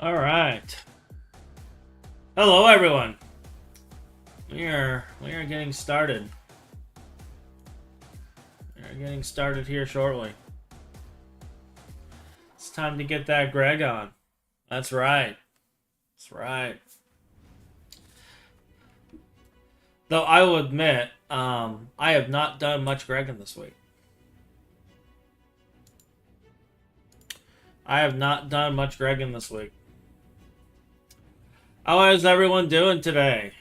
All right. Hello, everyone. We are getting started. We are getting started here shortly. It's time to get that Greg on. That's right. That's right. Though I will admit, I have not done much Gregging this week. I have not done much Gregging this week. How is everyone doing today?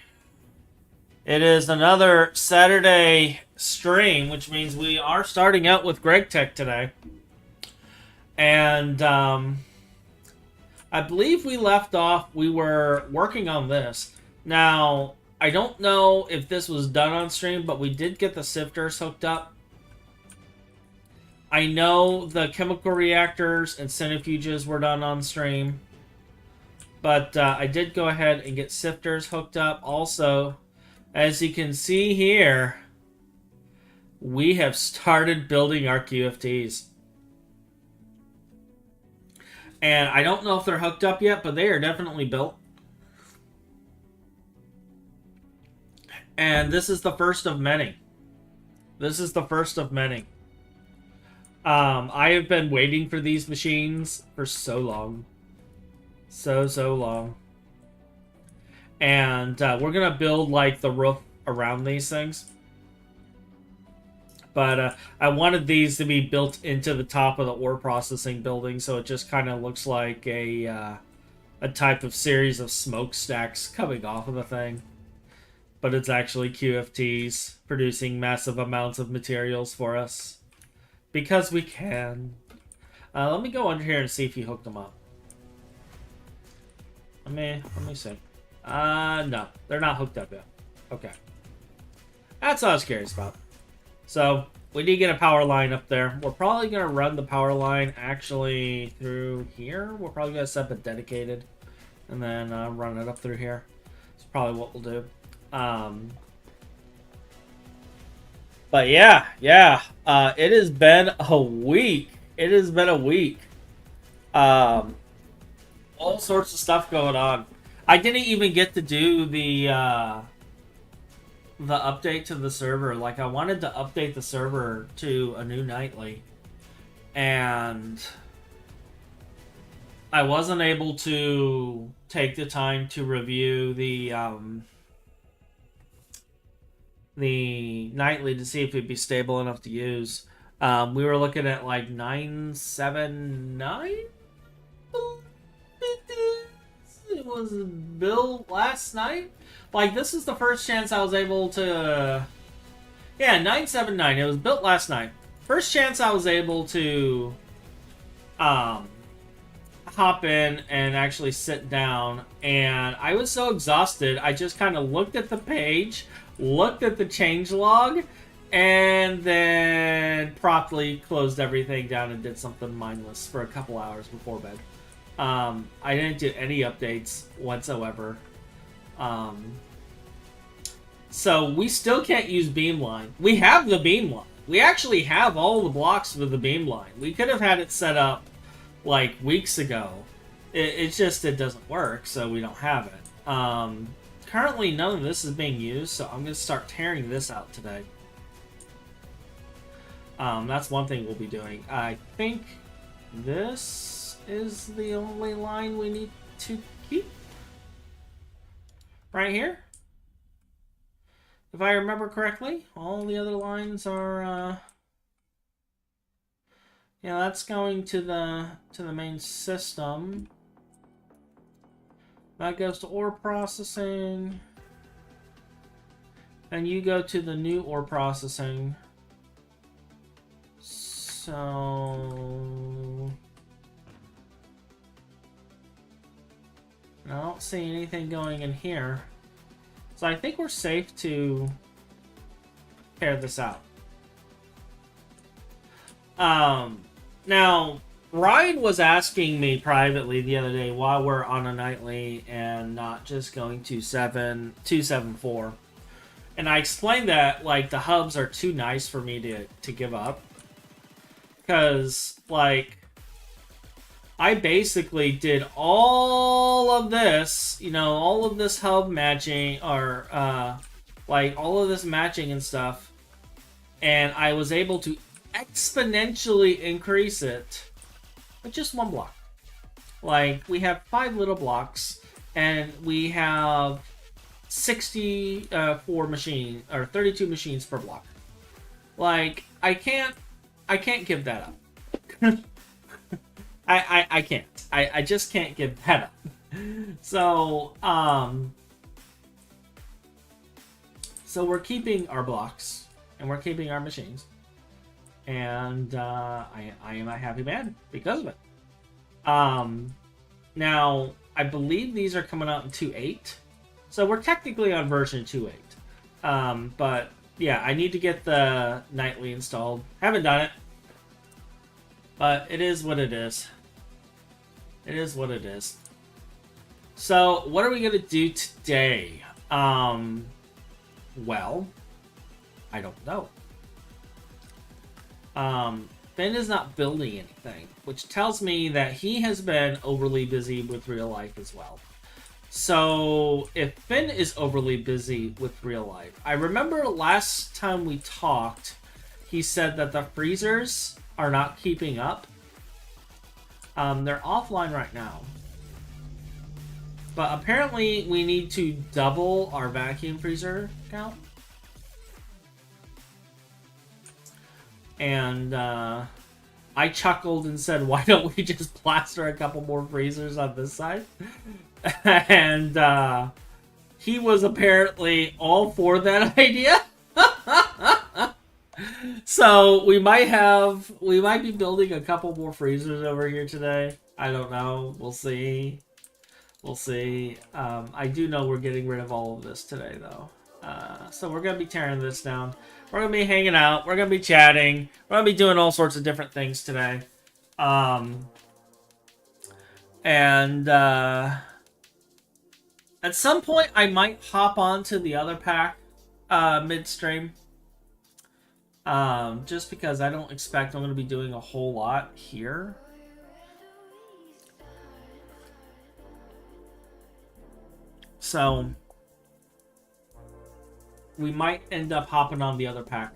It is another Saturday stream, which means we are starting out with Greg Tech today. And I believe we left off, we were working on this. Now, I don't know if this was done on stream, but we did get the sifters hooked up. I know the chemical reactors and centrifuges were done on stream. But I did go ahead and get sifters hooked up. Also, as you can see here, we have started building our QFTs. And I don't know if they're hooked up yet, but they are definitely built. And this is the first of many. This is the first of many. I have been waiting for these machines for so long. So long. And we're going to build like the roof around these things. But I wanted these to be built into the top of the ore processing building, so it just kind of looks like a type of series of smokestacks coming off of the thing. But it's actually QFTs producing massive amounts of materials for us. Because we can. Let me go under here and see if you hooked them up. Let me see. No. They're not hooked up yet. Okay. That's what I was curious about. So, we need to get a power line up there. We're probably going to run the power line actually through here. We're probably going to set up a dedicated and then run it up through here. That's probably what we'll do. But yeah. It has been a week. It has been a week. All sorts of stuff going on. I didn't even get to do the update to the server. Like, I wanted to update the server to a new nightly, and I wasn't able to take the time to review the nightly to see if it'd be stable enough to use. We were looking at like 979. It was built last night. Like, this is the first chance I was able to... Yeah, 979. It was built last night. First chance I was able to hop in and actually sit down. And I was so exhausted, I just kind of looked at the page, looked at the changelog, and then promptly closed everything down and did something mindless for a couple hours before bed. I didn't do any updates whatsoever. So we still can't use beamline. We have the beamline. We actually have all the blocks with the beamline. We could have had it set up like weeks ago. It's just it doesn't work, so we don't have it. Currently, none of this is being used, so I'm going to start tearing this out today. That's one thing we'll be doing. I think this is the only line we need to keep. Right here. If I remember correctly, all the other lines are yeah, that's going to the main system. That goes to ore processing. And you go to the new ore processing. So I don't see anything going in here. So I think we're safe to pair this out. Now, Ryan was asking me privately the other day why we're on a nightly and not just going to 274. And I explained that, like, the hubs are too nice for me to give up. Because, like, I basically did all of this, you know, all of this hub matching, or like all of this matching and stuff, and I was able to exponentially increase it with just one block. Like, we have 5 little blocks, and we have 64 machine, or 32 machines per block. Like, I can't give that up. I can't. I just can't give that up. So, so we're keeping our blocks, and we're keeping our machines. And I am a happy man because of it. Now, I believe these are coming out in 2.8. So we're technically on version 2.8. But, yeah, I need to get the nightly installed. Haven't done it. But it is what it is. It is what it is. So, what are we going to do today? Well, I don't know. Finn is not building anything, which tells me that he has been overly busy with real life as well. So, if Finn is overly busy with real life, I remember last time we talked, he said that the freezers are not keeping up. They're offline right now. But apparently we need to double our vacuum freezer count. And I chuckled and said, why don't we just plaster a couple more freezers on this side? And he was apparently all for that idea. So we might be building a couple more freezers over here today. I don't know. We'll see. We'll see. I do know we're getting rid of all of this today, though. So we're going to be tearing this down. We're going to be hanging out. We're going to be chatting. We're going to be doing all sorts of different things today. And at some point, I might hop onto the other pack midstream. Just because I don't expect I'm going to be doing a whole lot here. So we might end up hopping on the other pack.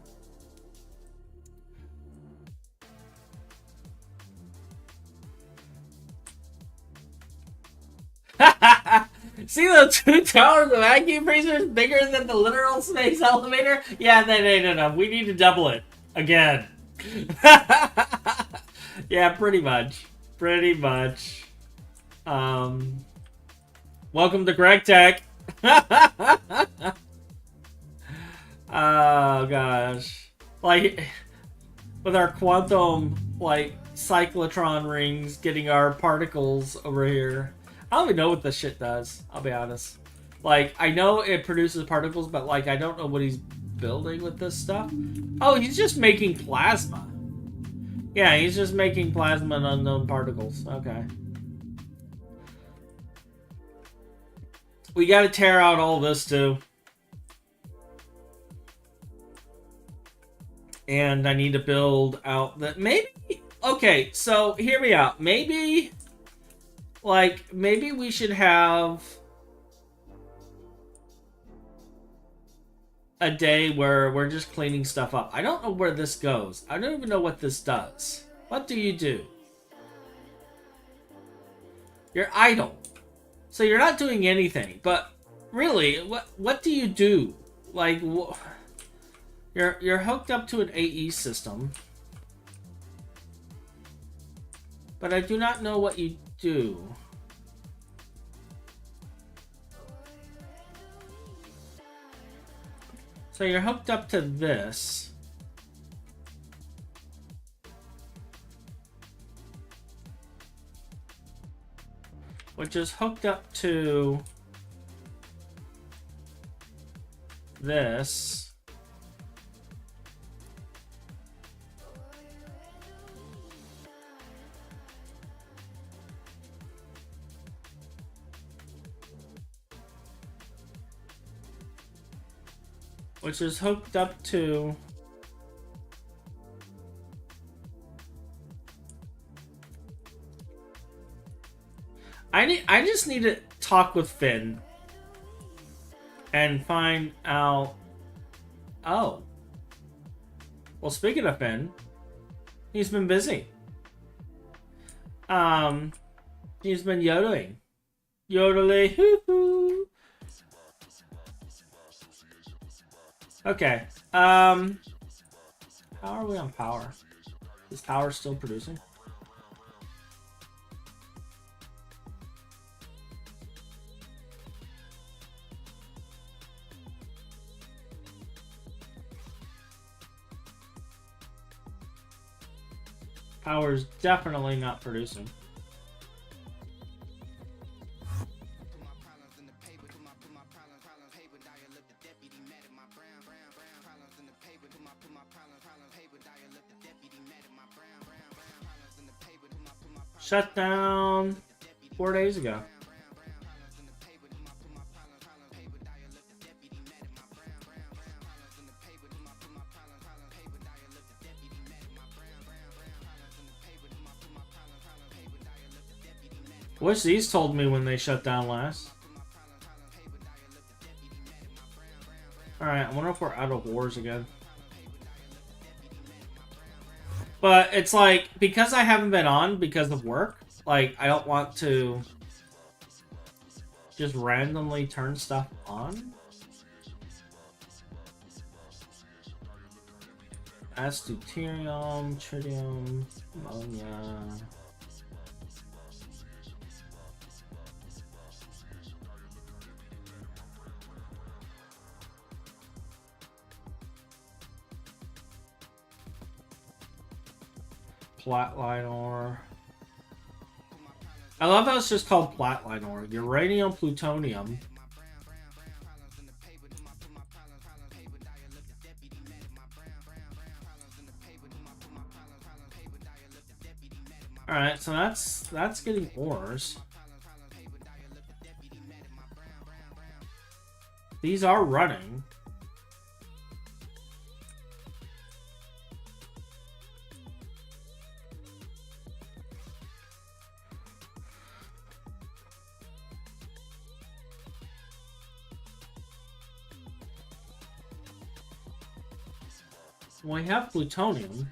See those 2 towers of vacuum freezers bigger than the literal space elevator? Yeah, that ain't enough. We need to double it again. Yeah, pretty much. Pretty much. Welcome to Greg Tech. Oh gosh. Like, with our quantum, like, cyclotron rings getting our particles over here. I don't even know what this shit does, I'll be honest. Like, I know it produces particles, but, like, I don't know what he's building with this stuff. Oh, he's just making plasma. Yeah, he's just making plasma and unknown particles. Okay. We gotta tear out all this, too. And I need to build out that. Maybe. Okay, so hear me out. Maybe. Like, maybe we should have a day where we're just cleaning stuff up. I don't know where this goes. I don't even know what this does. What do you do? You're idle. So you're not doing anything. But really, what do you do? Like, you're hooked up to an AE system. But I do not know what you do. So you're hooked up to this. Which is hooked up to this. Which is hooked up to I just need to talk with Finn and find out. Oh. Well, speaking of Finn, he's been busy. He's been yodeling. Yodeling. Hoo-hoo. Okay. How are we on power? Is power still producing? Power's definitely not producing. Shut down 4 days ago. Wish these told me when they shut down last. Alright, I wonder if we're out of wars again. But it's like, because I haven't been on because of work, like, I don't want to just randomly turn stuff on. As deuterium, tritium, ammonia. Flatline ore. I love how it's just called flatline ore. Uranium, plutonium. Alright, so that's getting ores. These are running. Well, we have plutonium.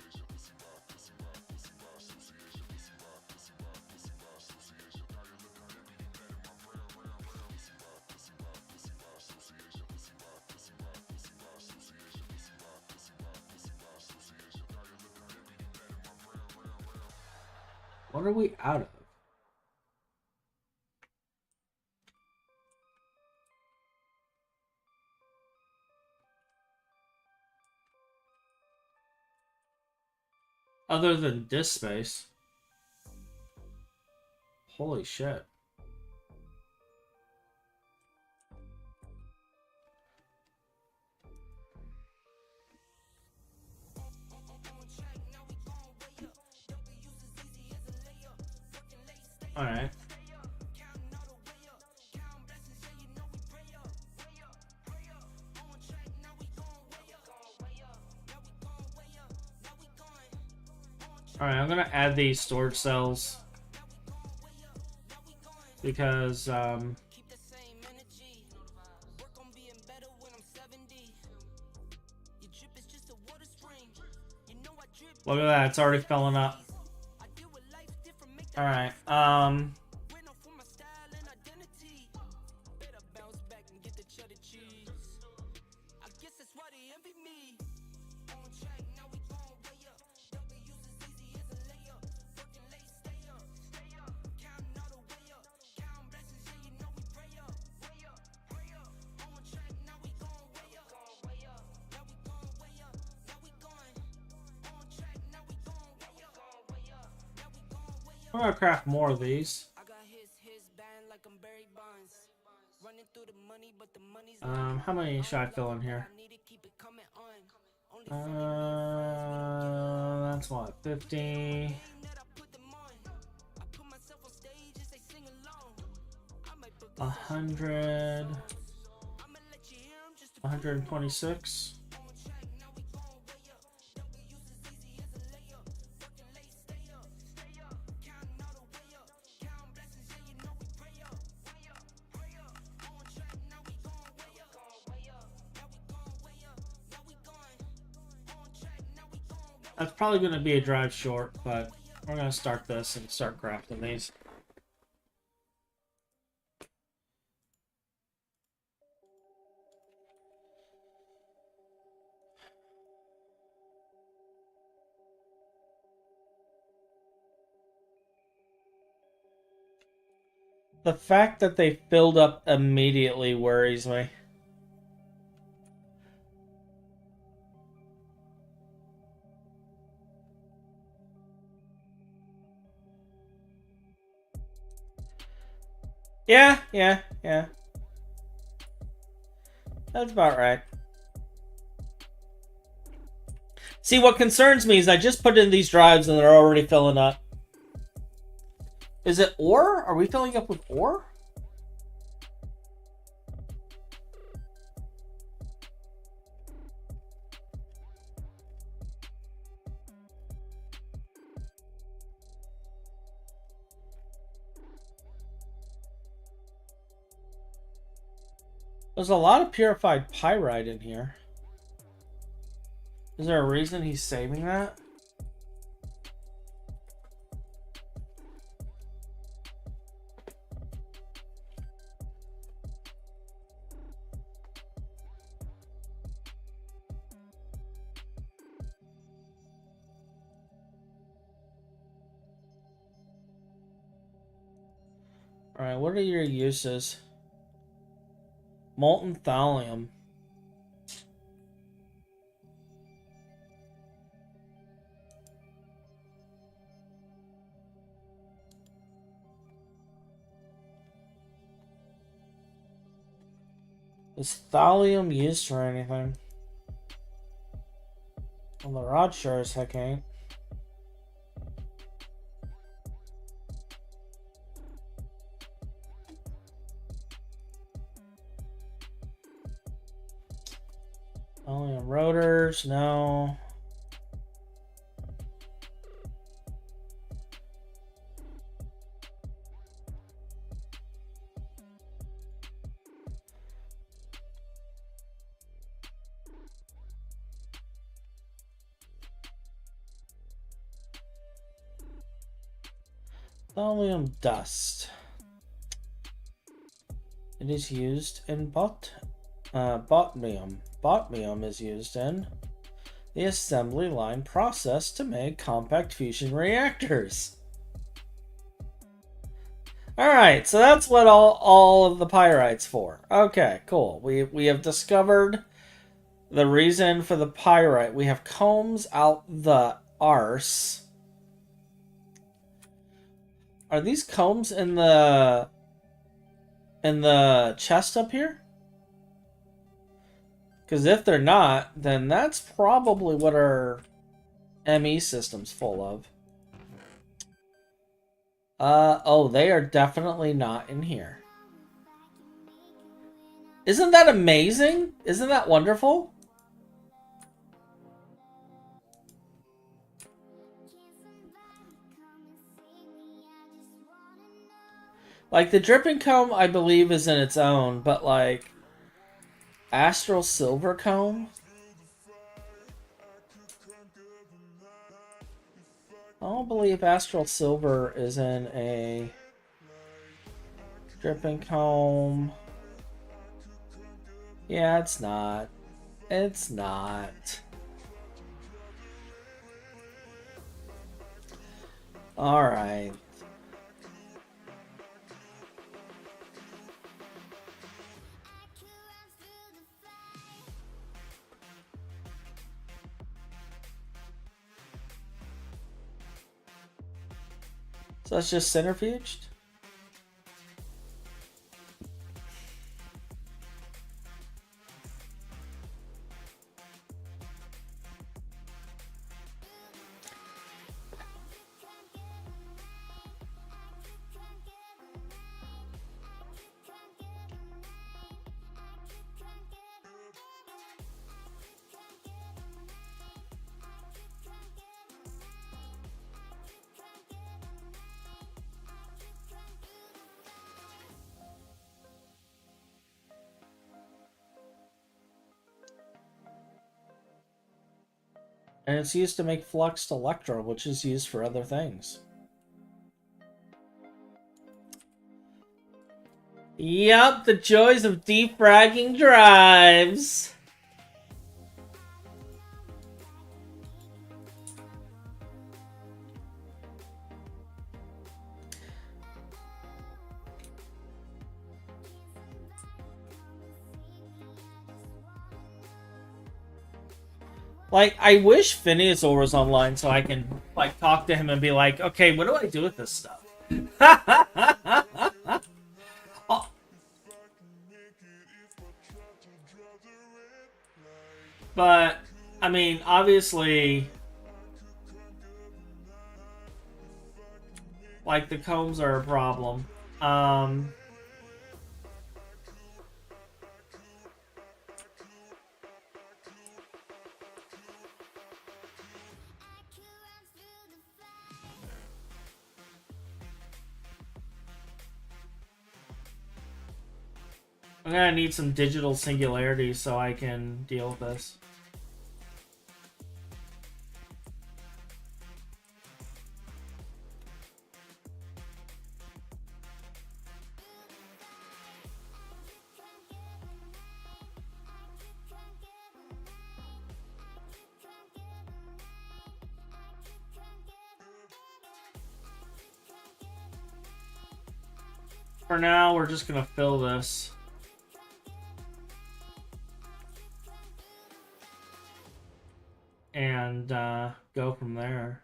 What are we out of? Other than disk space. Holy shit. Alright. Alright, I'm gonna add these storage cells because look at that, it's already filling up. Alright, I'm gonna craft more of these. How many should I fill in here? That's what, 50. 100. 126. That's probably going to be a drive short, but we're going to start this and start crafting these. The fact that they filled up immediately worries me. Yeah. That's about right. See, what concerns me is I just put in these drives and they're already filling up. Is it ore? Are we filling up with ore? There's a lot of purified pyrite in here. Is there a reason he's saving that? Alright, what are your uses? Molten thallium. Is thallium used for anything? Well, the rod sure as heck ain't. Thallium rotors, no. Thallium dust. It is used in botmium. Botmium is used in the assembly line process to make compact fusion reactors. Alright, so that's what all of the pyrite's for. Okay, cool. We have discovered the reason for the pyrite. We have combs out the arse. Are these combs in the chest up here? Because if they're not, then that's probably what our ME system's full of. Oh, they are definitely not in here. Isn't that amazing? Isn't that wonderful? Like, the dripping comb, I believe, is in its own, but, like, astral silver comb? I don't believe astral silver is in a dripping comb. Yeah, it's not. It's not. Alright. So that's just centrifuged? And it's used to make fluxed electro, which is used for other things. Yup, the joys of defragging drives. Like, I wish Phineasor was online so I can, like, talk to him and be like, okay, what do I do with this stuff? Oh. But, I mean, obviously, like, the combs are a problem. I'm gonna need some digital singularity so I can deal with this. For now, we're just gonna fill this. And go from there.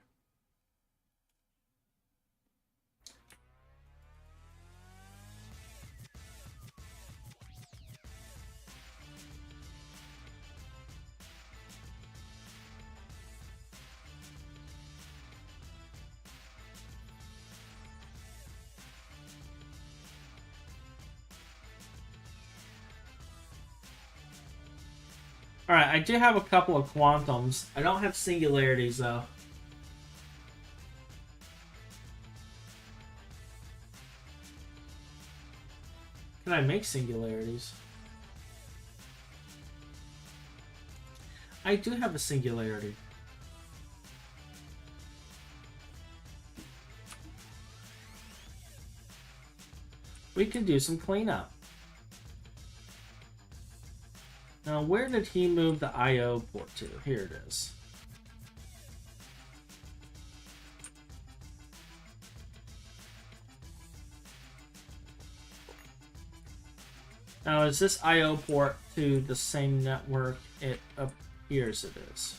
Alright, I do have a couple of quantums. I don't have singularities, though. Can I make singularities? I do have a singularity. We can do some cleanup. Now, where did he move the I/O port to? Here it is. Now, is this I/O port to the same network? It appears it is.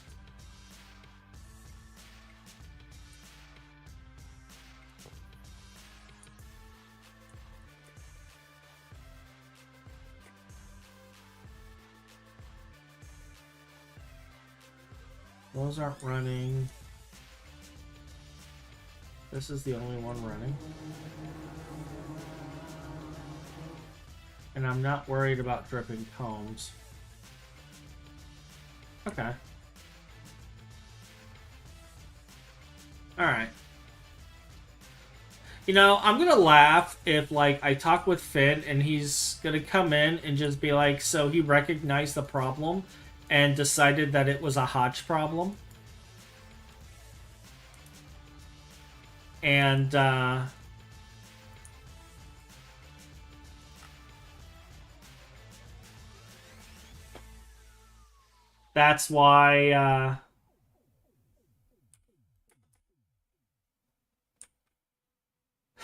Those aren't running. This is the only one running. And I'm not worried about dripping combs. Okay. Alright. You know, I'm gonna laugh if, like, I talk with Finn and he's gonna come in and just be like, so he recognized the problem and decided that it was a Hodge problem. And, that's why,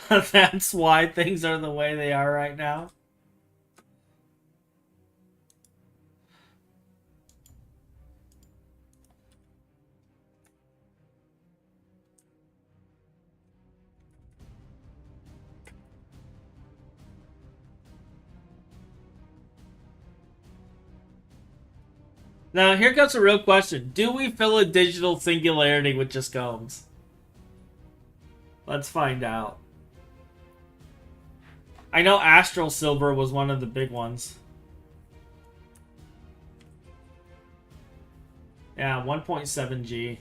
that's why things are the way they are right now. Now, here comes a real question. Do we fill a digital singularity with just combs? Let's find out. I know Astral Silver was one of the big ones. Yeah, 1.7G.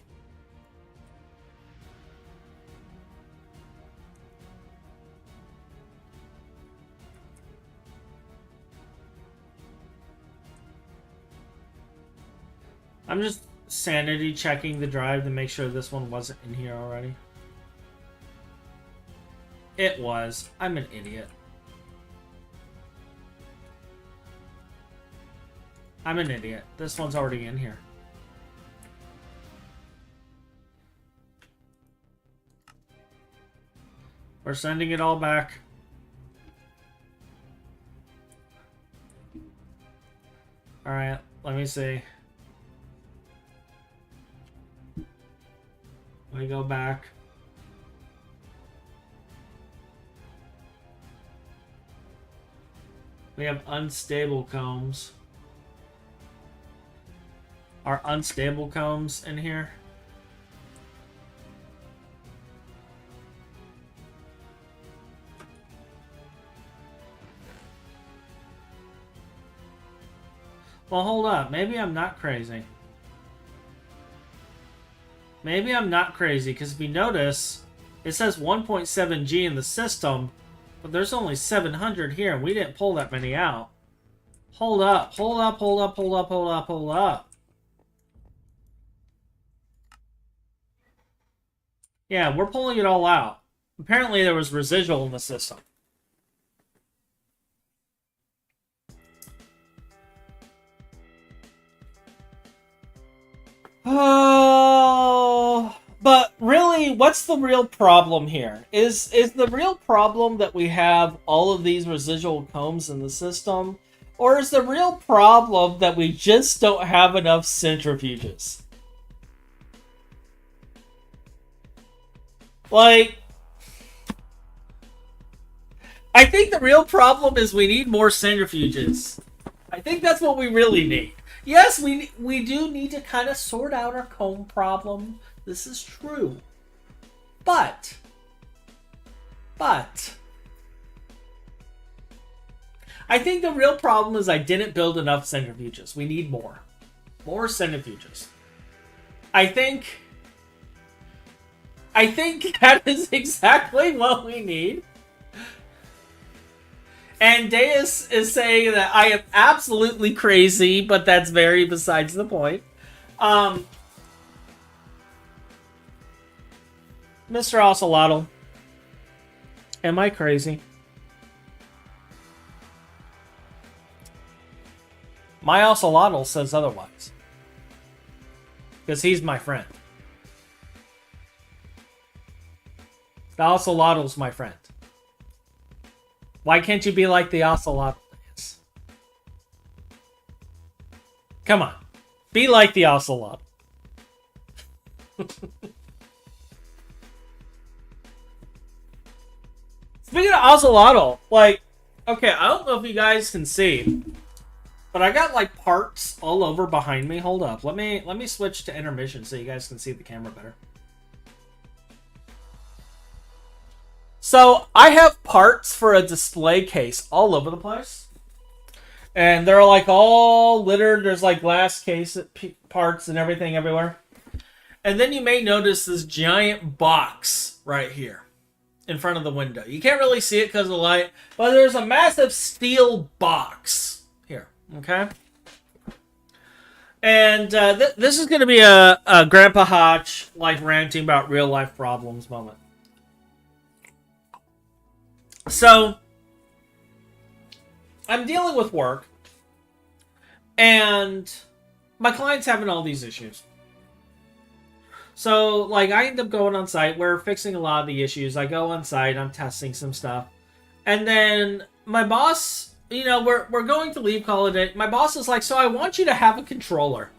I'm just sanity checking the drive to make sure this one wasn't in here already. It was. I'm an idiot. I'm an idiot. This one's already in here. We're sending it all back. Alright, let me see. Let me go back. We have unstable combs. Are unstable combs in here? Well, hold up. Maybe I'm not crazy. Maybe I'm not crazy, because if you notice, it says 1.7 G in the system, but there's only 700 here, and we didn't pull that many out. Hold up, hold up, hold up, hold up, hold up, hold up. Yeah, we're pulling it all out. Apparently there was residual in the system. Oh, but really, what's the real problem here? Is the real problem that we have all of these residual combs in the system? Or is the real problem that we just don't have enough centrifuges? Like, I think the real problem is we need more centrifuges. I think that's what we really need. Yes, we do need to kind of sort out our comb problem. This is true. But I think the real problem is I didn't build enough centrifuges. We need more. More centrifuges. I think that is exactly what we need. And Deus is saying that I am absolutely crazy, but that's very besides the point. Mr. Ocelotl, am I crazy? My Ocelotl says otherwise. Because he's my friend. The Ocelotl's my friend. Why can't you be like the Ocelotl is? Come on. Be like the Ocelotl. Speaking of Ocelotl, like, okay, I don't know if you guys can see, but I got like parts all over behind me. Hold up. Let me switch to intermission so you guys can see the camera better. So, I have parts for a display case all over the place. And they're like all littered. There's like glass case parts and everything everywhere. And then you may notice this giant box right here in front of the window. You can't really see it because of the light, but there's a massive steel box here. Okay? And this is going to be a Grandpa Hotch like ranting about real life problems moment. So, I'm dealing with work, and my client's having all these issues. So, like, I end up going on site. We're fixing a lot of the issues. I go on site. I'm testing some stuff. And then my boss, you know, we're going to leave call it a day. My boss is like, so I want you to have a controller.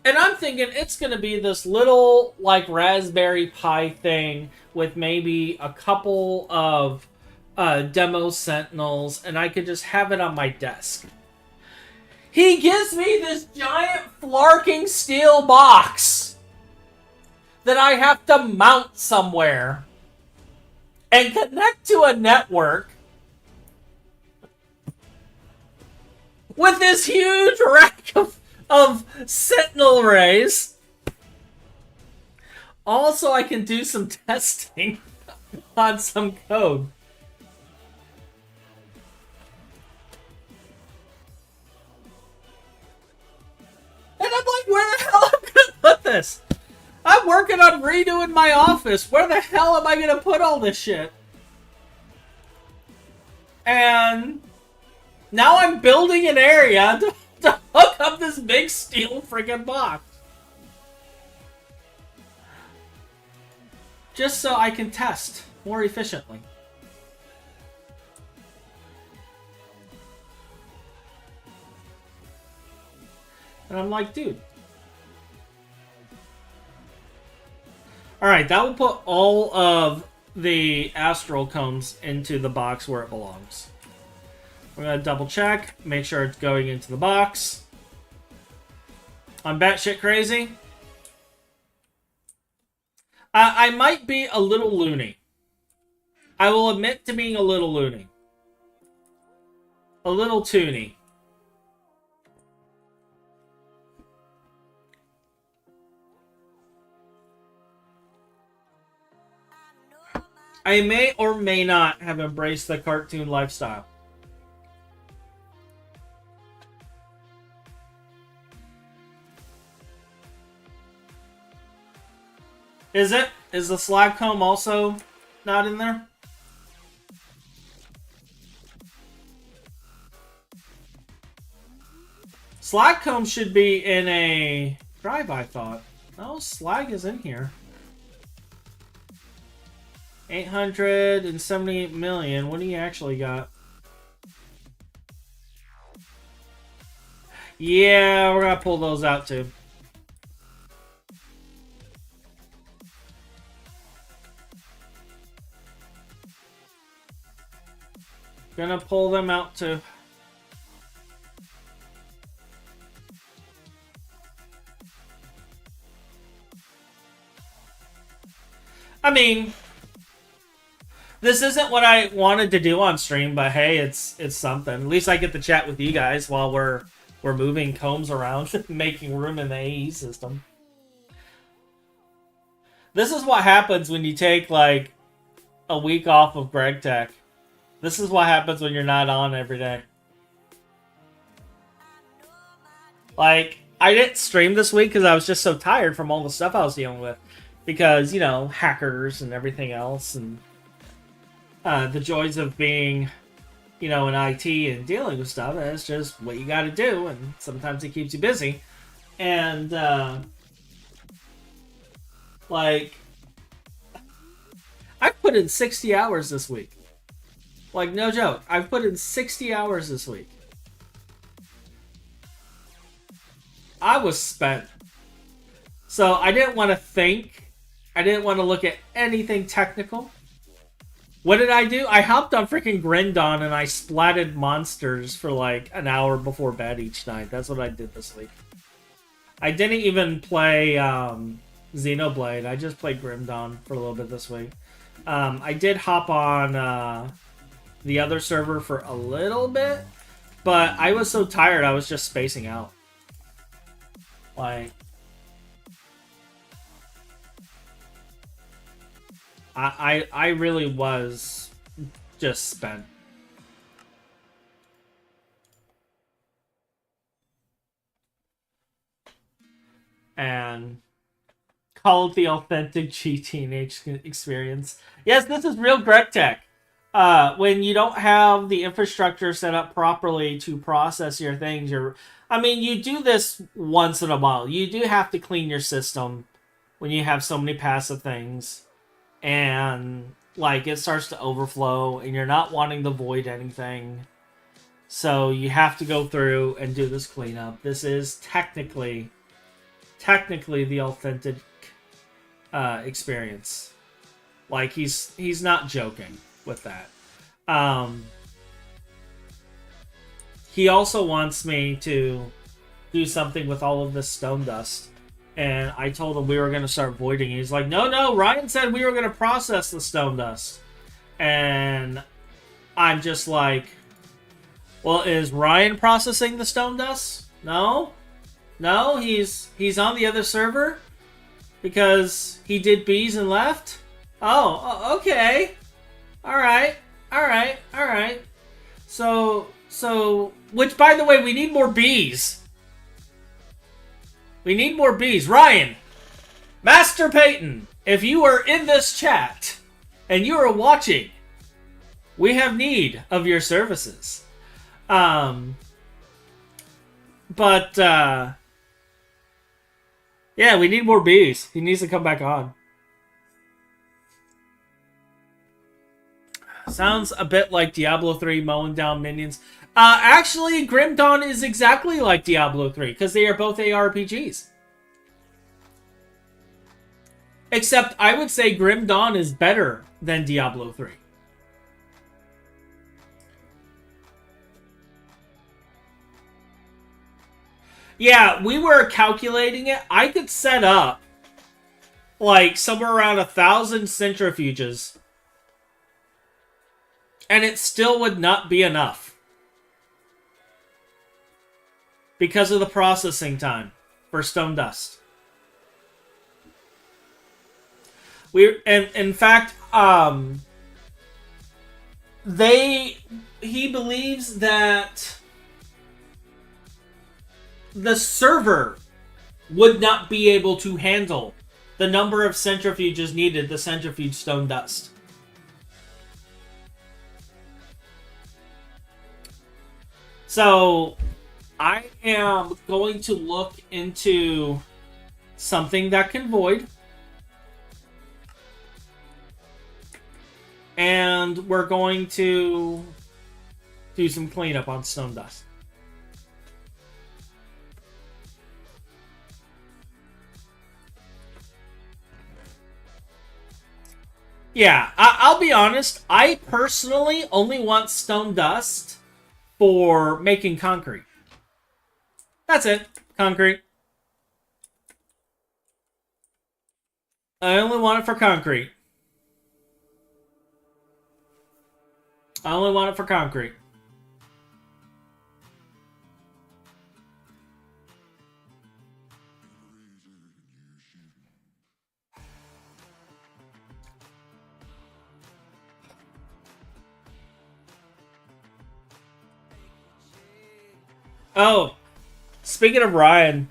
And I'm thinking it's going to be this little, like, Raspberry Pi thing with maybe a couple of demo Sentinels, and I could just have it on my desk. He gives me this giant flarking steel box that I have to mount somewhere and connect to a network with this huge rack of Sentinel arrays. Also, I can do some testing on some code. And I'm like, where the hell am office. I'm working on redoing my office. Where the hell am I going to put all this shit? And now I'm building an area to hook up this big steel freaking box. Just so I can test more efficiently. And I'm like, dude. Alright, that will put all of the astral cones into the box where it belongs. We're going to double check, make sure it's going into the box. I'm batshit crazy. I might be a little loony. I will admit to being a little loony. A little toony. I may or may not have embraced the cartoon lifestyle. Is it? Is the slag comb also not in there? Slag comb should be in a drive, I thought. No, slag is in here. 878 million. What do you actually got? Yeah, we're gonna pull those out too. Gonna pull them out too. I mean, this isn't what I wanted to do on stream, but hey, it's something. At least I get to chat with you guys while we're moving combs around, making room in the AE system. This is what happens when you take like a week off of Greg Tech. This is what happens when you're not on every day. Like, I didn't stream this week because I was just so tired from all the stuff I was dealing with. Because, you know, hackers and everything else. And the joys of being, you know, in IT and dealing with stuff. It's just what you got to do. And sometimes it keeps you busy. And, like, I put in 60 hours this week. Like, no joke. I've put in 60 hours this week. I was spent. So I didn't want to think. I didn't want to look at anything technical. What did I do? I hopped on freaking Grindon and I splatted monsters for like an hour before bed each night. That's what I did this week. I didn't even play Xenoblade. I just played Grimdon for a little bit this week. I did hop on the other server for a little bit, but I was so tired I was just spacing out. Like, I really was just spent. And call it the authentic G-Teenage experience. Yes, this is real Greg Tech. When you don't have the infrastructure set up properly to process your things, I mean, you do this once in a while. You do have to clean your system when you have so many passive things. And, like, it starts to overflow, and you're not wanting to void anything. So you have to go through and do this cleanup. This is technically the authentic experience. Like, he's not joking with that. He also wants me to do something with all of this stone dust. And I told him we were going to start voiding. He's like, no, Ryan said we were going to process the stone dust. And I'm just like, well, is Ryan processing the stone dust? No, he's on the other server because he did bees and left. Oh, okay. All right. So, which, by the way, we need more bees. We need more bees. Ryan, Master Peyton, if you are in this chat and you are watching, we have need of your services. Yeah, we need more bees. He needs to come back on. Sounds a bit like Diablo 3 mowing down minions. Actually, Grim Dawn is exactly like Diablo 3 because they are both ARPGs. Except I would say Grim Dawn is better than Diablo 3. Yeah, we were calculating it. I could set up like somewhere around 1,000 centrifuges and it still would not be enough because of the processing time for stone dust. In fact, he believes that the server would not be able to handle the number of centrifuges needed to centrifuge stone dust. So, I am going to look into something that can void. And we're going to do some cleanup on stone dust. Yeah, I'll be honest. I personally only want stone dust for making concrete. That's it. Concrete. I only want it for concrete. I only want it for concrete. Oh, speaking of Ryan.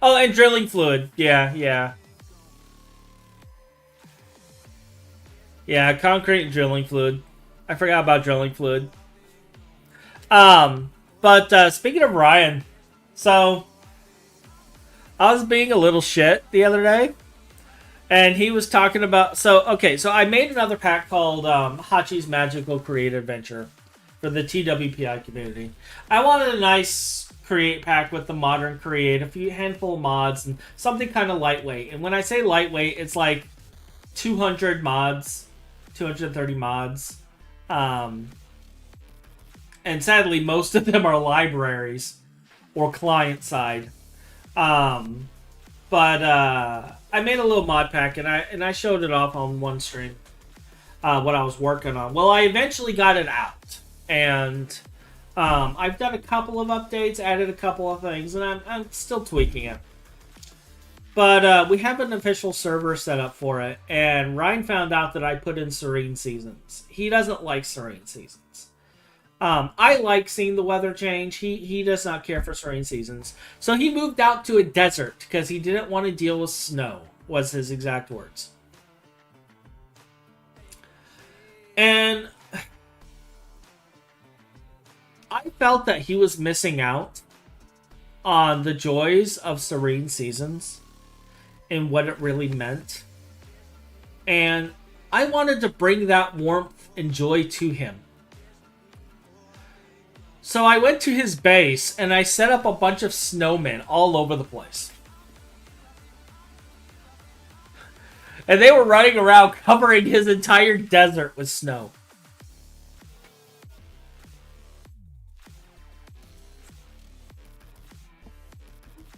Oh, and drilling fluid. Yeah. Yeah, concrete and drilling fluid. I forgot about drilling fluid. But speaking of Ryan, so I was being a little shit the other day, and he was talking about. So I made another pack called Hachi's Magical Create Adventure for the TWPI community. I wanted a nice create pack with the modern create, a few handful of mods, and something kind of lightweight. And when I say lightweight, it's like 200 mods. 230 mods. And sadly, most of them are libraries or client side. But I made a little mod pack and I showed it off on one stream. What I was working on. Well, I eventually got it out. And I've done a couple of updates, added a couple of things, and I'm still tweaking it. But we have an official server set up for it, and Ryan found out that I put in Serene Seasons. He doesn't like Serene Seasons. I like seeing the weather change. He does not care for Serene Seasons. So he moved out to a desert because he didn't want to deal with snow, was his exact words. And I felt that he was missing out on the joys of Serene Seasons and what it really meant. And I wanted to bring that warmth and joy to him. So I went to his base and I set up a bunch of snowmen all over the place. And they were running around covering his entire desert with snow.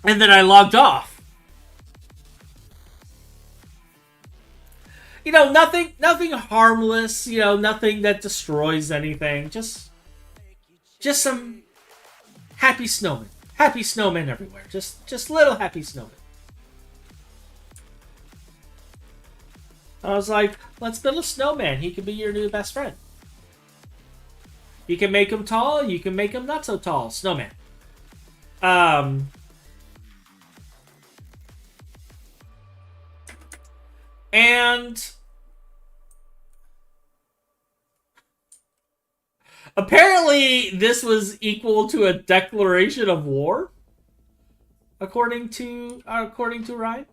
And then I logged off. You know, nothing harmless, you know, nothing that destroys anything. Just some happy snowmen. Happy snowmen everywhere. Just little happy snowmen. I was like, let's build a snowman. He can be your new best friend. You can make him tall, you can make him not so tall. Snowman. And apparently this was equal to a declaration of war, according to Ryan.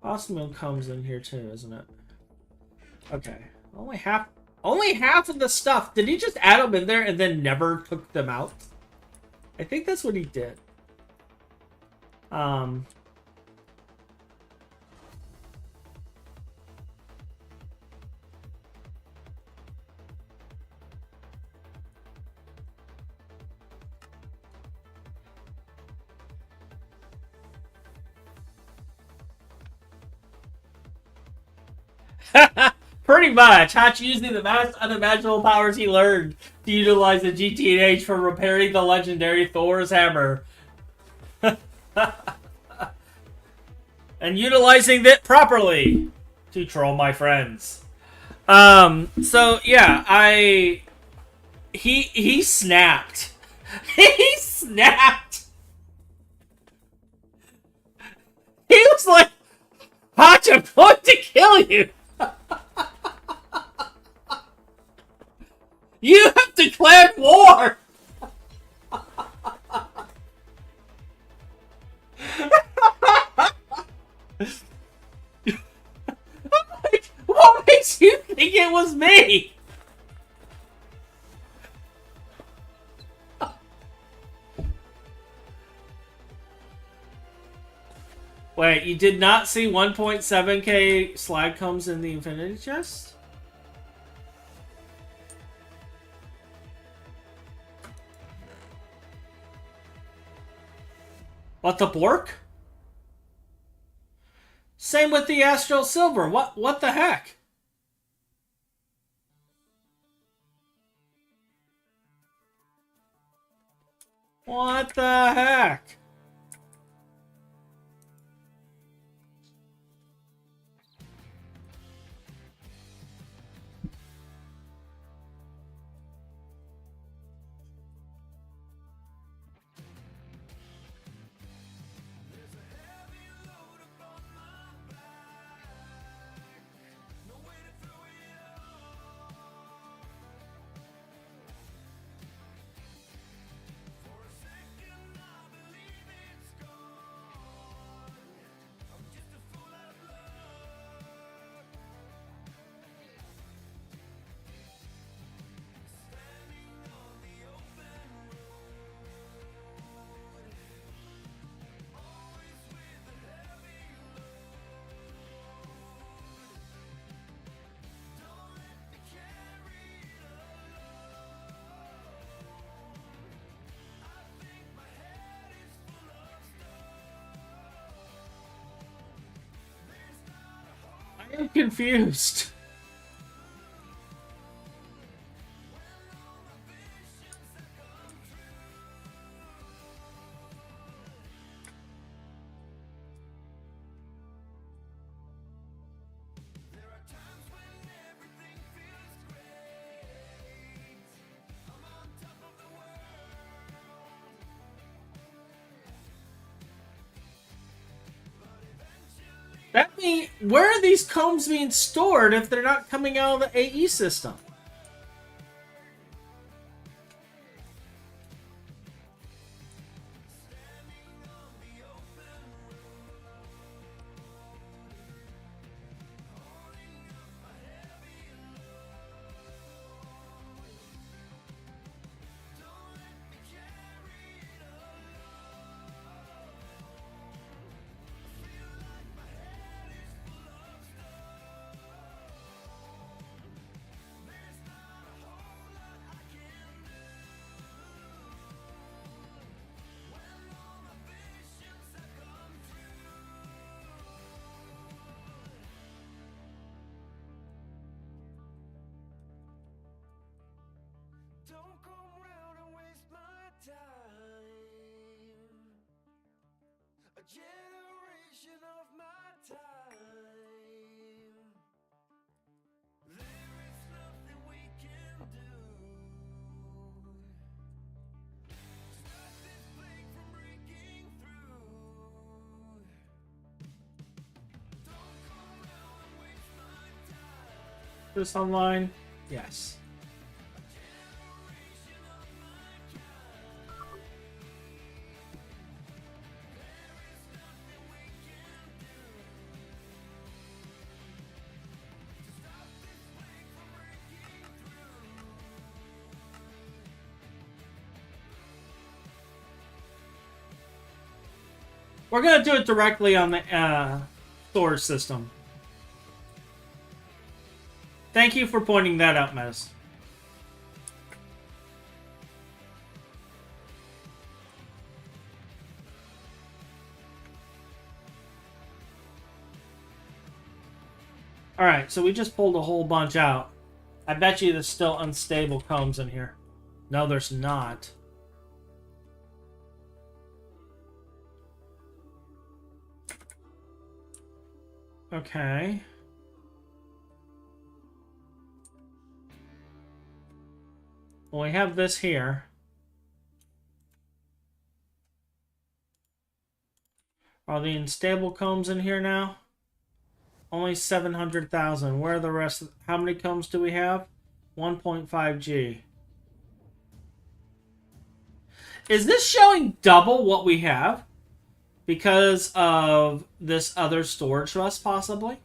Osmo comes in here too, isn't it? Okay. Only half of the stuff. Did he just add them in there and then never took them out? I think that's what he did. Pretty much. Hatch using the vast unimaginable powers he learned to utilize the GTH for repairing the legendary Thor's hammer. And utilizing it properly to troll my friends. So yeah, he snapped. He snapped. He was like, Hatch, I'm going to kill you. You have declared war! What makes you think it was me? Wait, you did not see 1.7k slag comes in the Infinity Chest? What, the Bork? Same with the Astral Silver. What the heck? What the heck? I'm confused. That mean, where are these combs being stored if they're not coming out of the AE system? this online? Yes. We're going to do it directly on the storage system. Thank you for pointing that out, Mez. Alright, so we just pulled a whole bunch out. I bet you there's still unstable combs in here. No, there's not. Okay. Well, we have this here. Are the unstable combs in here now? Only 700,000. Where are the rest? How many combs do we have? 1.5 G. Is this showing double what we have? Because of this other storage bus, possibly?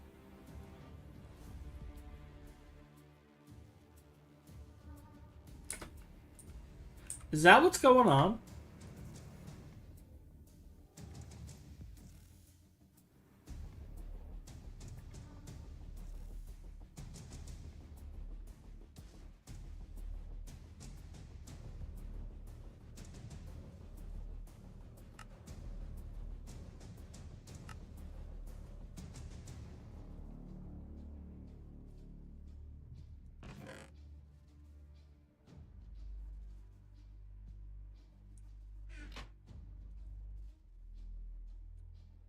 Is that what's going on?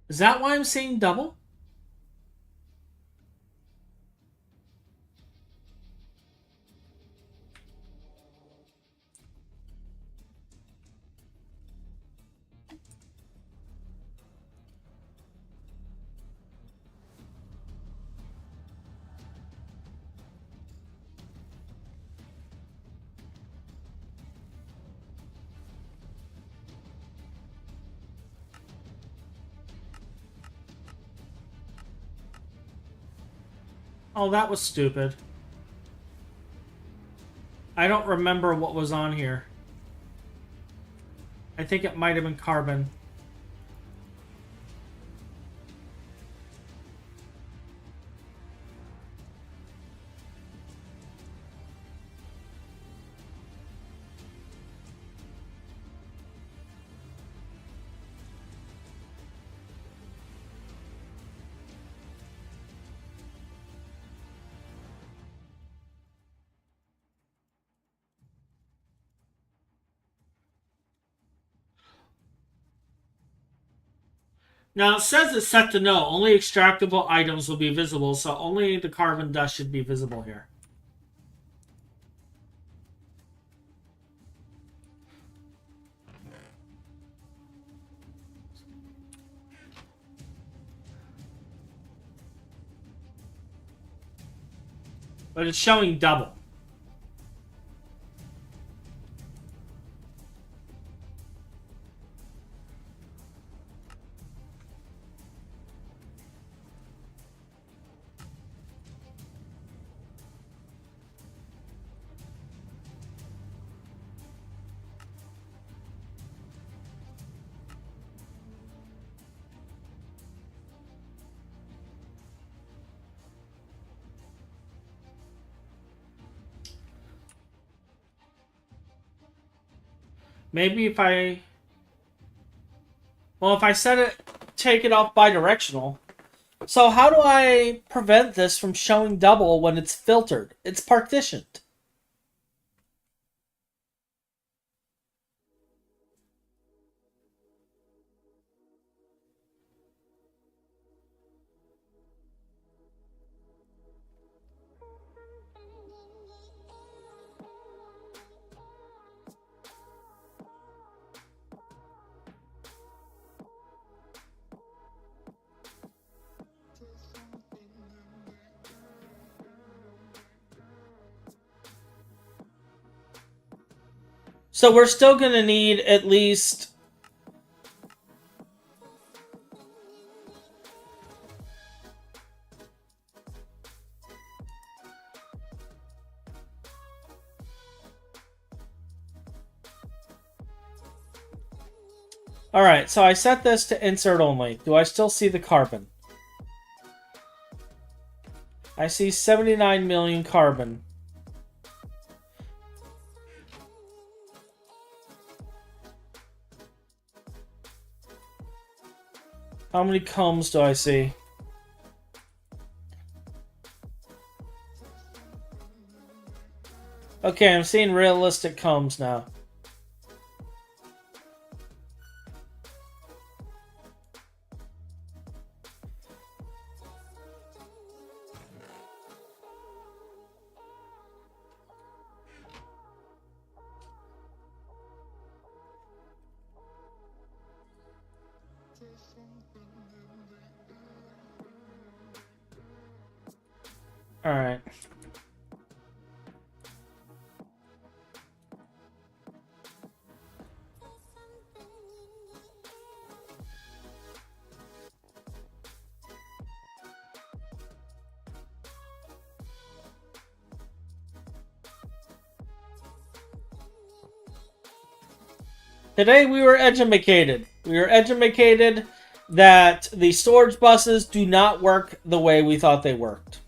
Is that why I'm seeing double? Oh, that was stupid. I don't remember what was on here. I think it might have been carbon. Now, it says it's set to no. Only extractable items will be visible, so only the carbon dust should be visible here. But it's showing double. Maybe if I... Well, if I set it... Take it off bidirectional. So how do I prevent this from showing double when it's filtered? It's partitioned. So we're still going to need at least... Alright, so I set this to insert only. Do I still see the carbon? I see 79 million carbon. How many combs do I see? Okay, I'm seeing realistic combs now. Alright. Today we were educated. We were educated that the storage buses do not work the way we thought they worked.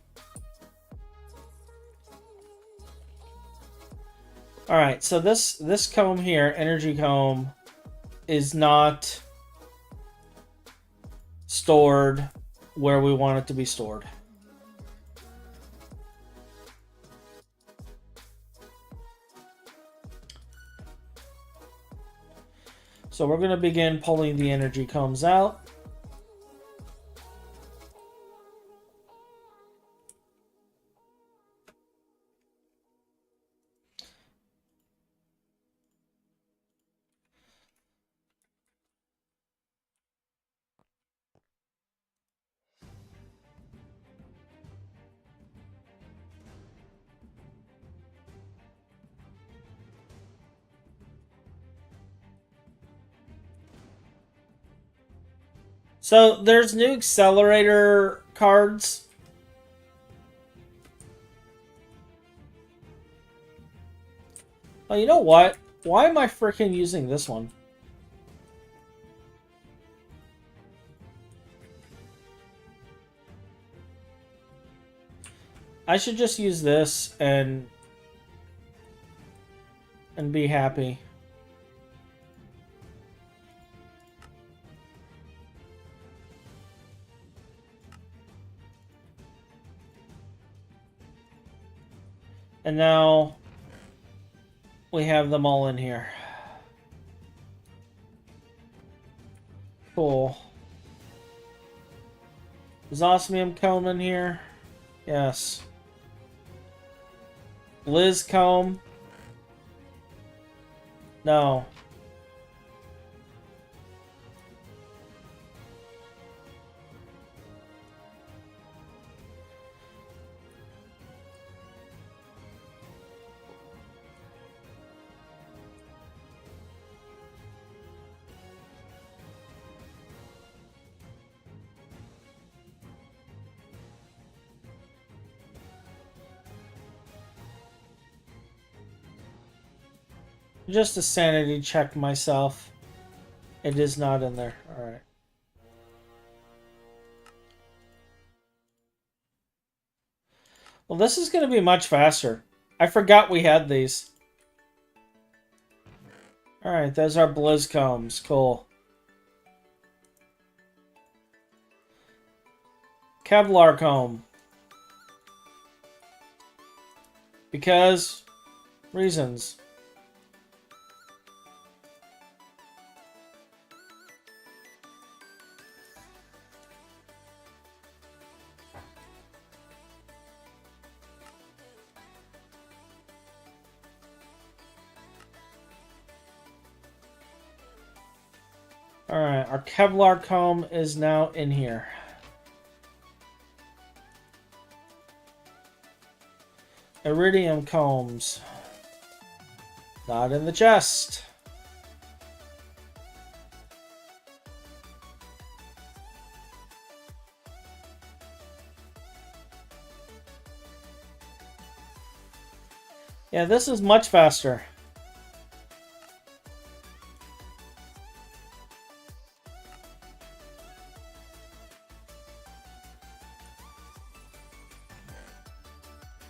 Alright, so this comb here, energy comb, is not stored where we want it to be stored. So we're going to begin pulling the energy combs out. So there's new accelerator cards. Oh, you know what? Why am I freaking using this one? I should just use this and be happy. And now we have them all in here. Cool. Is osmium comb in here? Yes. Blizz comb? No. Just to sanity check myself. It is not in there. Alright. Well, this is going to be much faster. I forgot we had these. Alright, those are Blizz combs. Cool. Kevlar comb. Because reasons. Alright, our Kevlar comb is now in here. Iridium combs. Not in the chest. Yeah, this is much faster.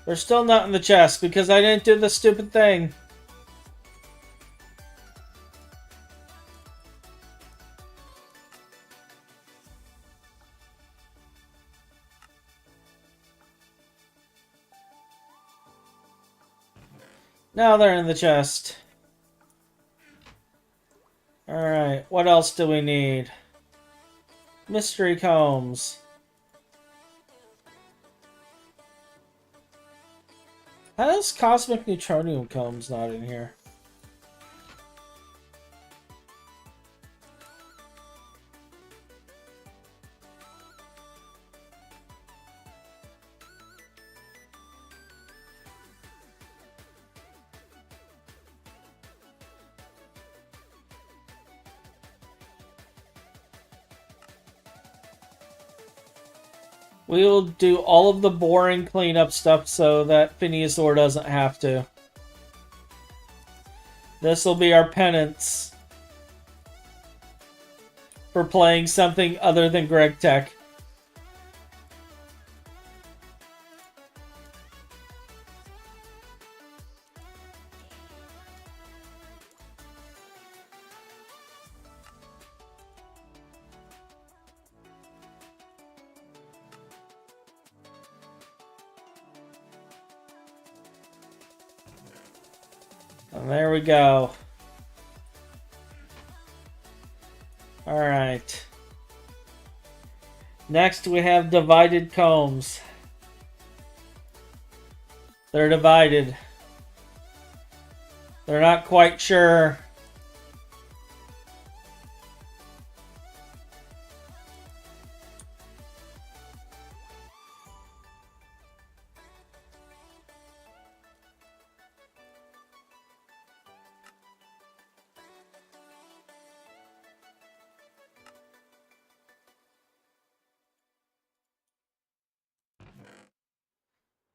They're still not in the chest because I didn't do the stupid thing. Now they're in the chest. Alright, what else do we need? Mystery combs. How is cosmic neutronium combs not in here? We will do all of the boring cleanup stuff so that Phineasaur doesn't have to. This will be our penance for playing something other than Greg Tech. And there we go. Alright. Next we have divided combs. They're divided. They're not quite sure.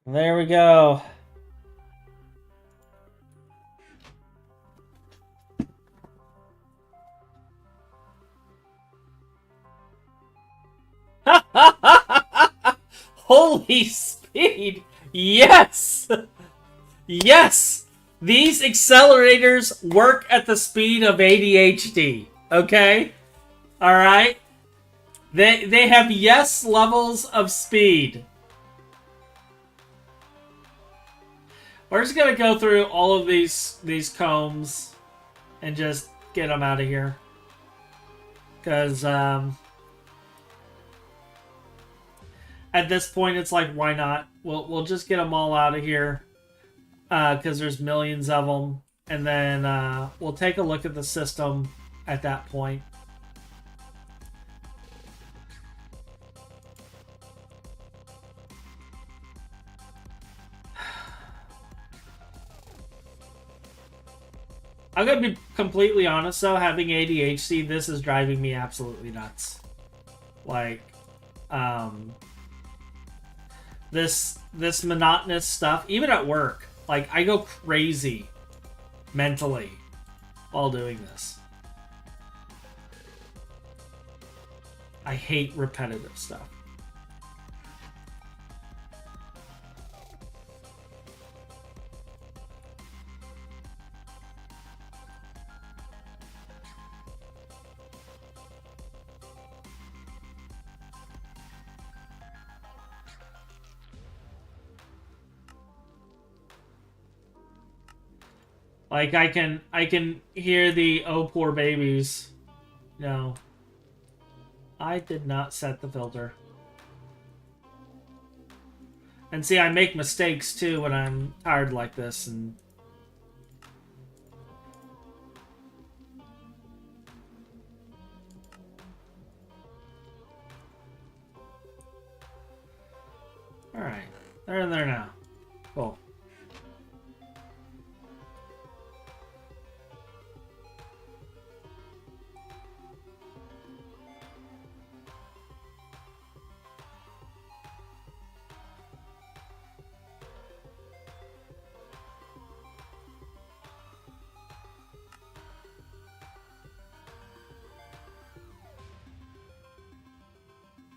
There we go. Holy speed! Yes! Yes! These accelerators work at the speed of ADHD. Okay? Alright? They have yes levels of speed. We're just gonna go through all of these combs and just get them out of here. Because, at this point, it's like, why not? We'll just get them all out of here. Because there's millions of them. And then we'll take a look at the system at that point. I'm gonna be completely honest though, having ADHD, this is driving me absolutely nuts. Like, this monotonous stuff, even at work, like, I go crazy mentally while doing this. I hate repetitive stuff. Like, I can hear the "oh poor babies." No. I did not set the filter. And see, I make mistakes too when I'm tired like this, and alright. They're in there now. Cool.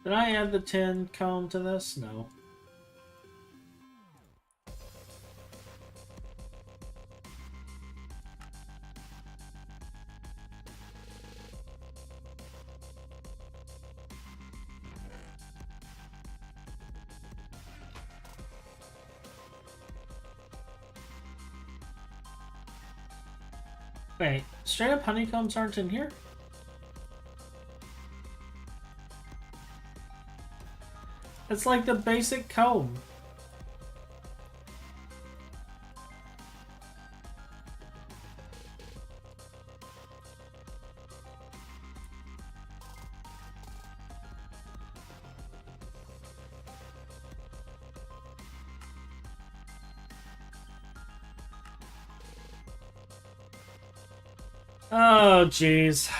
Did I add the tin cone to this? No. Wait, straight up honeycombs aren't in here? It's like the basic comb. Oh, jeez.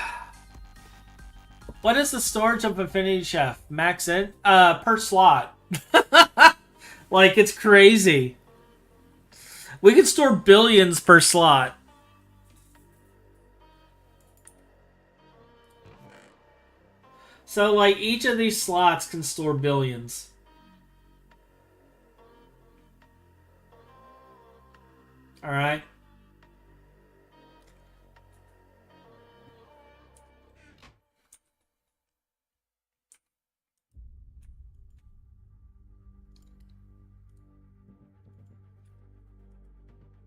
What is the storage of Affinity Chef? Max in? Per slot. Like, it's crazy. We could store billions per slot. So, like, each of these slots can store billions. Alright.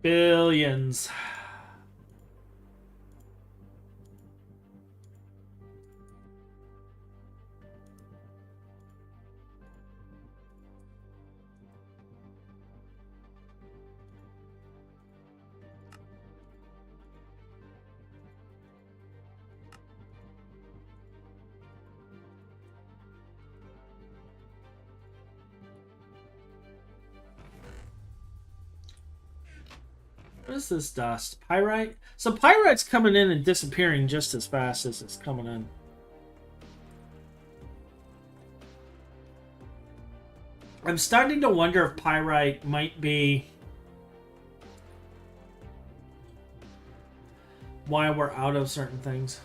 Billions. What is this dust? Pyrite? So pyrite's coming in and disappearing just as fast as it's coming in. I'm starting to wonder if pyrite might be why we're out of certain things.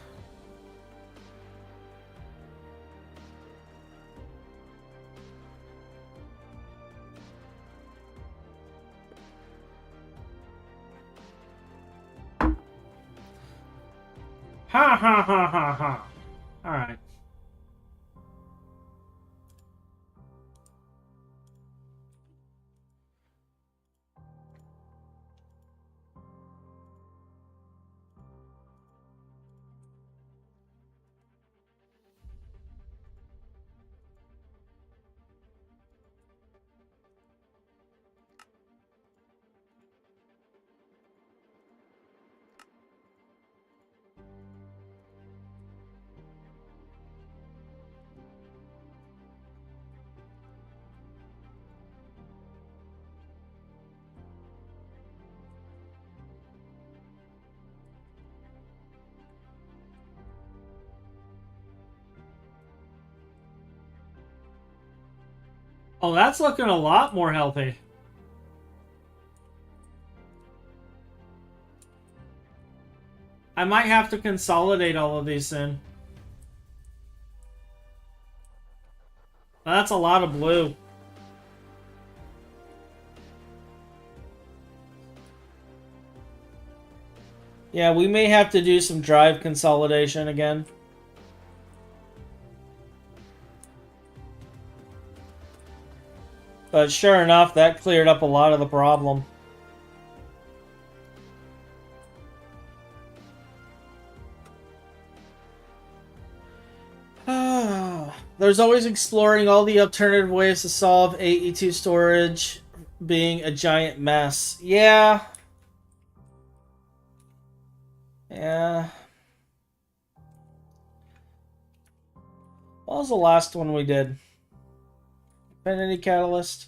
Ha ha ha ha ha. Alright. Oh, that's looking a lot more healthy. I might have to consolidate all of these soon. That's a lot of blue. Yeah, we may have to do some drive consolidation again. But sure enough, that cleared up a lot of the problem. There's always exploring all the alternative ways to solve AE2 storage being a giant mess. Yeah. Yeah. What was the last one we did? Infinity Catalyst.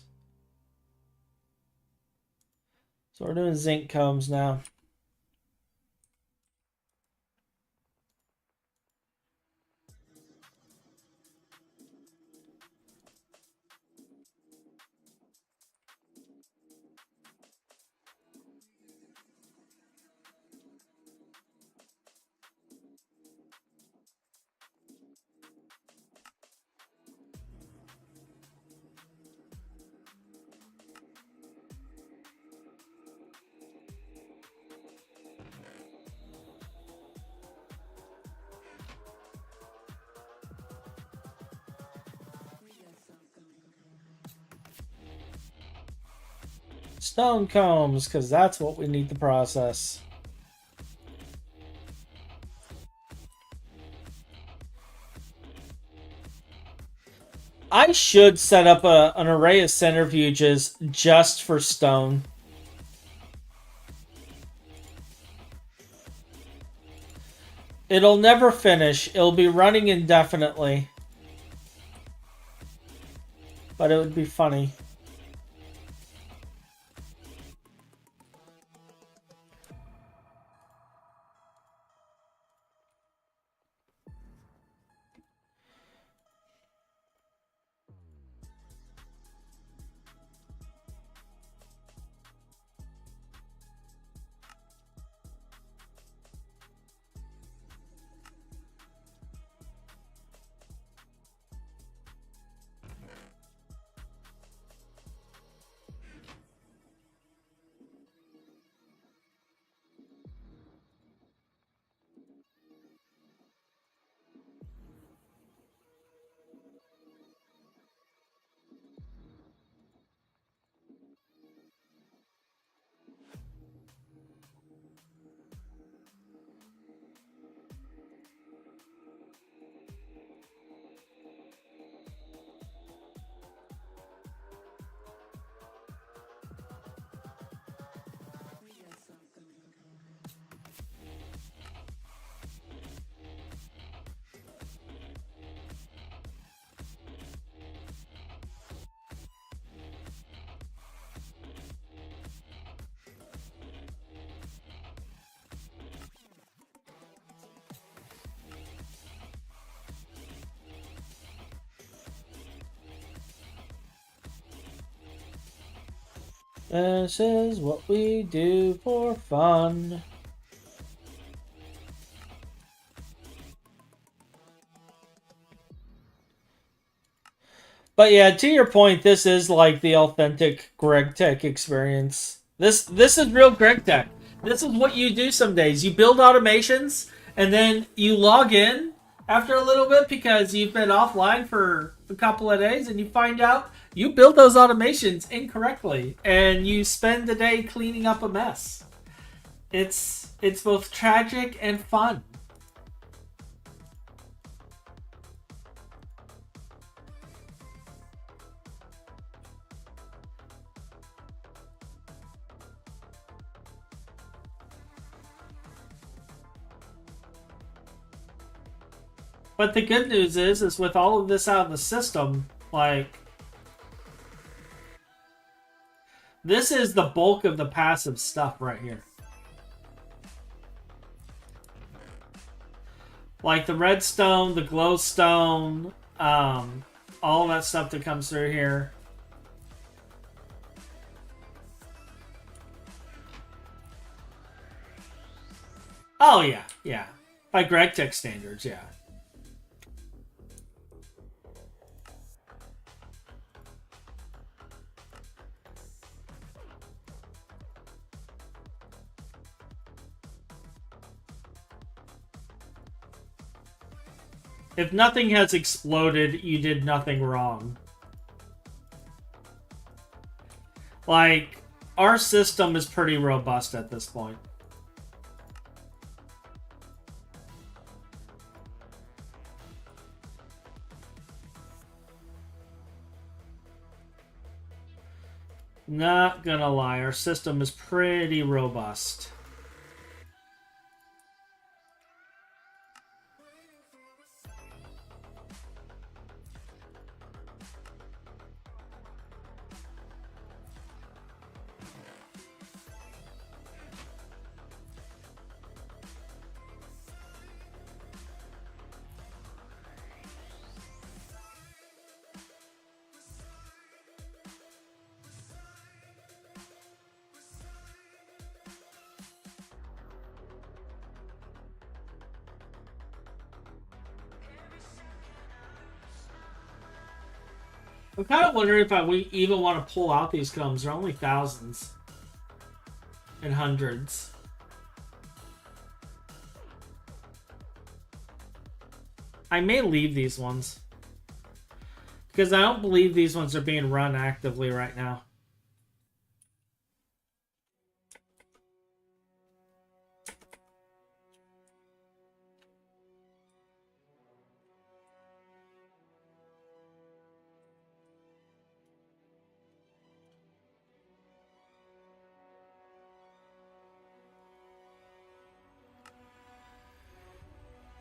So we're doing zinc combs now. Stone combs, because that's what we need to process. I should set up an array of centrifuges just for stone. It'll never finish. It'll be running indefinitely. But it would be funny. This is what we do for fun. But yeah, to your point, this is like the authentic Greg Tech experience. This is real Greg Tech. This is what you do some days. You build automations, and then you log in after a little bit because you've been offline for a couple of days, and you find out you build those automations incorrectly, and you spend the day cleaning up a mess. It's both tragic and fun. But the good news is with all of this out of the system, like, this is the bulk of the passive stuff right here. Like the redstone, the glowstone, all that stuff that comes through here. Oh yeah, yeah. By Greg Tech standards, yeah. If nothing has exploded, you did nothing wrong. Like, our system is pretty robust at this point. Not gonna lie, our system is pretty robust. I'm kind of wondering if we even want to pull out these combs. They're only thousands and hundreds. I may leave these ones because I don't believe these ones are being run actively right now.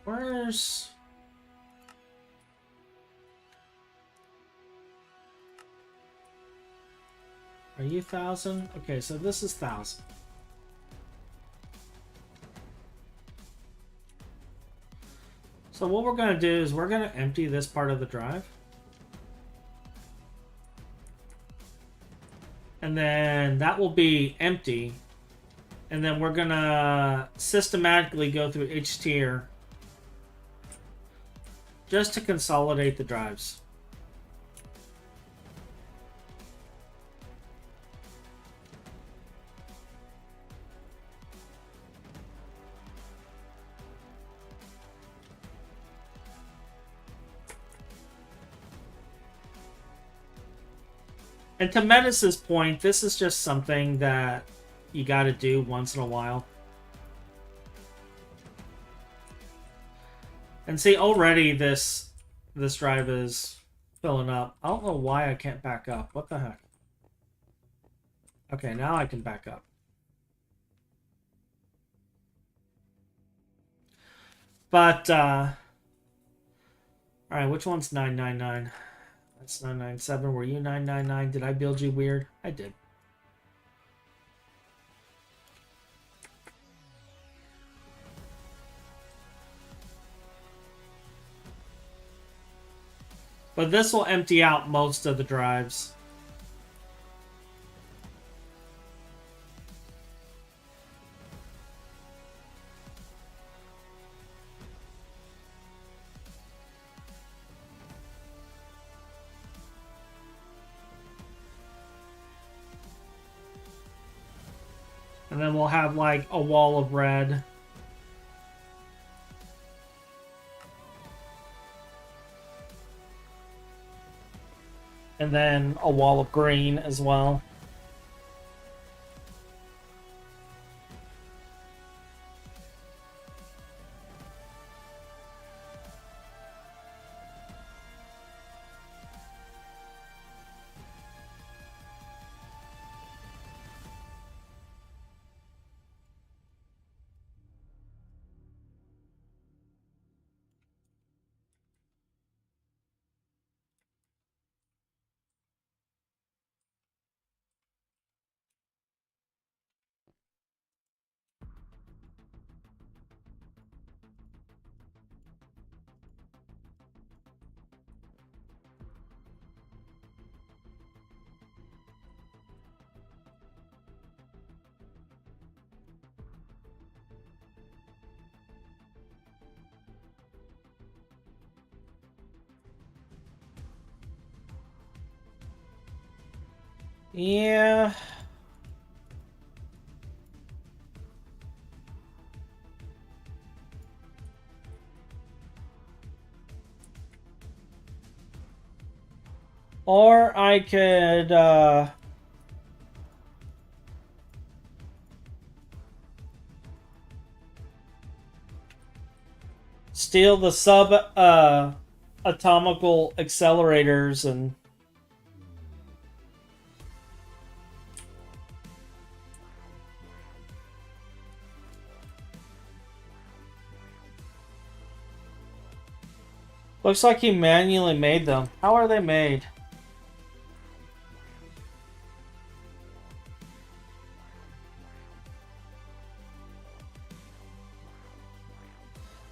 Where's... Are you 1,000? Okay, so this is 1,000. So what we're going to do is we're going to empty this part of the drive. And then that will be empty. And then we're going to systematically go through each tier just to consolidate the drives. And to Menace's point, this is just something that you got to do once in a while. And see, already this drive is filling up. I don't know why I can't back up. What the heck? Okay, now I can back up. But, alright, which one's 999? That's 997. Were you 999? Did I build you weird? I did. But this will empty out most of the drives. And then we'll have like a wall of red. And then a wall of green as well. Yeah. Or I could, steal the atomical accelerators and... Looks like he manually made them. How are they made?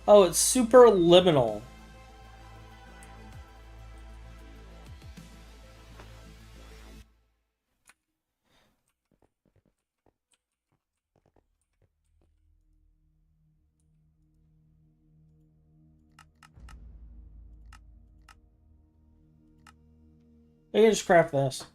Oh, it's super liminal. I can just craft this.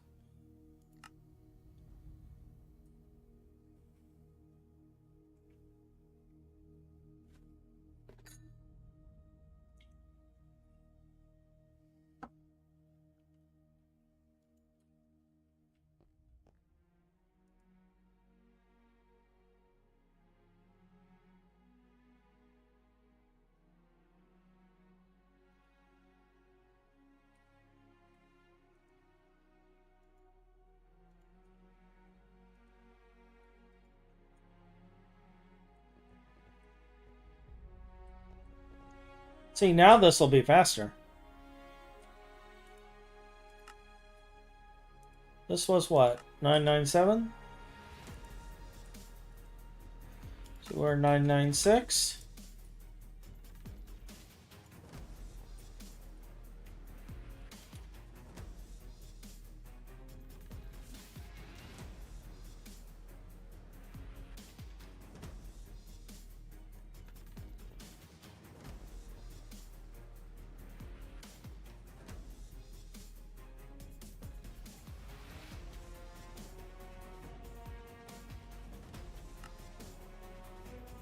See, now this will be faster. This was what? 997? So we're 996.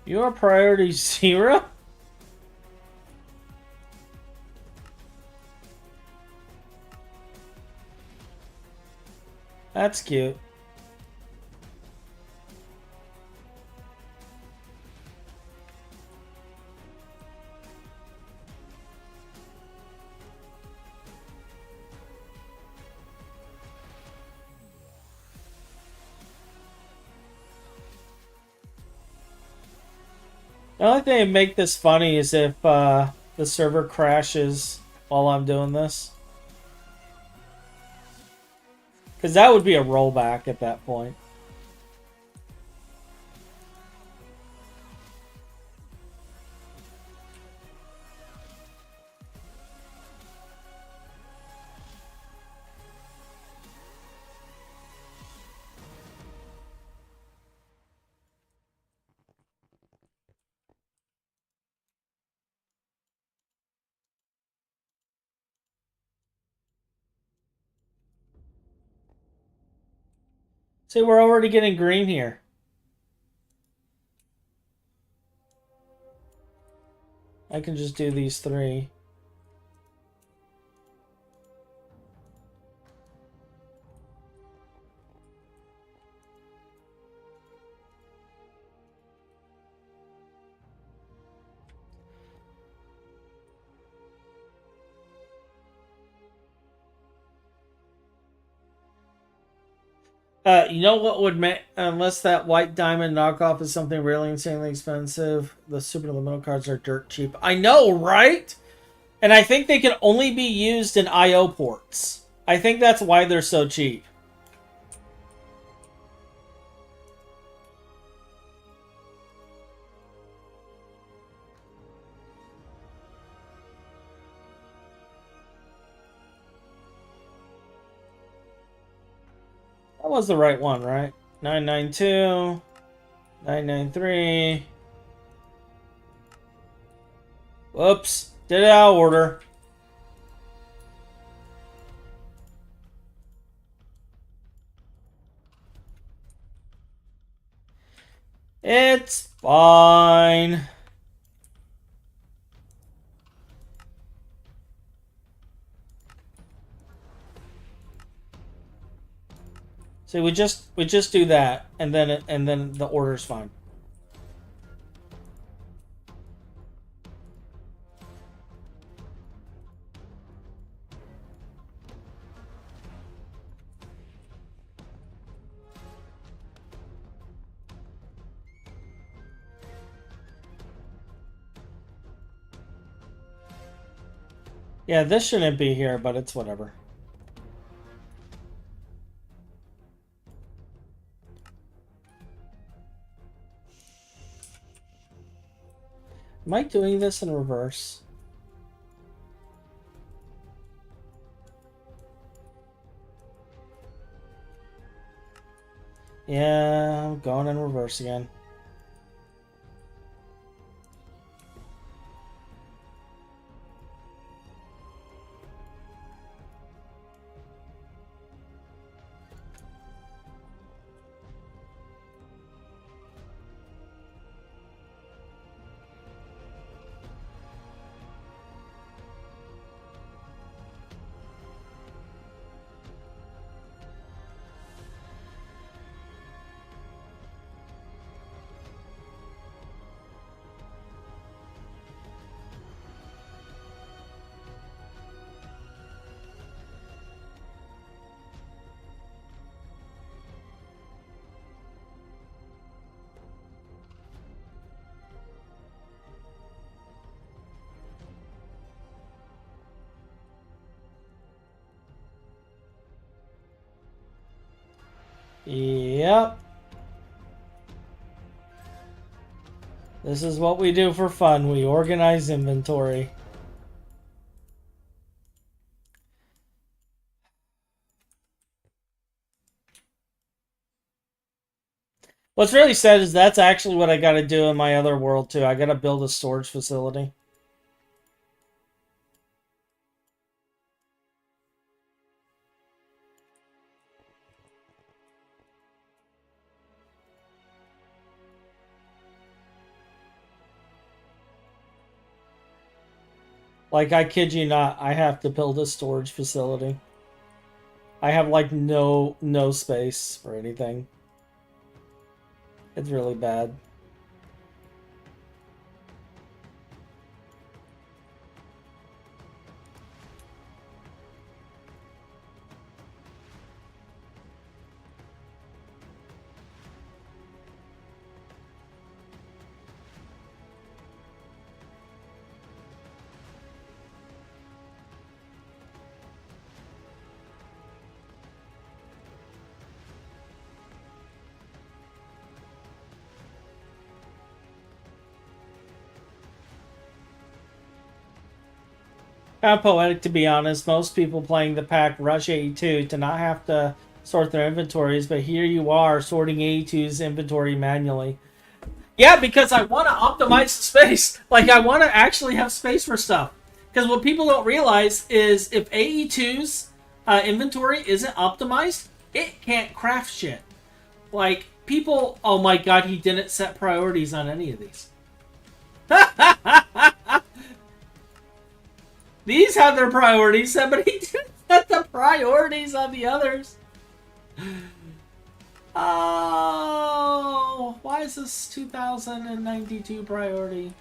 Your priority 0? That's cute. The only thing that make this funny is if the server crashes while I'm doing this. Because that would be a rollback at that point. See, we're already getting green here. I can just do these 3. You know what would make, unless that white diamond knockoff is something really insanely expensive, the super liminal cards are dirt cheap. I know, right? And I think they can only be used in IO ports. I think that's why they're so cheap. That was the right one, right? 992, 993. Whoops. Did it out of order. It's fine. See, we just do that, and then the order's fine. Yeah, this shouldn't be here, but it's whatever. Am I doing this in reverse? Yeah, I'm going in reverse again. Yep. This is what we do for fun. We organize inventory. What's really sad is that's actually what I got to do in my other world too. I got to build a storage facility. Like, I kid you not, I have to build a storage facility. I have like no space for anything. It's really bad. Kind of poetic, to be honest. Most people playing the pack rush 82 to not have to sort their inventories, but here you are sorting 82's inventory manually. Yeah, because I want to optimize the space. Like, I want to actually have space for stuff. Because what people don't realize is if AE2's inventory isn't optimized, it can't craft shit. Like, people, oh my god, he didn't set priorities on any of these. These have their priorities set, but he didn't set the priorities on the others. Oh, why is this 2092 priority?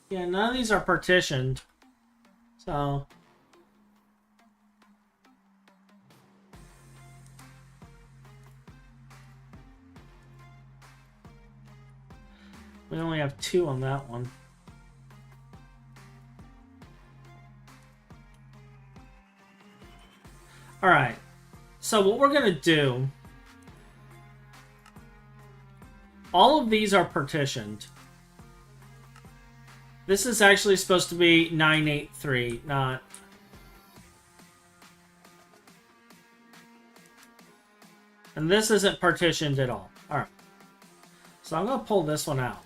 Yeah, none of these are partitioned. So... we only have 2 on that one. Alright. So what we're going to do... all of these are partitioned. This is actually supposed to be 983, not... and this isn't partitioned at all. Alright. So I'm going to pull this one out.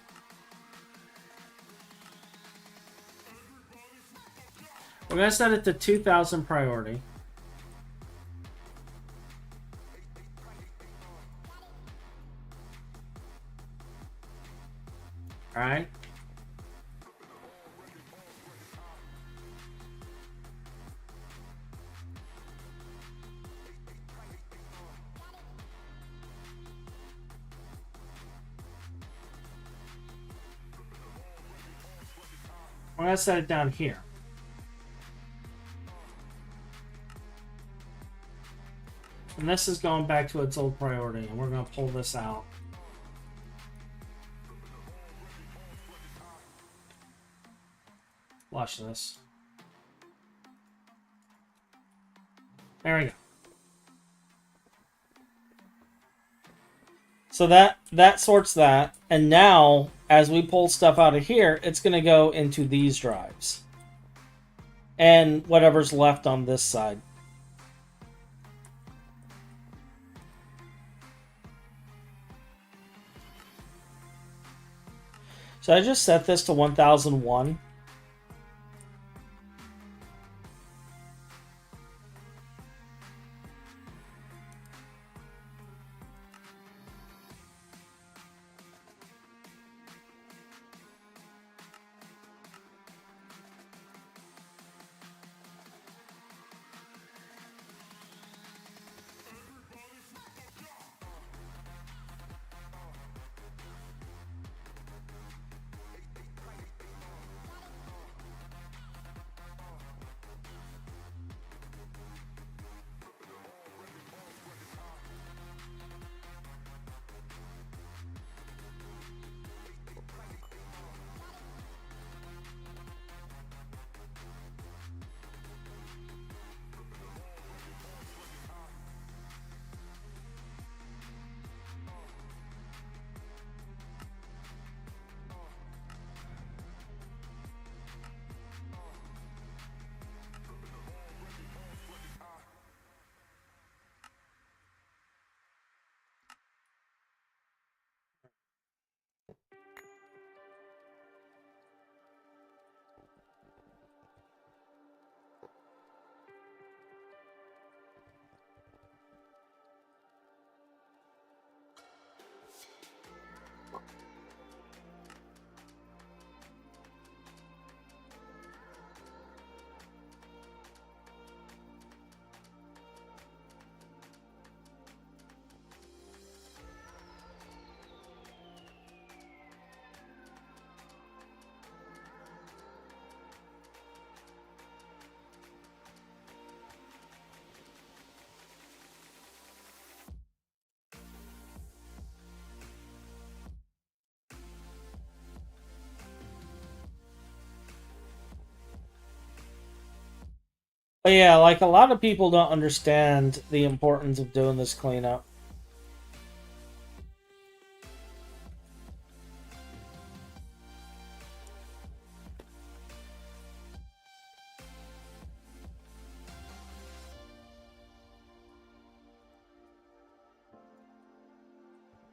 We're going to set it to 2000 priority. Alright. We're going to set it down here. And this is going back to its old priority, and we're going to pull this out. Watch this. There we go. So that sorts that, and now as we pull stuff out of here, it's going to go into these drives and whatever's left on this side. So I just set this to 1001. But yeah, like a lot of people don't understand the importance of doing this cleanup.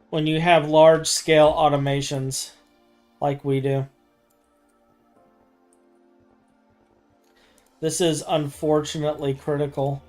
When you have large scale automations like we do. This is unfortunately critical.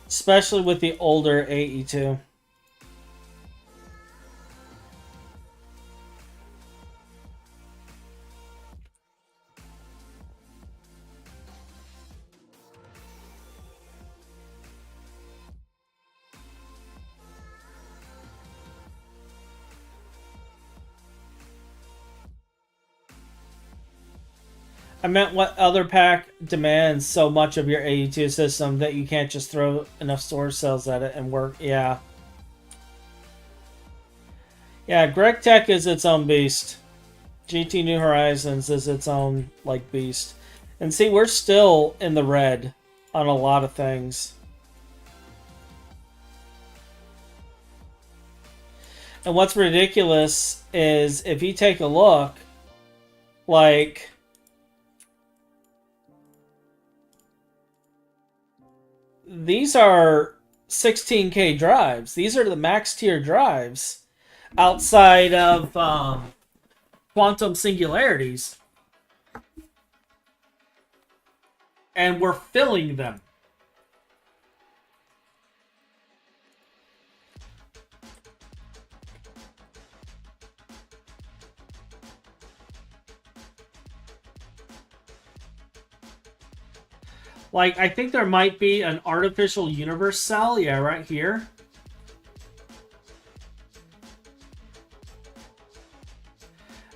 Especially with the older AE2. I meant what other pack demands so much of your AE2 system that you can't just throw enough storage cells at it and work. Yeah. Yeah, Greg Tech is its own beast. GT New Horizons is its own, like, beast. And see, we're still in the red on a lot of things. And what's ridiculous is if you take a look, like, these are 16K drives. These are the max tier drives outside of quantum singularities. And we're filling them. Like, I think there might be an artificial universe cell. Yeah, right here.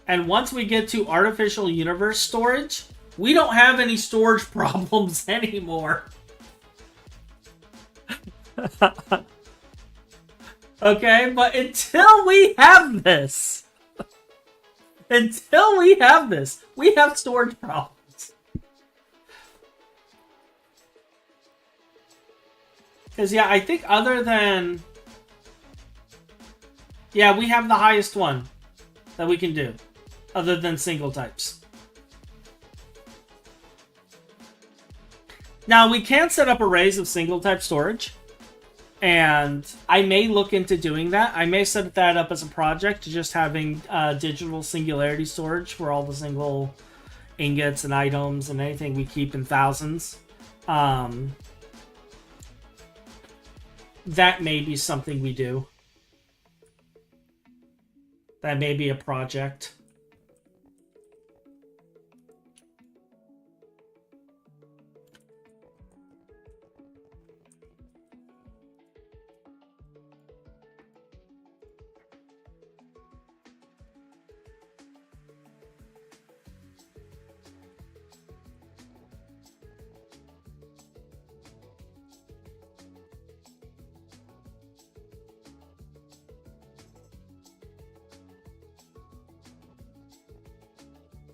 And once we get to artificial universe storage, we don't have any storage problems anymore. Okay, but until we have this, we have storage problems. Because, yeah, I think other than... Yeah, we have the highest one that we can do, other than single types. Now, we can set up arrays of single type storage, and I may look into doing that. I may set that up as a project, just having digital singularity storage for all the single ingots and items and anything we keep in thousands. That may be something we do. That may be a project.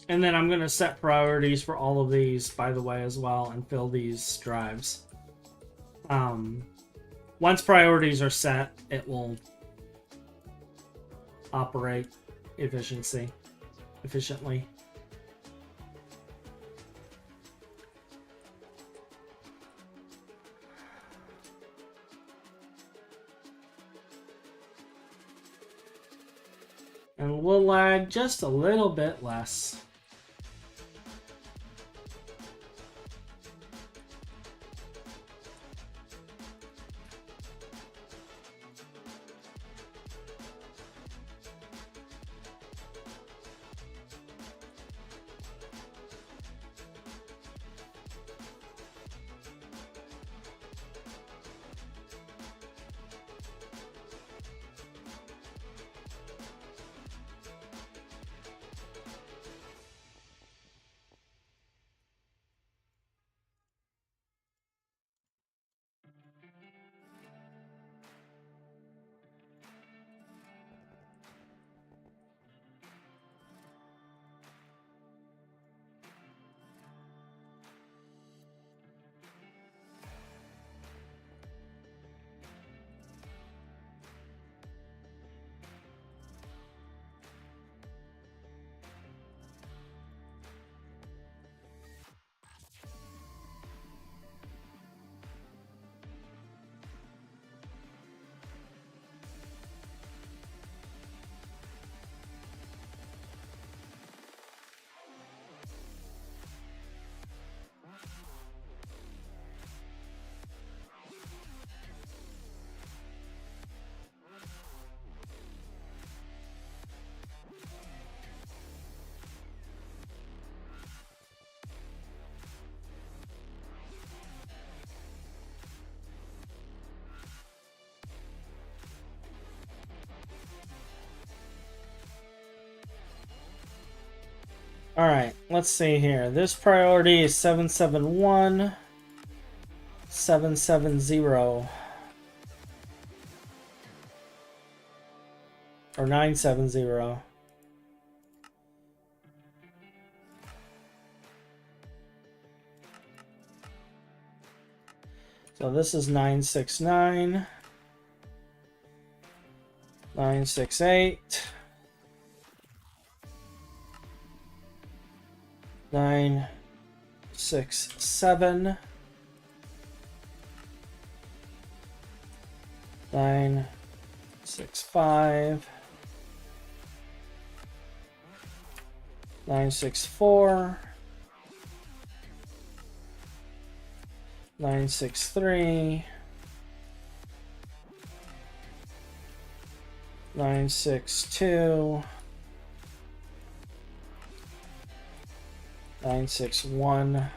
And then I'm going to set priorities for all of these, by the way, as well, and fill these drives. Once priorities are set, it will operate efficiently. And we'll lag just a little bit less. Alright, let's see here. This priority is 771, 770. Or 970. So this is 969, 968, 967, 965, 964, 963, 962, 961,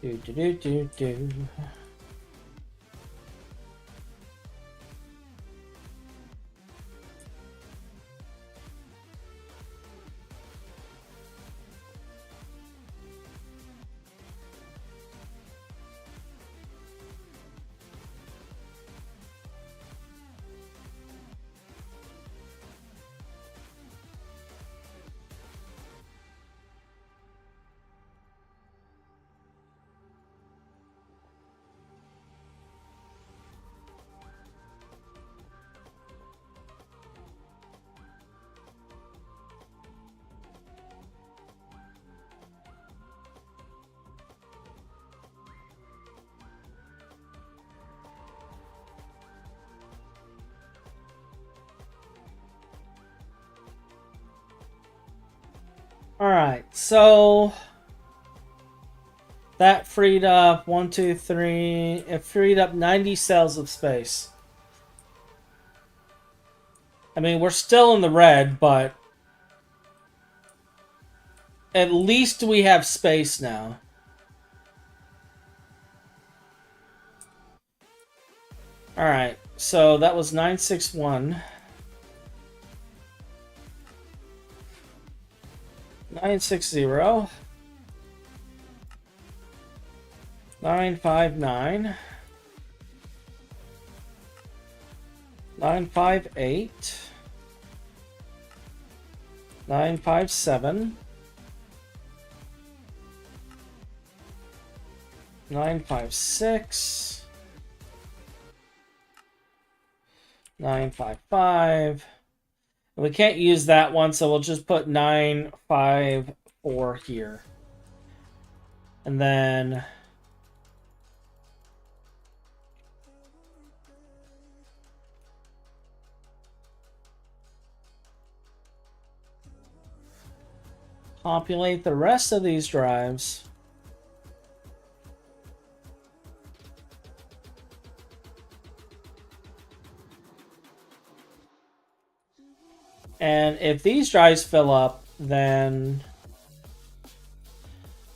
do. Alright, so that freed up 1, 2, 3. It freed up 90 cells of space. I mean, we're still in the red, but at least we have space now. Alright, so that was 961. 960. 959. 958. 957. 956. 955. We can't use that one, so we'll just put 954 here. And then populate the rest of these drives. And if these drives fill up, then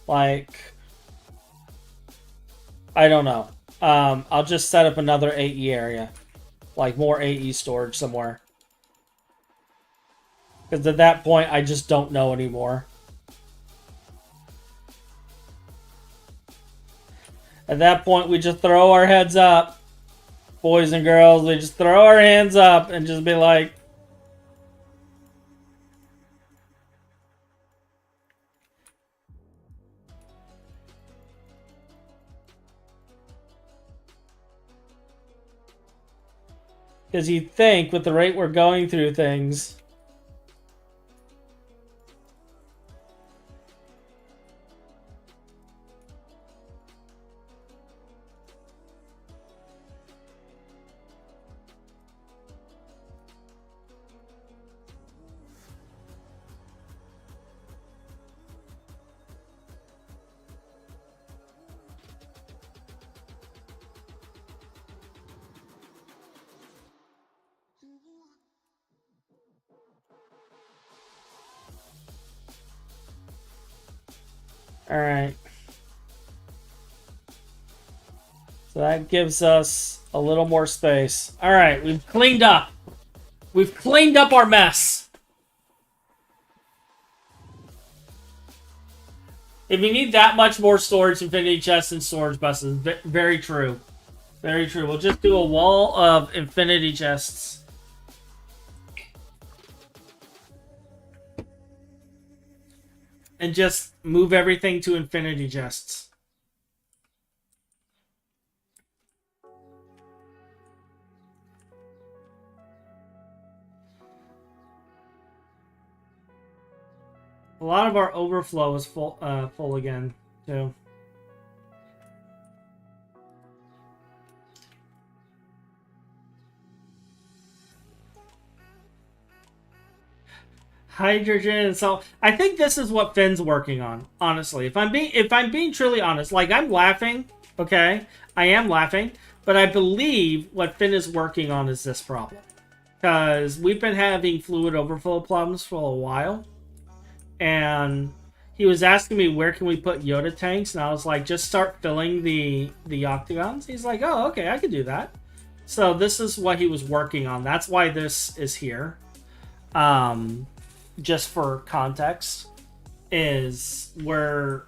like, I don't know. I'll just set up another AE area. Like more AE storage somewhere. Because at that point, I just don't know anymore. At that point, we just throw our heads up, boys and girls. We just throw our hands up and just be like, because you think with the rate we're going through things. All right. So that gives us a little more space. All right, we've cleaned up. We've cleaned up our mess. If you need that much more storage, infinity chests and storage buses, very true. Very true. We'll just do a wall of infinity chests. And just move everything to infinity chests. A lot of our overflow is full again, too. Hydrogen. So I think this is what Finn's working on. Honestly, if I'm being truly honest, like I'm laughing. Okay, I am laughing, but I believe what Finn is working on is this problem, because we've been having fluid overflow problems for a while, and he was asking me where can we put Yoda tanks, and I was like, just start filling the octagons. He's like, oh, okay, I could do that. So this is what he was working on. That's why this is here. Just for context, is we're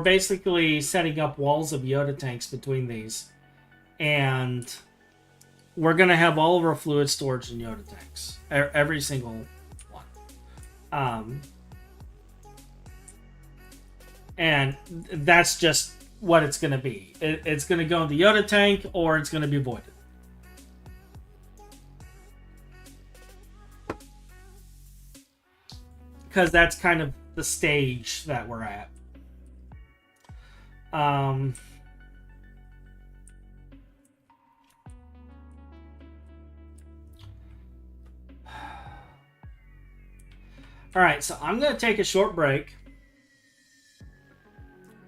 basically setting up walls of Yoda tanks between these, and we're gonna have all of our fluid storage in Yoda tanks, every single one. And that's just what it's gonna be. It's gonna go in the Yoda tank, or it's gonna be voided. Because that's kind of the stage that we're at. All right, so I'm going to take a short break.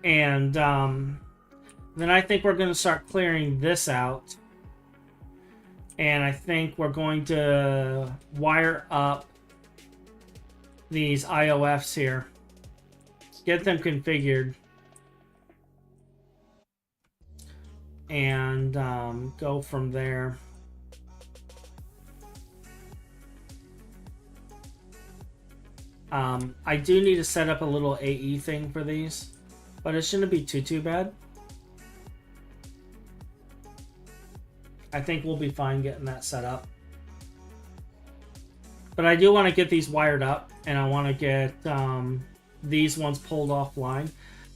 And then I think we're going to start clearing this out. And I think we're going to wire up these IOFs here. Get them configured. And go from there. I do need to set up a little AE thing for these, but it shouldn't be too bad. I think we'll be fine getting that set up. But I do want to get these wired up, and I want to get these ones pulled offline.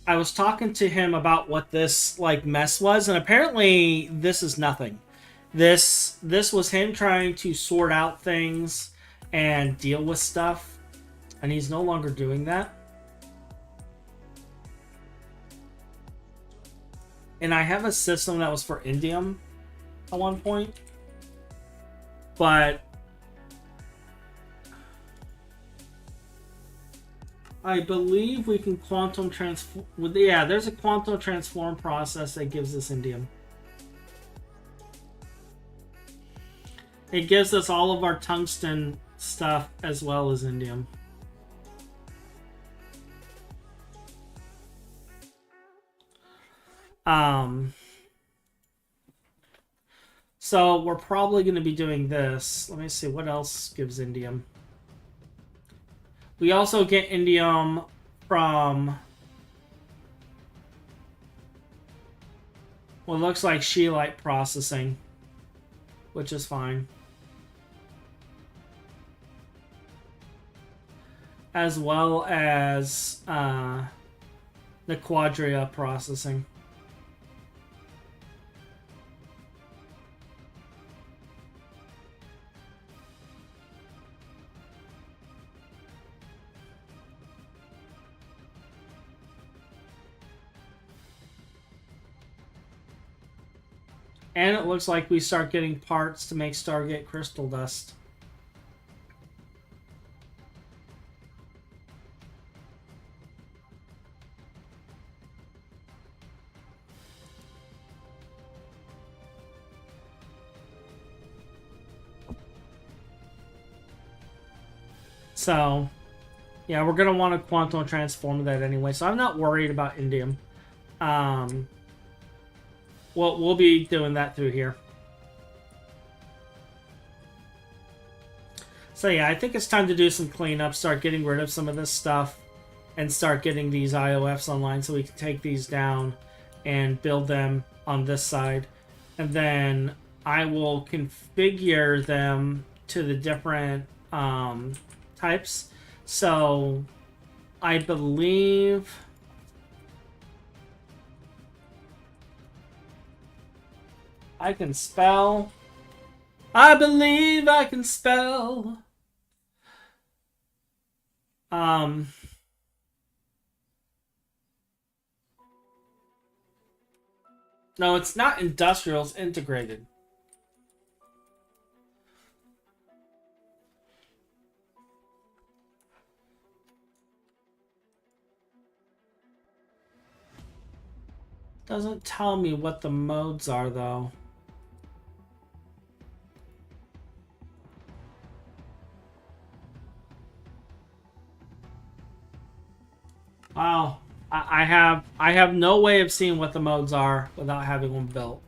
I was talking to him about what this like mess was, and apparently this is nothing. This was him trying to sort out things and deal with stuff, and he's no longer doing that. And I have a system that was for indium at one point, but I believe we can quantum transform. Yeah, there's a quantum transform process that gives us indium. It gives us all of our tungsten stuff as well as indium. So we're probably going to be doing this. Let me see what else gives indium. We also get indium from Well, it looks like Scheelite processing, which is fine. As well as the Quadria processing. And it looks like we start getting parts to make Stargate crystal dust. So, yeah, we're going to want to quantum transform that anyway. So I'm not worried about indium. We'll be doing that through here. So yeah, I think it's time to do some cleanup, start getting rid of some of this stuff, and start getting these IOFs online so we can take these down and build them on this side. And then I will configure them to the different types. So I believe I can spell. I believe I can spell. No, it's not industrial, it's integrated. Doesn't tell me what the modes are, though. Wow. I have no way of seeing what the modes are without having one built.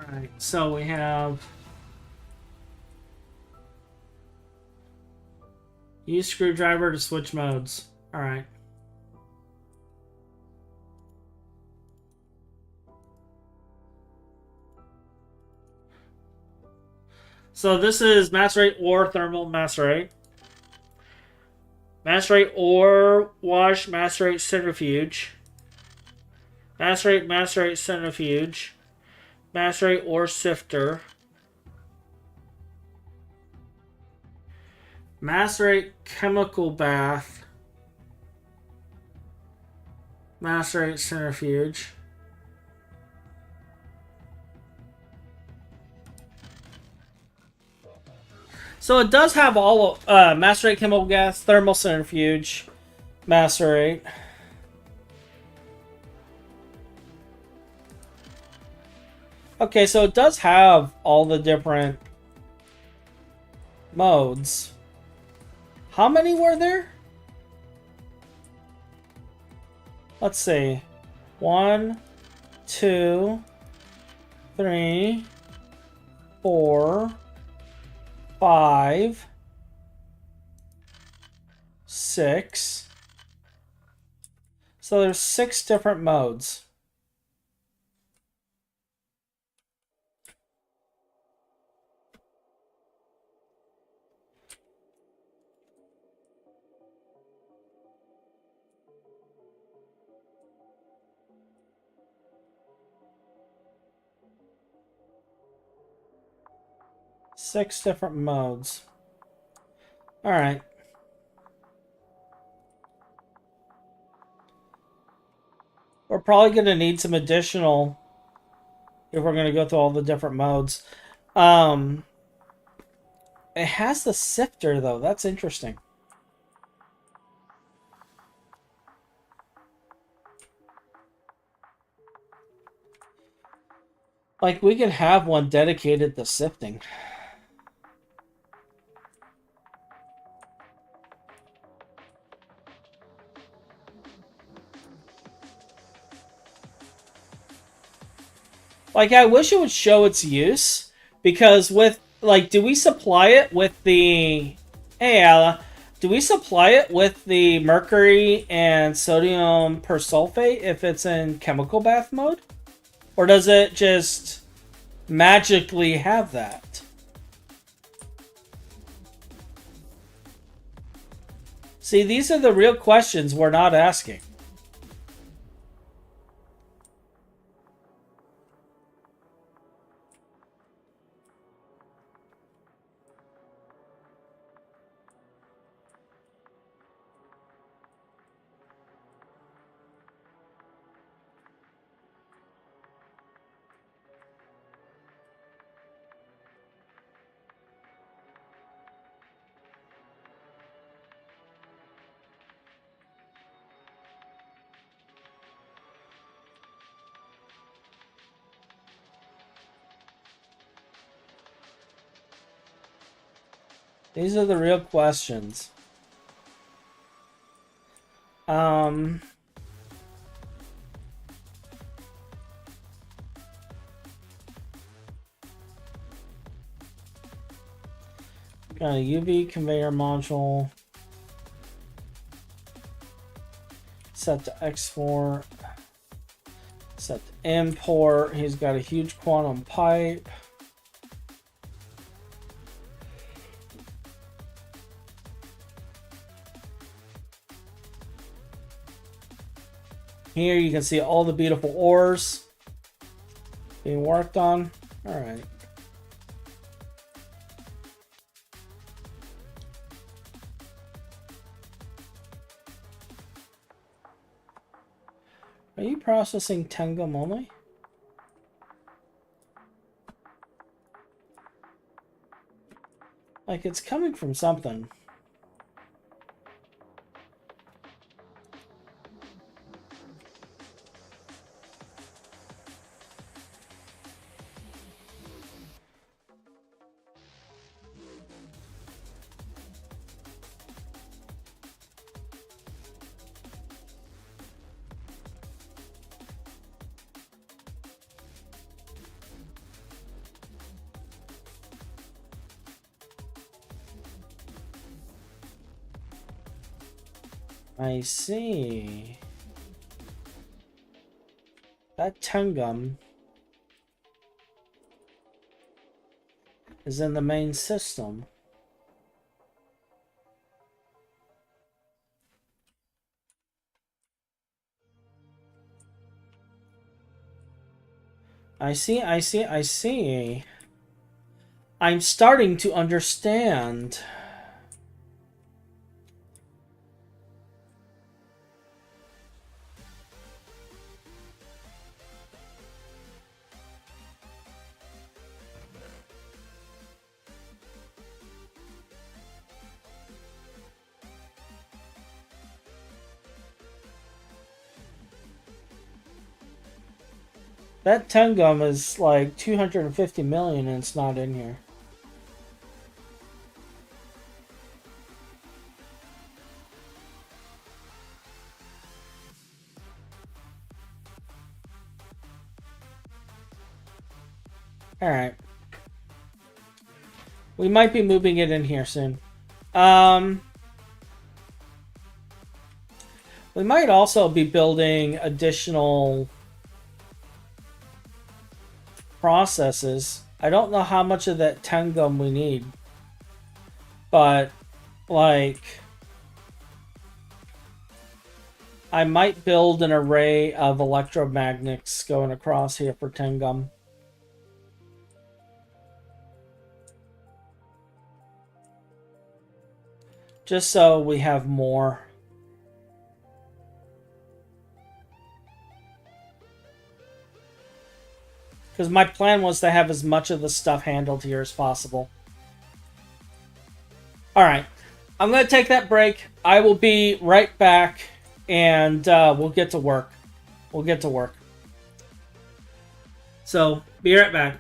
Alright, so we have use screwdriver to switch modes. Alright. So this is macerate or thermal macerate. Macerate or wash macerate centrifuge. Macerate centrifuge. Macerate or sifter. Macerate chemical bath. Macerate centrifuge. So it does have all of macerate chemical gas, thermal centrifuge, macerate. Okay, so it does have all the different modes. How many were there? Let's see. 1, 2, 3, 4, 5, 6. So there's 6 different modes. Six different modes. All right. We're probably going to need some additional if we're going to go through all the different modes. It has the sifter, though. That's interesting. Like, we could have one dedicated to sifting. Like, I wish it would show its use, because with, like, do we supply it with the... Hey, Ala. Do we supply it with the mercury and sodium persulfate if it's in chemical bath mode? Or does it just magically have that? See, these are the real questions we're not asking. These are the real questions. Gotta a UV conveyor module. Set to export. Set to import. He's got a huge quantum pipe. Here you can see all the beautiful ores being worked on. All right. Are you processing Tengum only? Like, it's coming from something. I see. That Tengum is in the main system. I see. I'm starting to understand. That Tengum is like 250 million and it's not in here. Alright. We might be moving it in here soon. We might also be building additional processes. I don't know how much of that Tengum we need, but like I might build an array of electromagnets going across here for Tengum. Just so we have more. Because my plan was to have as much of the stuff handled here as possible. Alright. I'm going to take that break. I will be right back. And we'll get to work. So, be right back.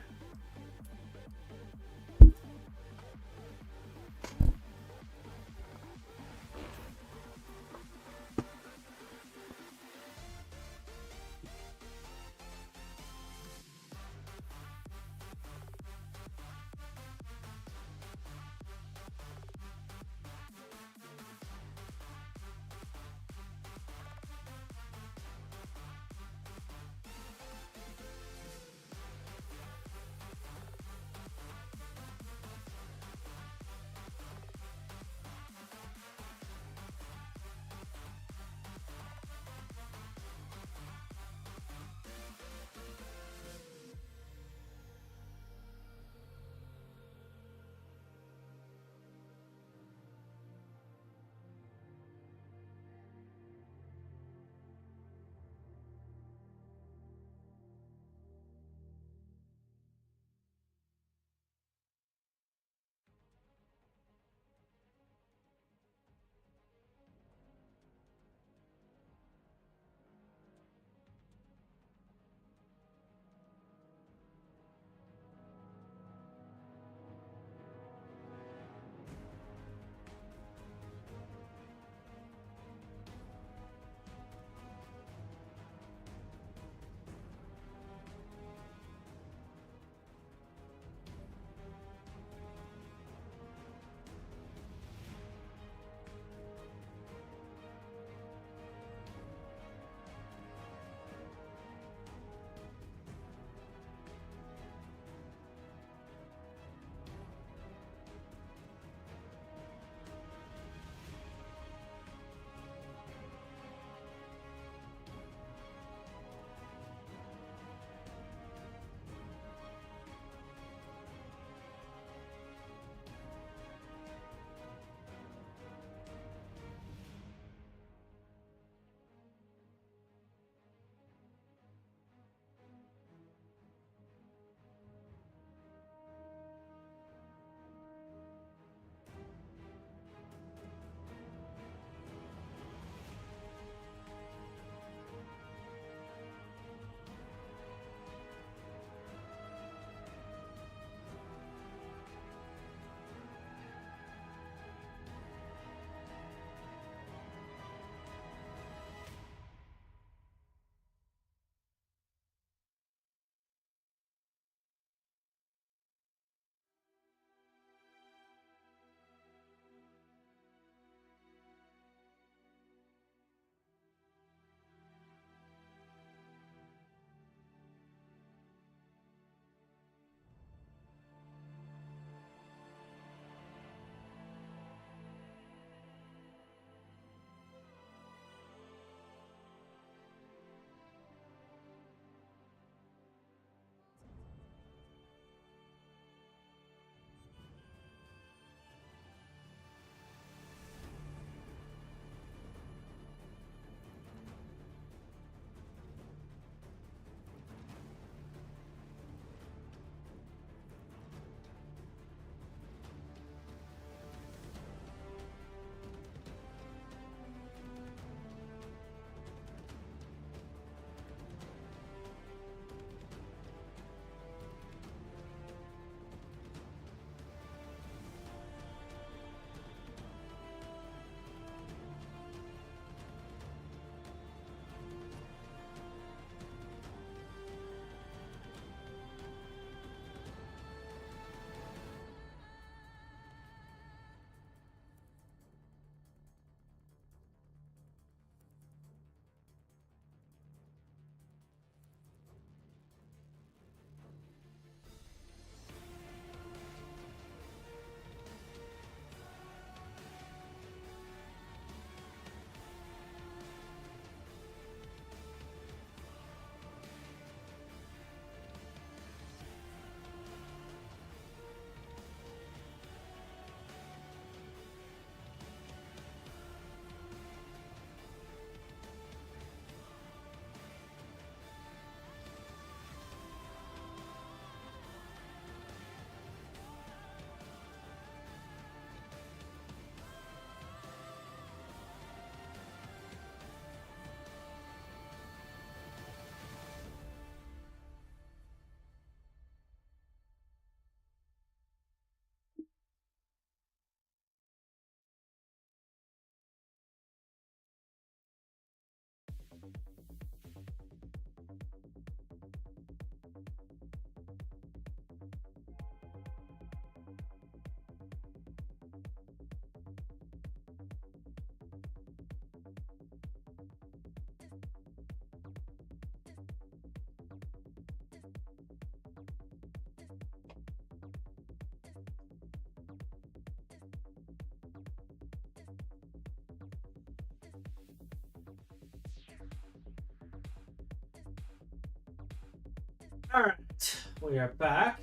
Alright, we are back.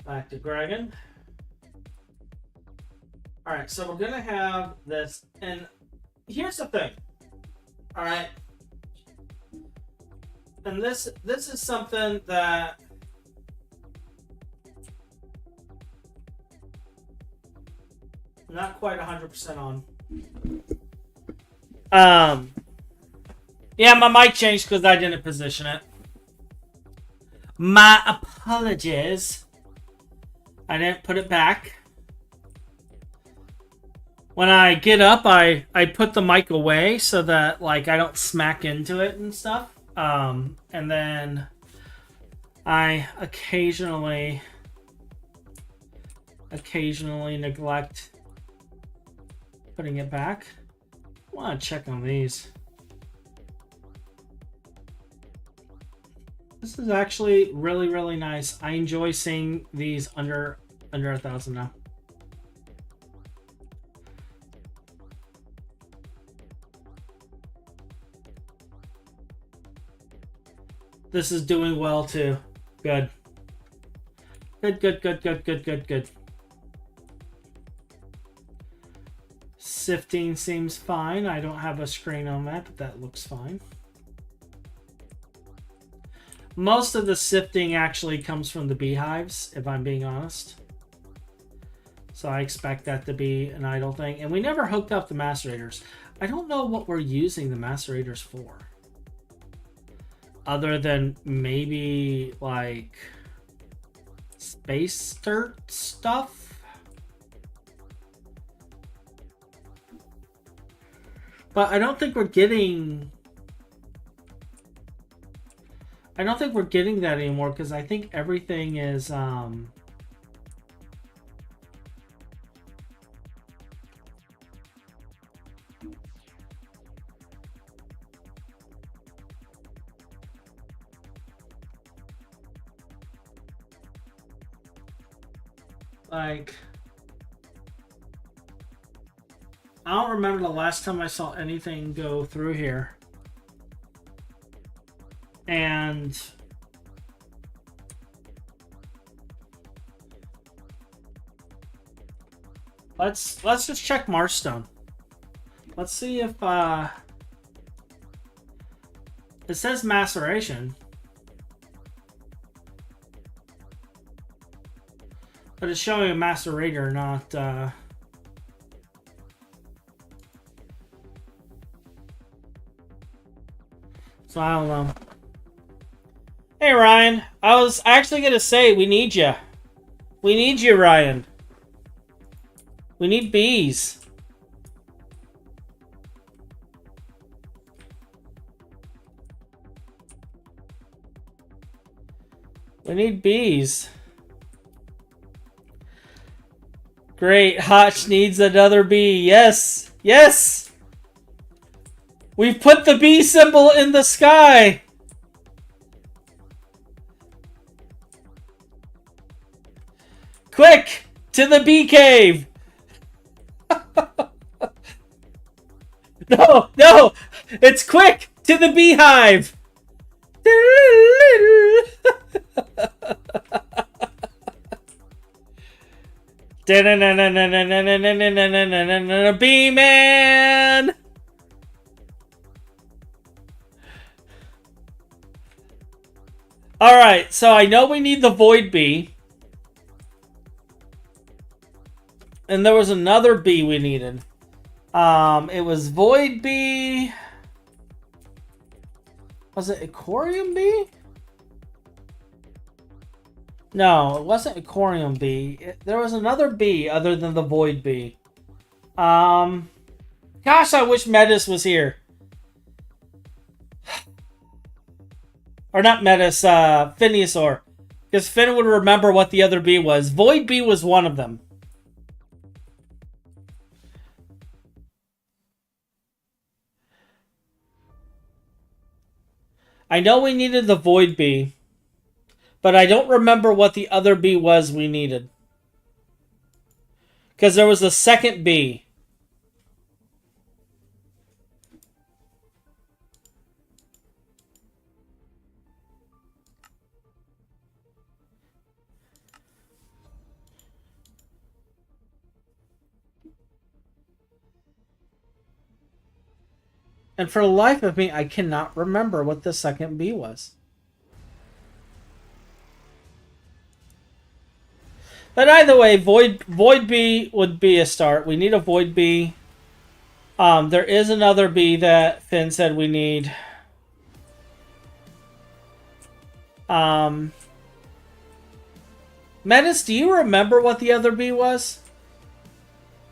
Back to Dragon. Alright, so we're gonna have this, and here's the thing. Alright. And this is something that I'm not quite 100% on. Yeah, my mic changed because I didn't position it. My apologies. I didn't put it back. When I get up, I put the mic away so that like I don't smack into it and stuff. And then I occasionally neglect putting it back. I want to check on these. This is actually really, really nice. I enjoy seeing these under 1,000 now. This is doing well too. Good. Good. Sifting seems fine. I don't have a screen on that, but that looks fine. Most of the sifting actually comes from the beehives, if I'm being honest. So I expect that to be an idle thing. And we never hooked up the macerators. I don't know what we're using the macerators for. Other than maybe like space dirt stuff. But I don't think we're getting that anymore because I think everything is like, I don't remember the last time I saw anything go through here. And let's just check Marstone. Let's see if it says maceration. But it's showing a macerator, not so I don't know. Hey Ryan, I was actually gonna say we need you. We need you, Ryan. We need bees. We need bees. Great, Hotch needs another bee. Yes, yes. We've put the bee symbol in the sky. Quick, to the bee cave. No, it's quick to the beehive. Bee man. All right, so I know we need the void bee. And there was another bee we needed. It was void bee. Was it aquarium bee? No, it wasn't aquarium bee. There was another bee other than the void bee. Gosh, I wish Metis was here. Or not Metis, Phineasaur. Because Finn would remember what the other bee was. Void bee was one of them. I know we needed the void bee, but I don't remember what the other bee was we needed. Because there was a second bee. And for the life of me, I cannot remember what the second B was. But either way, Void B would be a start. We need a Void B. There is another B that Finn said we need. Menace, do you remember what the other B was?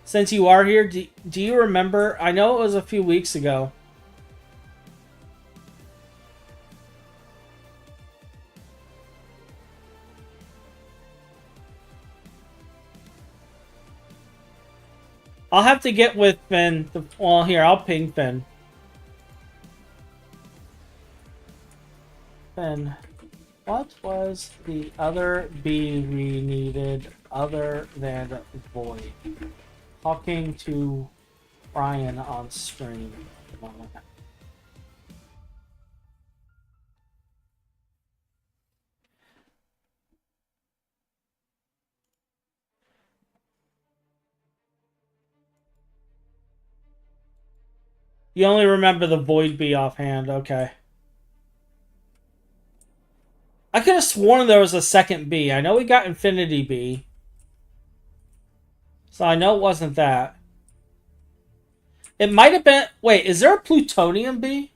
Since you are here, do you remember? I know it was a few weeks ago. I'll have to get with Finn. Well, here, I'll ping Finn. Finn, what was the other B we needed other than Void? Talking to Brian on stream. You only remember the Void B offhand, okay. I could have sworn there was a second B. I know we got Infinity B. So I know it wasn't that. It might have been... Wait, is there a Plutonium B?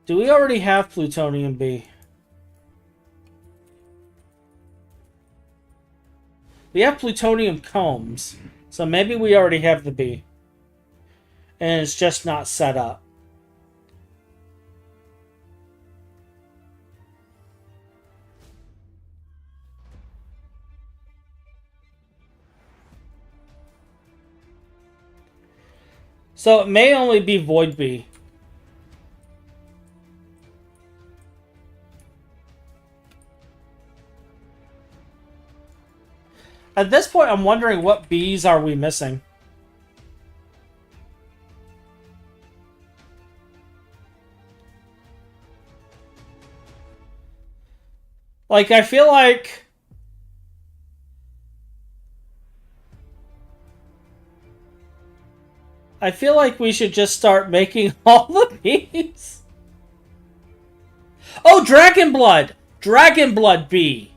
Do we already have Plutonium B? We have Plutonium Combs. So maybe we already have the B. And it's just not set up. So it may only be Void B. At this point, I'm wondering what Bs are we missing? Like, I feel like... we should just start making all the Bs. Oh, Dragon Blood! Dragon Blood B.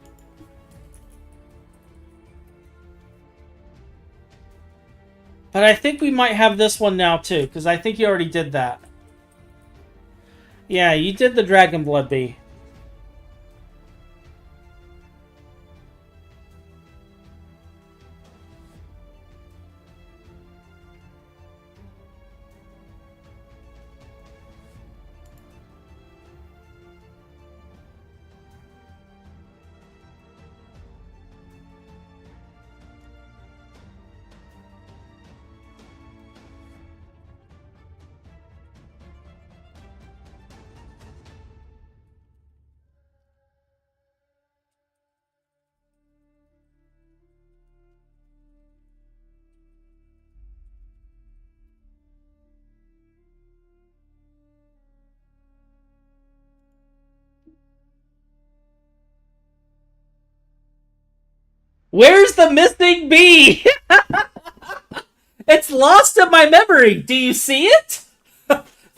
But I think we might have this one now, too, because I think you already did that. Yeah, you did the Dragon Blood B. Where's the missing B? It's lost in my memory. Do you see it?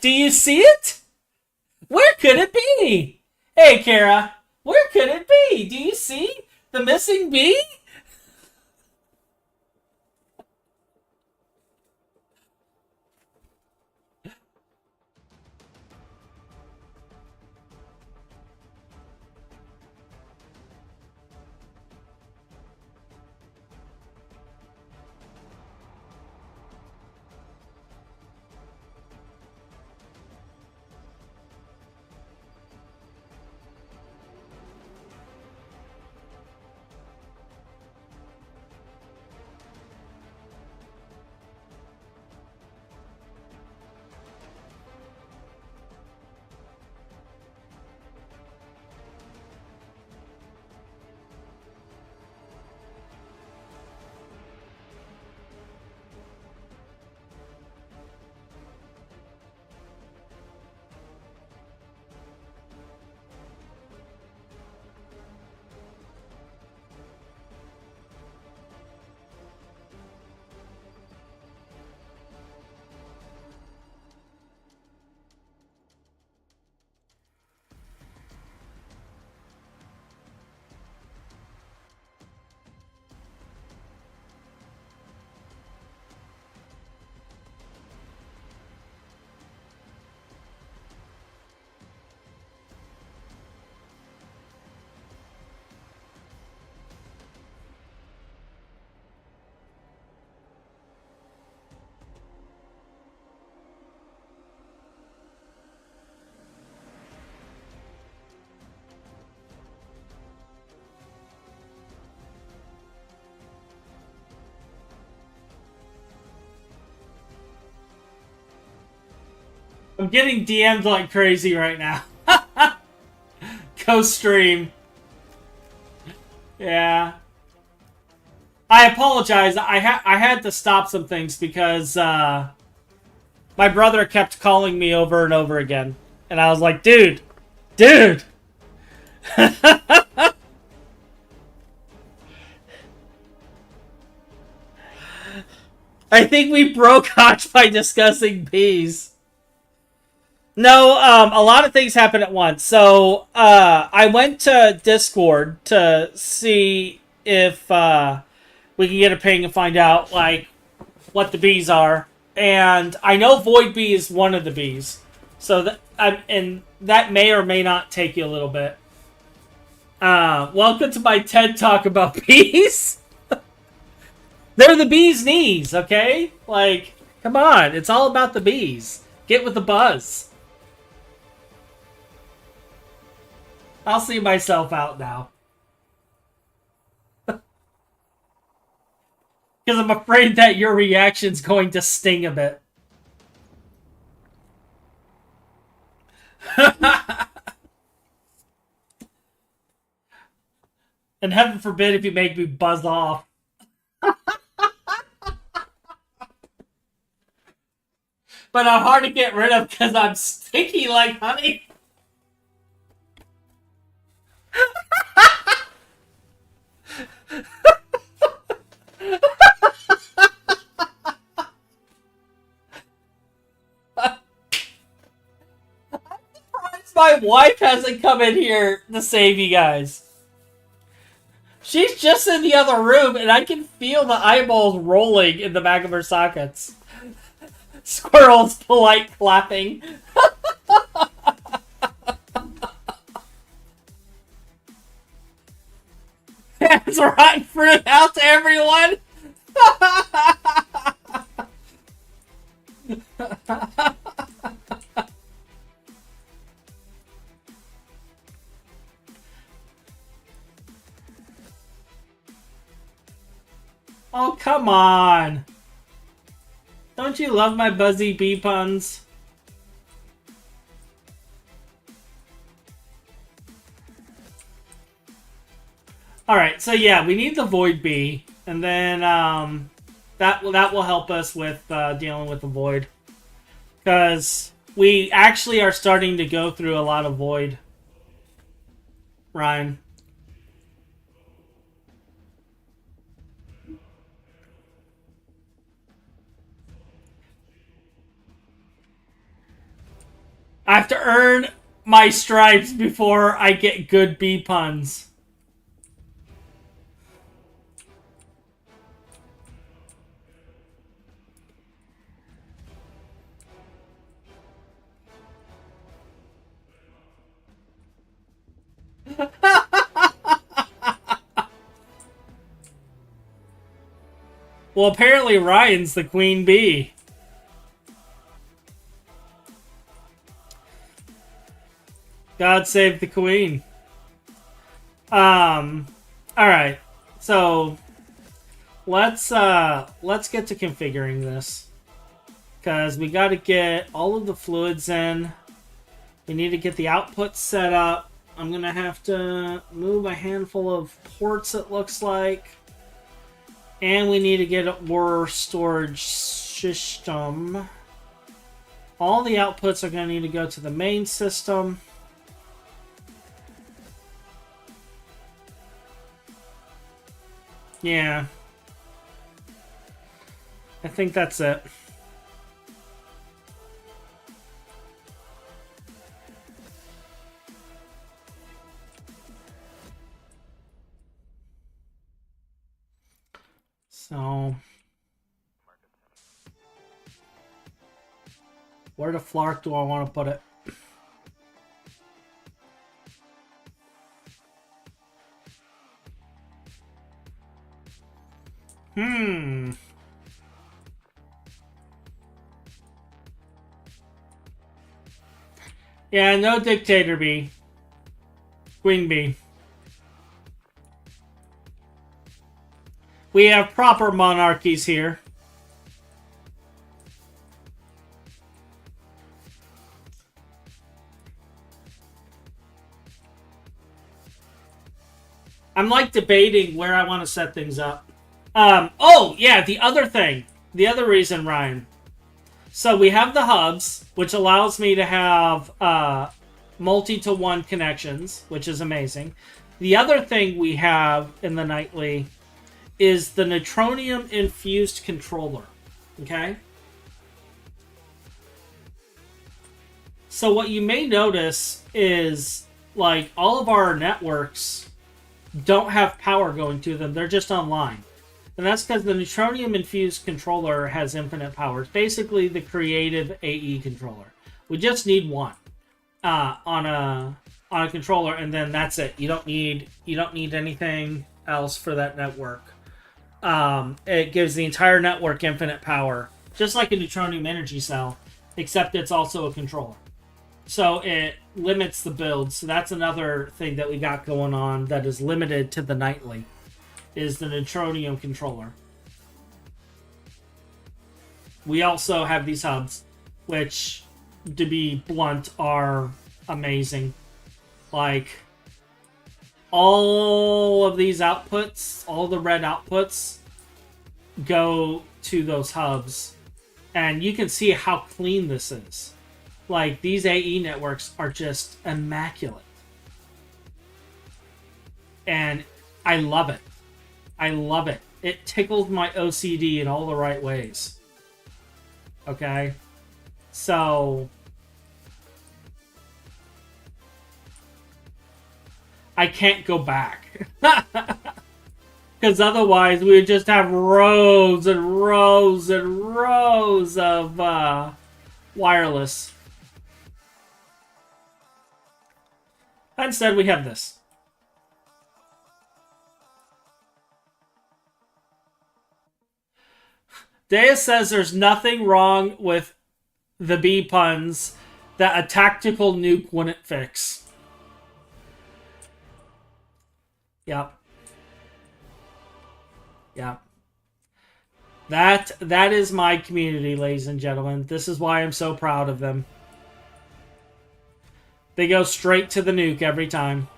Do you see it? Where could it be? Hey, Kara. Where could it be? Do you see the missing B? I'm getting DM'd like crazy right now. Go stream. Yeah. I apologize. I had to stop some things because my brother kept calling me over and over again. And I was like, dude. Dude! I think we broke Hotch by discussing bees. No, a lot of things happen at once. So, I went to Discord to see if we can get a ping and find out, like, what the bees are. And I know Void Bee is one of the bees. So, and that may or may not take you a little bit. Welcome to my TED Talk about bees. They're the bee's knees, okay? Like, come on. It's all about the bees. Get with the buzz. I'll see myself out now. Because I'm afraid that your reaction's going to sting a bit. And heaven forbid if you make me buzz off. But I'm hard to get rid of because I'm sticky like honey. My wife hasn't come in here to save you guys. She's just in the other room, and I can feel the eyeballs rolling in the back of her sockets. Squirrels polite clapping. Hands rotten fruit out to everyone. Oh, come on. Don't you love my buzzy bee puns? Alright, so yeah, we need the Void Bee. And then that will help us with dealing with the Void. Because we actually are starting to go through a lot of Void. Ryan. I have to earn my stripes before I get good bee puns. Well, apparently Ryan's the queen bee. God save the queen. Alright. So let's get to configuring this. Because we gotta get all of the fluids in. We need to get the output set up. I'm gonna have to move a handful of ports, it looks like. And we need to get our storage system. All the outputs are gonna need to go to the main system. Yeah. I think that's it. So, where the flark do I want to put it? Yeah, no dictator bee. Queen bee. We have proper monarchies here. I'm like debating where I want to set things up. Oh, yeah, the other thing. The other reason, Ryan. So we have the hubs, which allows me to have multi-to-one connections, which is amazing. The other thing we have in the nightly is the neutronium-infused controller. Okay? So what you may notice is, like, all of our networks don't have power going to them. They're just online. And that's because the neutronium-infused controller has infinite power. It's basically the creative AE controller. We just need one on a controller, and then that's it. You don't need anything else for that network. It gives the entire network infinite power, just like a neutronium energy cell, except it's also a controller. So it limits the build. So that's another thing that we got going on that is limited to the nightly, is the neutronium controller. We also have these hubs, which, to be blunt, are amazing. Like, all of these outputs, all the red outputs, go to those hubs. And you can see how clean this is. Like, these AE networks are just immaculate. And I love it. I love it. It tickled my OCD in all the right ways. Okay? So, I can't go back. Because otherwise we would just have rows and rows and rows of wireless. Instead, we have this. Deus says there's nothing wrong with the bee puns that a tactical nuke wouldn't fix. Yep. Yep. That is my community, ladies and gentlemen. This is why I'm so proud of them. They go straight to the nuke every time.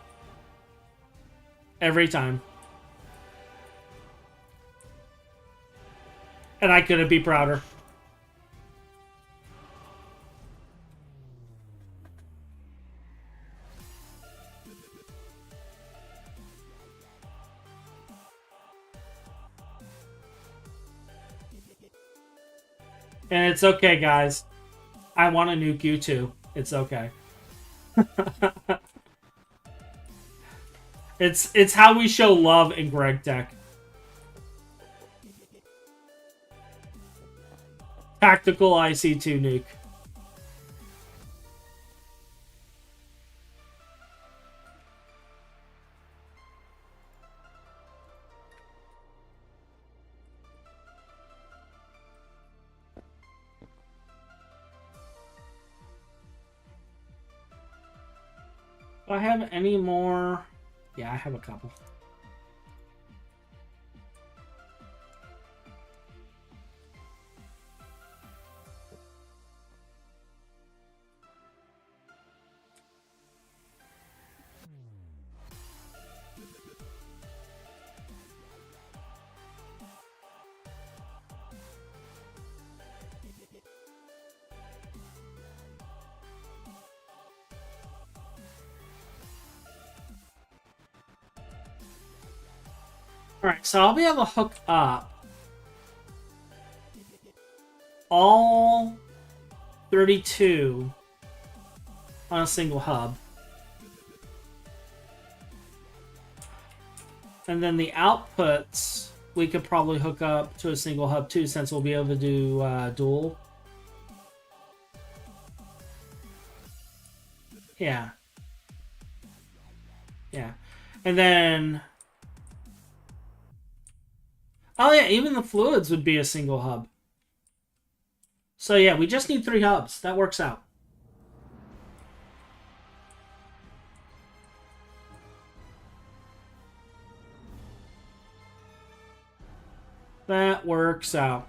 Every time. And I couldn't be prouder. And it's okay, guys. I want to nuke you too. It's okay. It's how we show love in Greg Tech. Tactical IC2 nuke. Do I have any more? Yeah, I have a couple. Alright, so I'll be able to hook up all 32 on a single hub. And then the outputs, we could probably hook up to a single hub too, since we'll be able to do dual. Yeah. Yeah. And then... oh yeah, even the fluids would be a single hub. So yeah, we just need 3 hubs. That works out. That works out.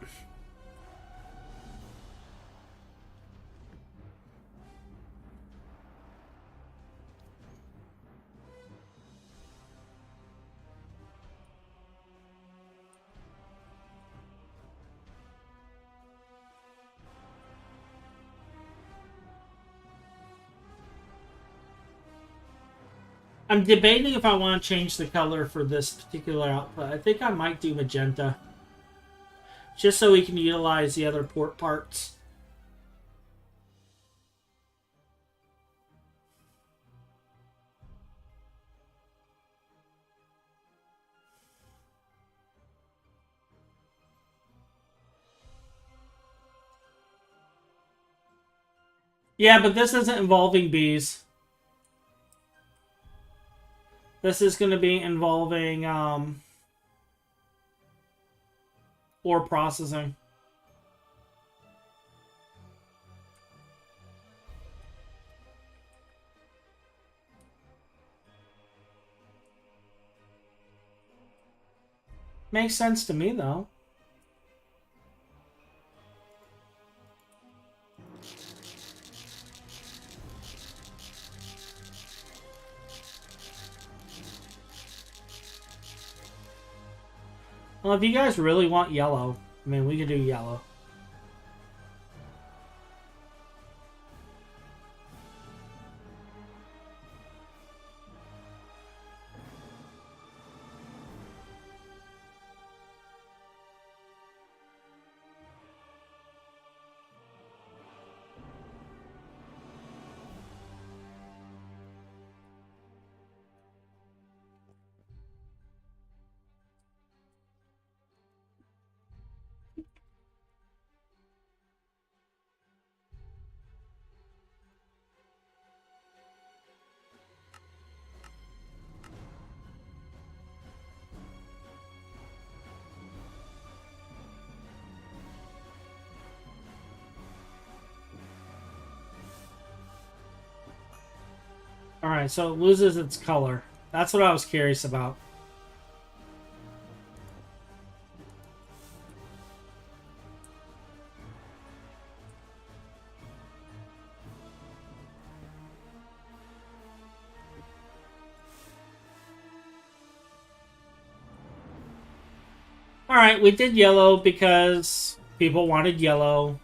I'm debating if I want to change the color for this particular output. I think I might do magenta. Just so we can utilize the other port parts. Yeah, but this isn't involving bees. This is going to be involving ore processing. Makes sense to me, though. Well, if you guys really want yellow, I mean, we could do yellow. Alright, so it loses its color. That's what I was curious about. Alright, we did yellow because people wanted yellow.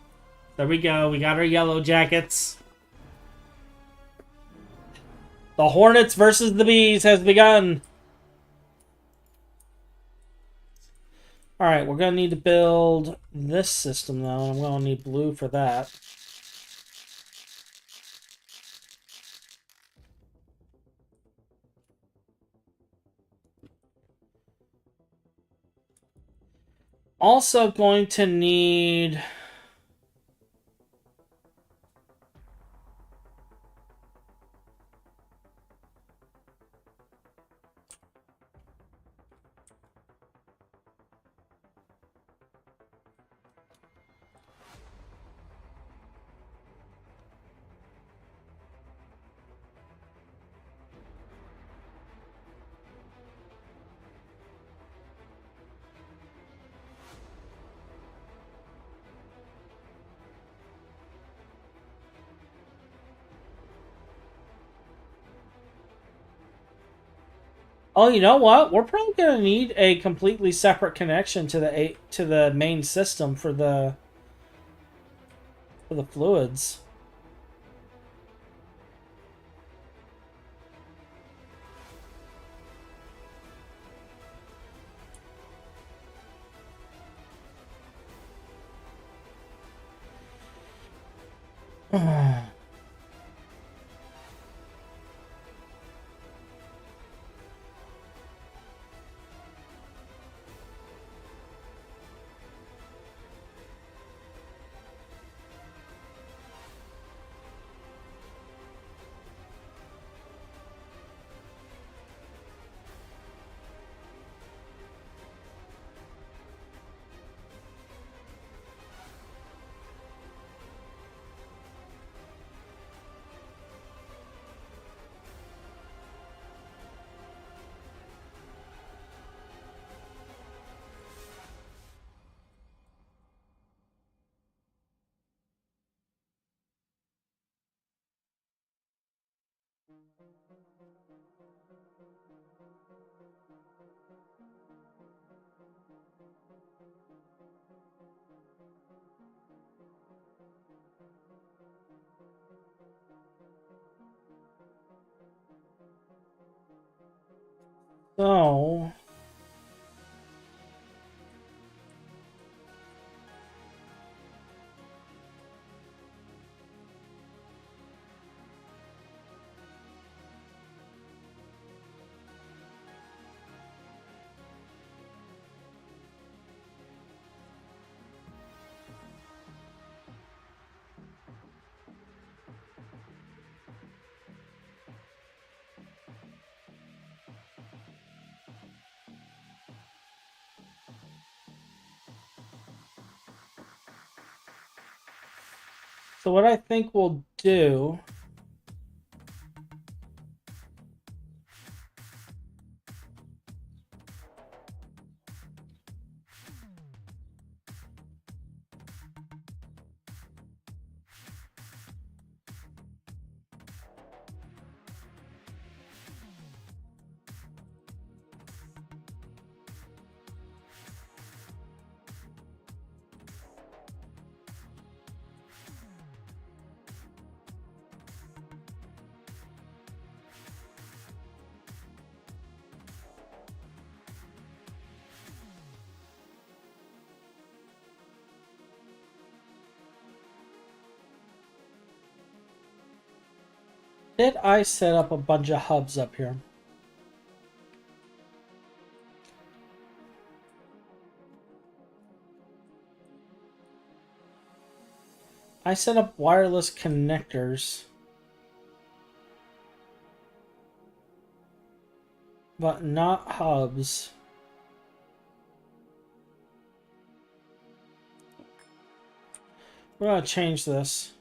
There we go. We got our yellow jackets. The hornets versus the bees has begun. Alright, we're going to need to build this system, though. I'm going to need blue for that. Also going to need... Oh, you know what? We're probably going to need a completely separate connection to the main system for the fluids. So what I think we'll do did I set up a bunch of hubs up here? I set up wireless connectors, but not hubs. We're gonna change this.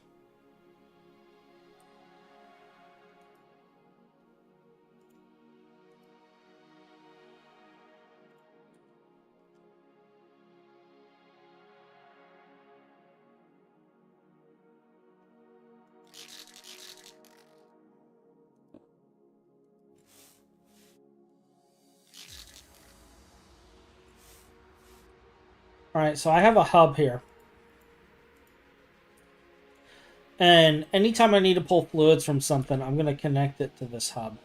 Alright, so I have a hub here. And anytime I need to pull fluids from something, I'm going to connect it to this hub.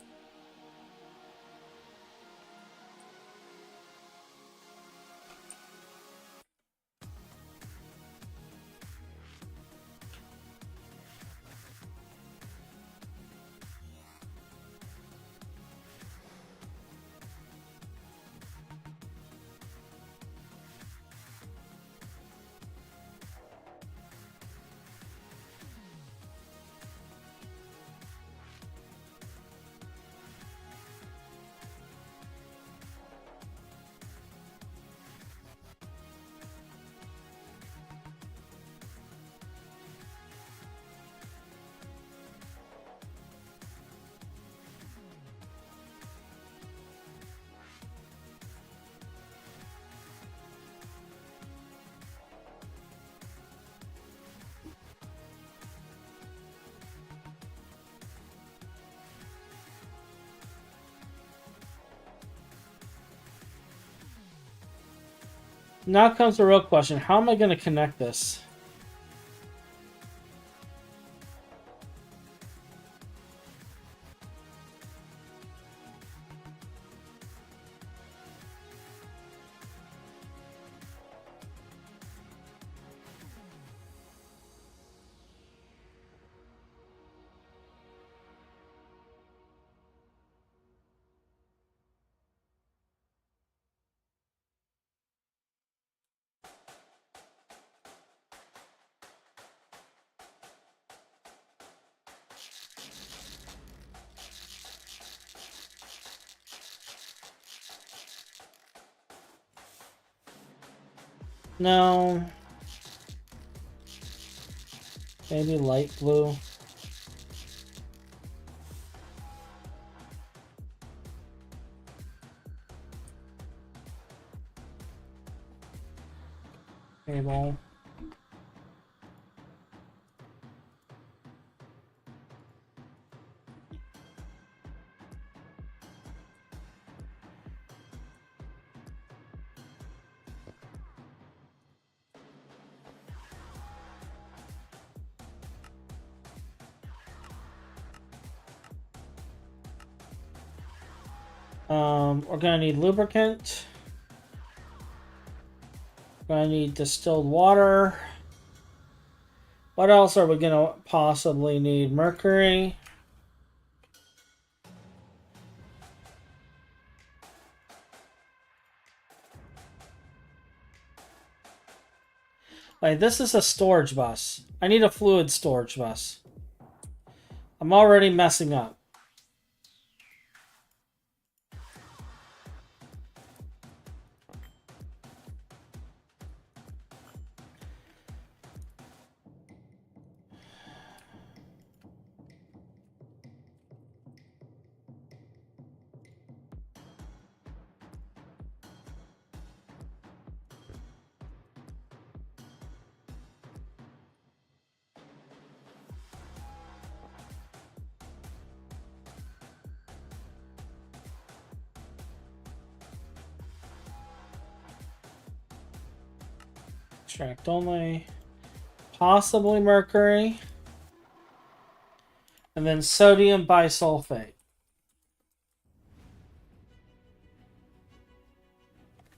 Now comes the real question. How am I going to connect this? No. Maybe light blue. Cable. We're gonna need lubricant. We're gonna need distilled water. What else are we gonna possibly need? Mercury. Like, this is a storage bus. I need a fluid storage bus. I'm already messing up. Extract only. Possibly mercury. And then sodium bisulfate.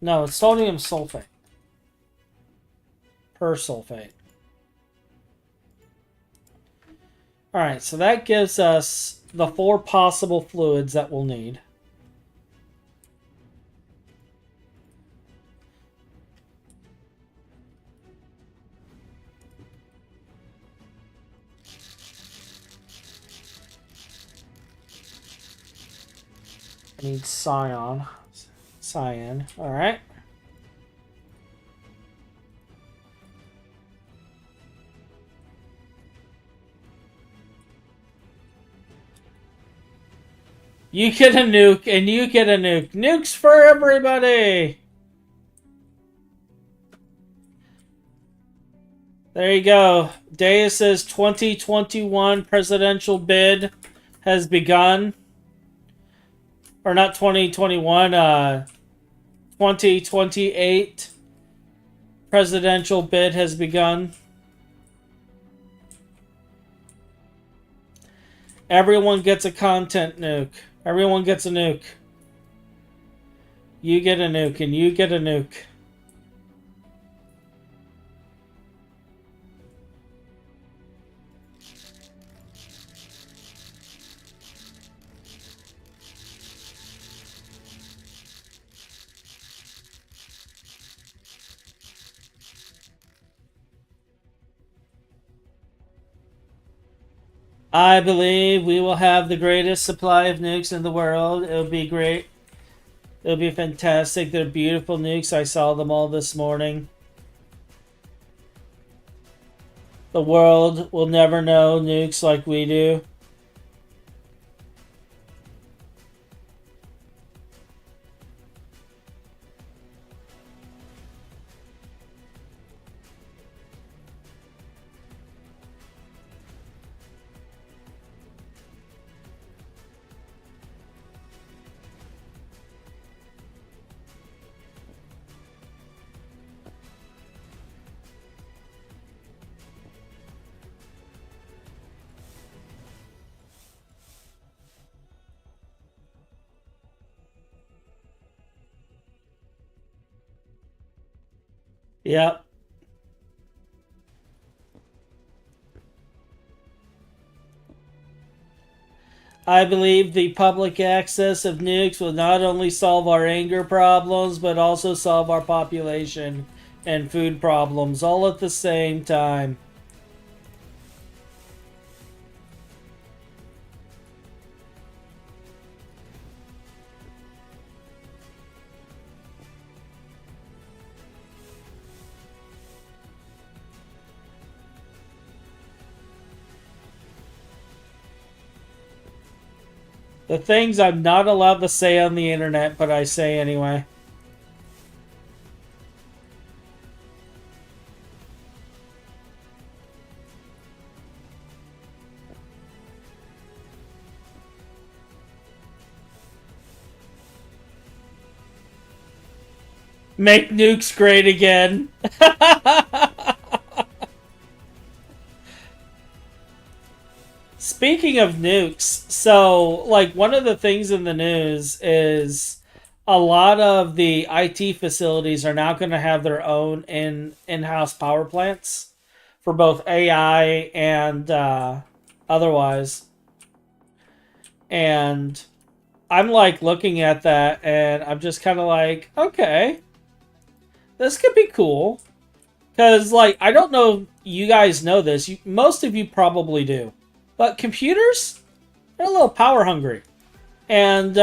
No, it's sodium sulfate. Persulfate. Alright, so that gives us the 4 possible fluids that we'll need. I need cyan. Cyan. Alright. You get a nuke, and you get a nuke. Nukes for everybody! There you go. Deus's 2021 presidential bid has begun. Or not 2021, 2028 presidential bid has begun. Everyone gets a content nuke. Everyone gets a nuke. You get a nuke, and you get a nuke. I believe we will have the greatest supply of nukes in the world. It'll be great. It'll be fantastic. They're beautiful nukes. I saw them all this morning. The world will never know nukes like we do. Yep. I believe the public access of nukes will not only solve our anger problems, but also solve our population and food problems all at the same time. The things I'm not allowed to say on the internet, but I say anyway. Make nukes great again. Speaking of nukes, so like one of the things in the news is a lot of the IT facilities are now going to have their own in-house power plants for both AI and otherwise. And I'm like looking at that and I'm just kind of like, okay, this could be cool. Because, like, I don't know if you guys know this. Most of you probably do. But computers, they're a little power hungry. And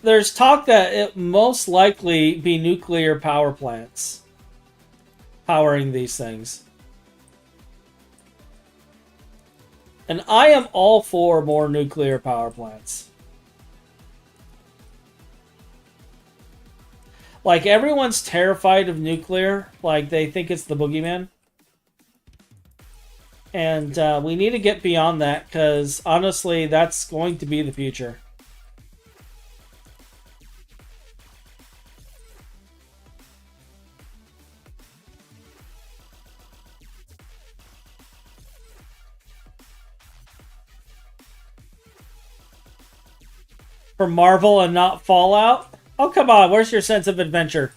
there's talk that it most likely be nuclear power plants powering these things. And I am all for more nuclear power plants. Like, everyone's terrified of nuclear. Like, they think it's the boogeyman. And we need to get beyond that, because, honestly, that's going to be the future. For Marvel and not Fallout? Oh, come on. Where's your sense of adventure?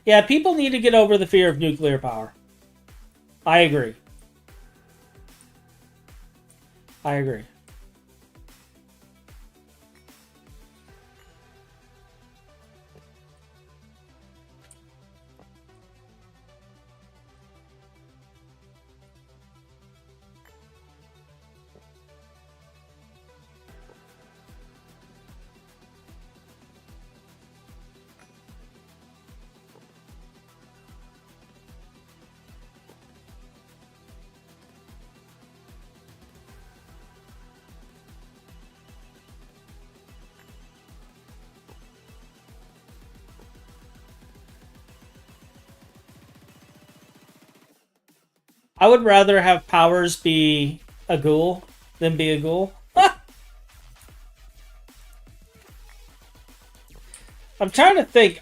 Yeah, people need to get over the fear of nuclear power. I agree. I agree. I would rather have powers be a ghoul than be a ghoul. I'm trying to think.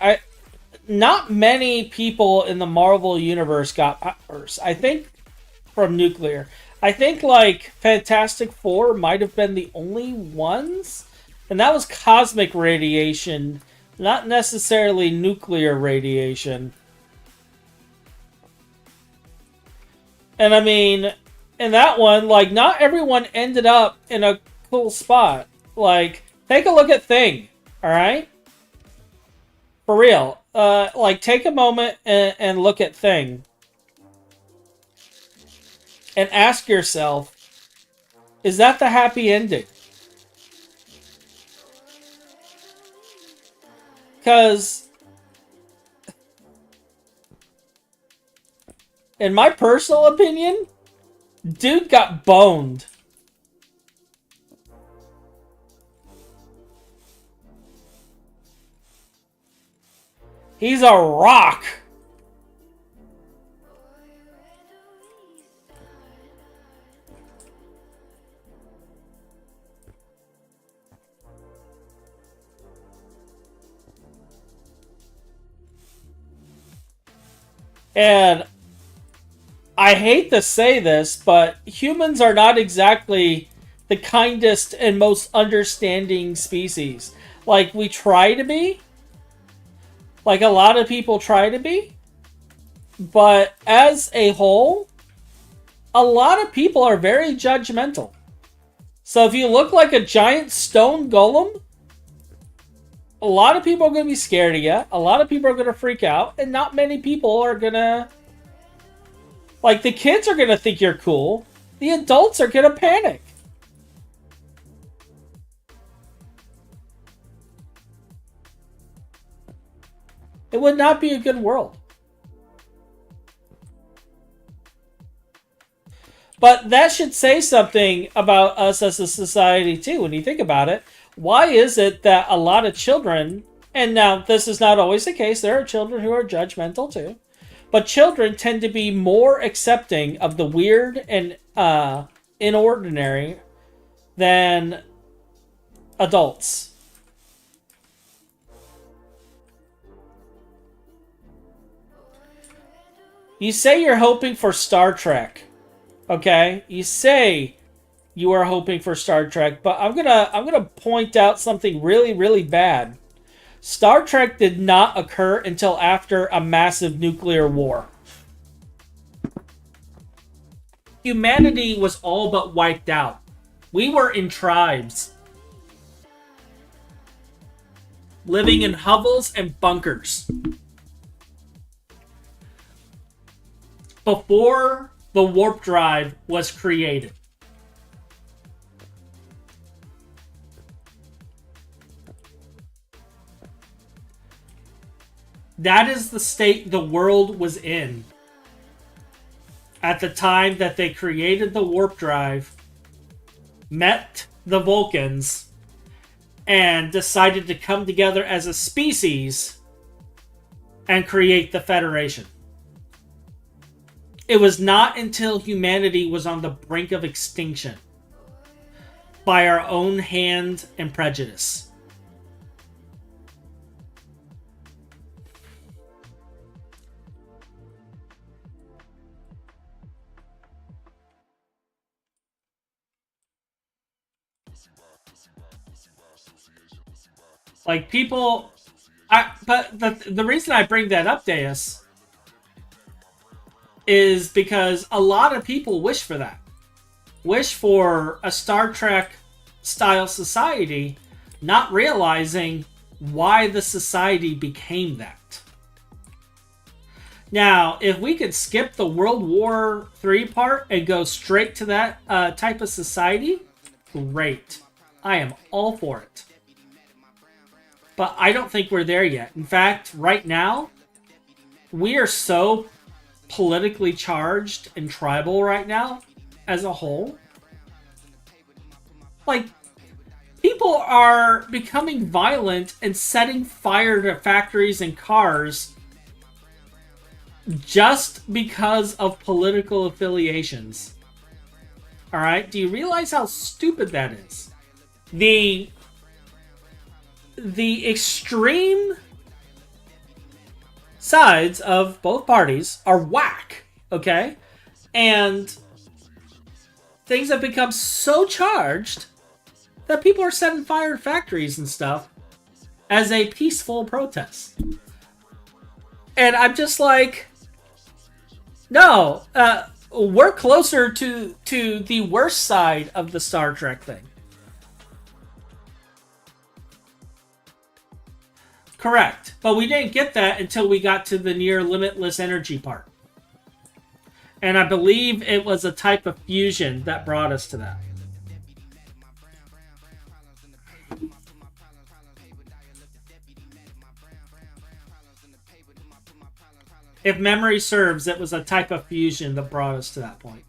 Not many people in the Marvel universe got powers. I think from nuclear. I think like Fantastic Four might have been the only ones, and that was cosmic radiation, not necessarily nuclear radiation. And I mean, in that one, like, not everyone ended up in a cool spot. Like, take a look at Thing, alright? For real. Like, take a moment and look at Thing. And ask yourself, is that the happy ending? Because, in my personal opinion, dude got boned. He's a rock. And I hate to say this, but humans are not exactly the kindest and most understanding species. Like, we try to be. Like, a lot of people try to be. But as a whole, a lot of people are very judgmental. So if you look like a giant stone golem, a lot of people are going to be scared of you. A lot of people are going to freak out. And not many people are going to... Like, the kids are going to think you're cool. The adults are going to panic. It would not be a good world. But that should say something about us as a society, too, when you think about it. Why is it that a lot of children, and now this is not always the case, there are children who are judgmental, too, but children tend to be more accepting of the weird and inordinary than adults. You say you're hoping for Star Trek. Okay, you say you are hoping for Star Trek, but I'm gonna point out something really, really bad. Star Trek did not occur until after a massive nuclear war. Humanity was all but wiped out. We were in tribes, living in hovels and bunkers. Before the warp drive was created. That is the state the world was in at the time that they created the warp drive, met the Vulcans, and decided to come together as a species and create the Federation. It was not until humanity was on the brink of extinction by our own hand and prejudice. Like, people... but the reason I bring that up, Deus, is because a lot of people wish for that. Wish for a Star Trek-style society, not realizing why the society became that. Now, if we could skip the World War III part and go straight to that type of society, great. I am all for it. But I don't think we're there yet. In fact, right now, we are so politically charged and tribal right now, as a whole. Like, people are becoming violent and setting fire to factories and cars just because of political affiliations. Alright? Do you realize how stupid that is? The extreme sides of both parties are whack, okay? And things have become so charged that people are setting fire to factories and stuff as a peaceful protest. And I'm just like, no, we're closer to the worst side of the Star Trek thing. Correct. But we didn't get that until we got to the near limitless energy part. And I believe it was a type of fusion that brought us to that. If memory serves, it was a type of fusion that brought us to that point.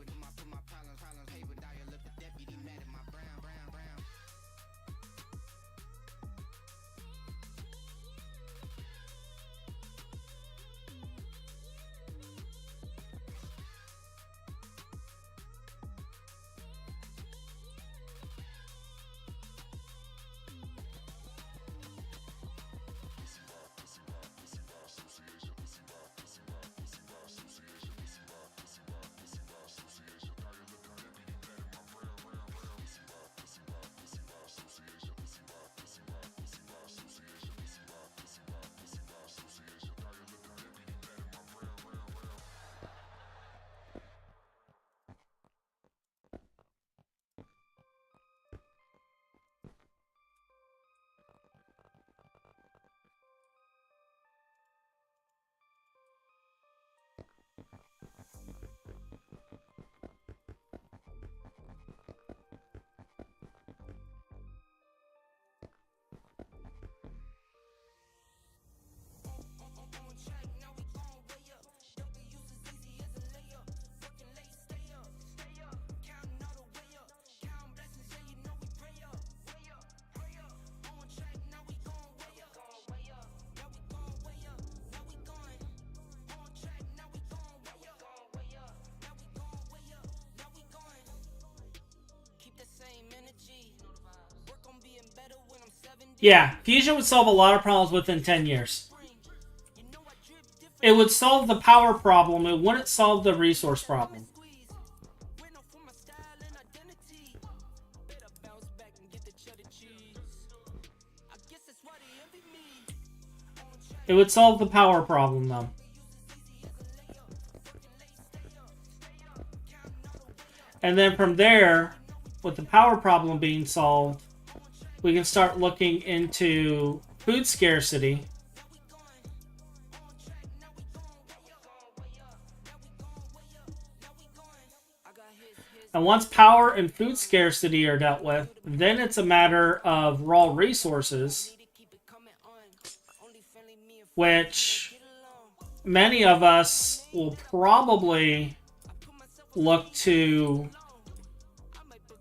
Yeah, fusion would solve a lot of problems within 10 years. It would solve the power problem. It wouldn't solve the resource problem. It would solve the power problem, though. And then from there, with the power problem being solved, we can start looking into food scarcity. And once power and food scarcity are dealt with, then it's a matter of raw resources, which many of us will probably look to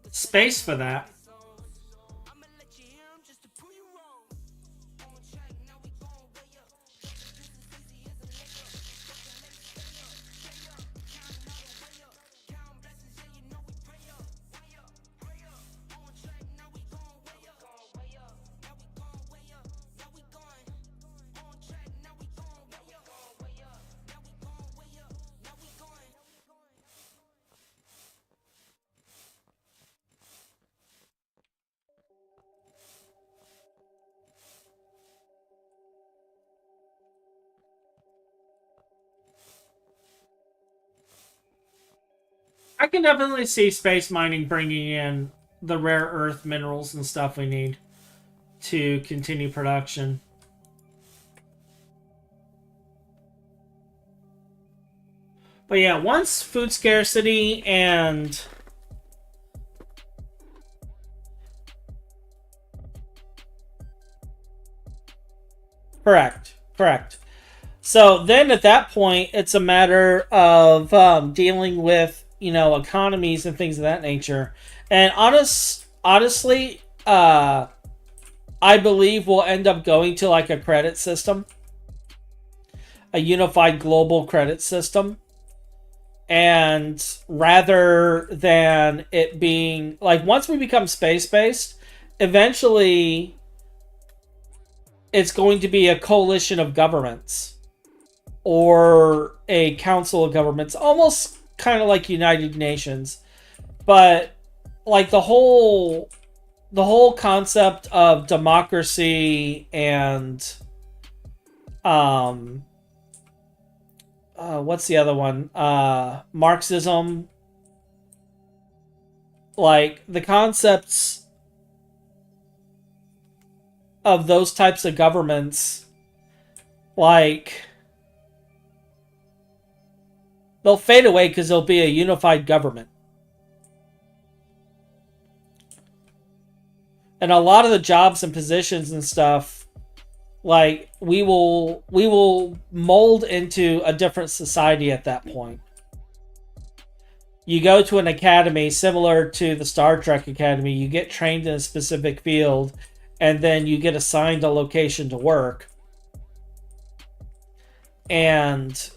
space for that. I can definitely see space mining bringing in the rare earth minerals and stuff we need to continue production. But yeah, once food scarcity and correct. So then at that point, it's a matter of dealing with, economies and things of that nature. And honestly, I believe we'll end up going to like a credit system, a unified global credit system. And rather than it being like, once we become space-based, eventually it's going to be a coalition of governments or a council of governments, almost kind of like United Nations. But like the whole concept of democracy and what's the other one? Marxism. Like the concepts of those types of governments, like they'll fade away because there'll be a unified government. And a lot of the jobs and positions and stuff, like we will mold into a different society at that point. You go to an academy similar to the Star Trek Academy, you get trained in a specific field, and then you get assigned a location to work. And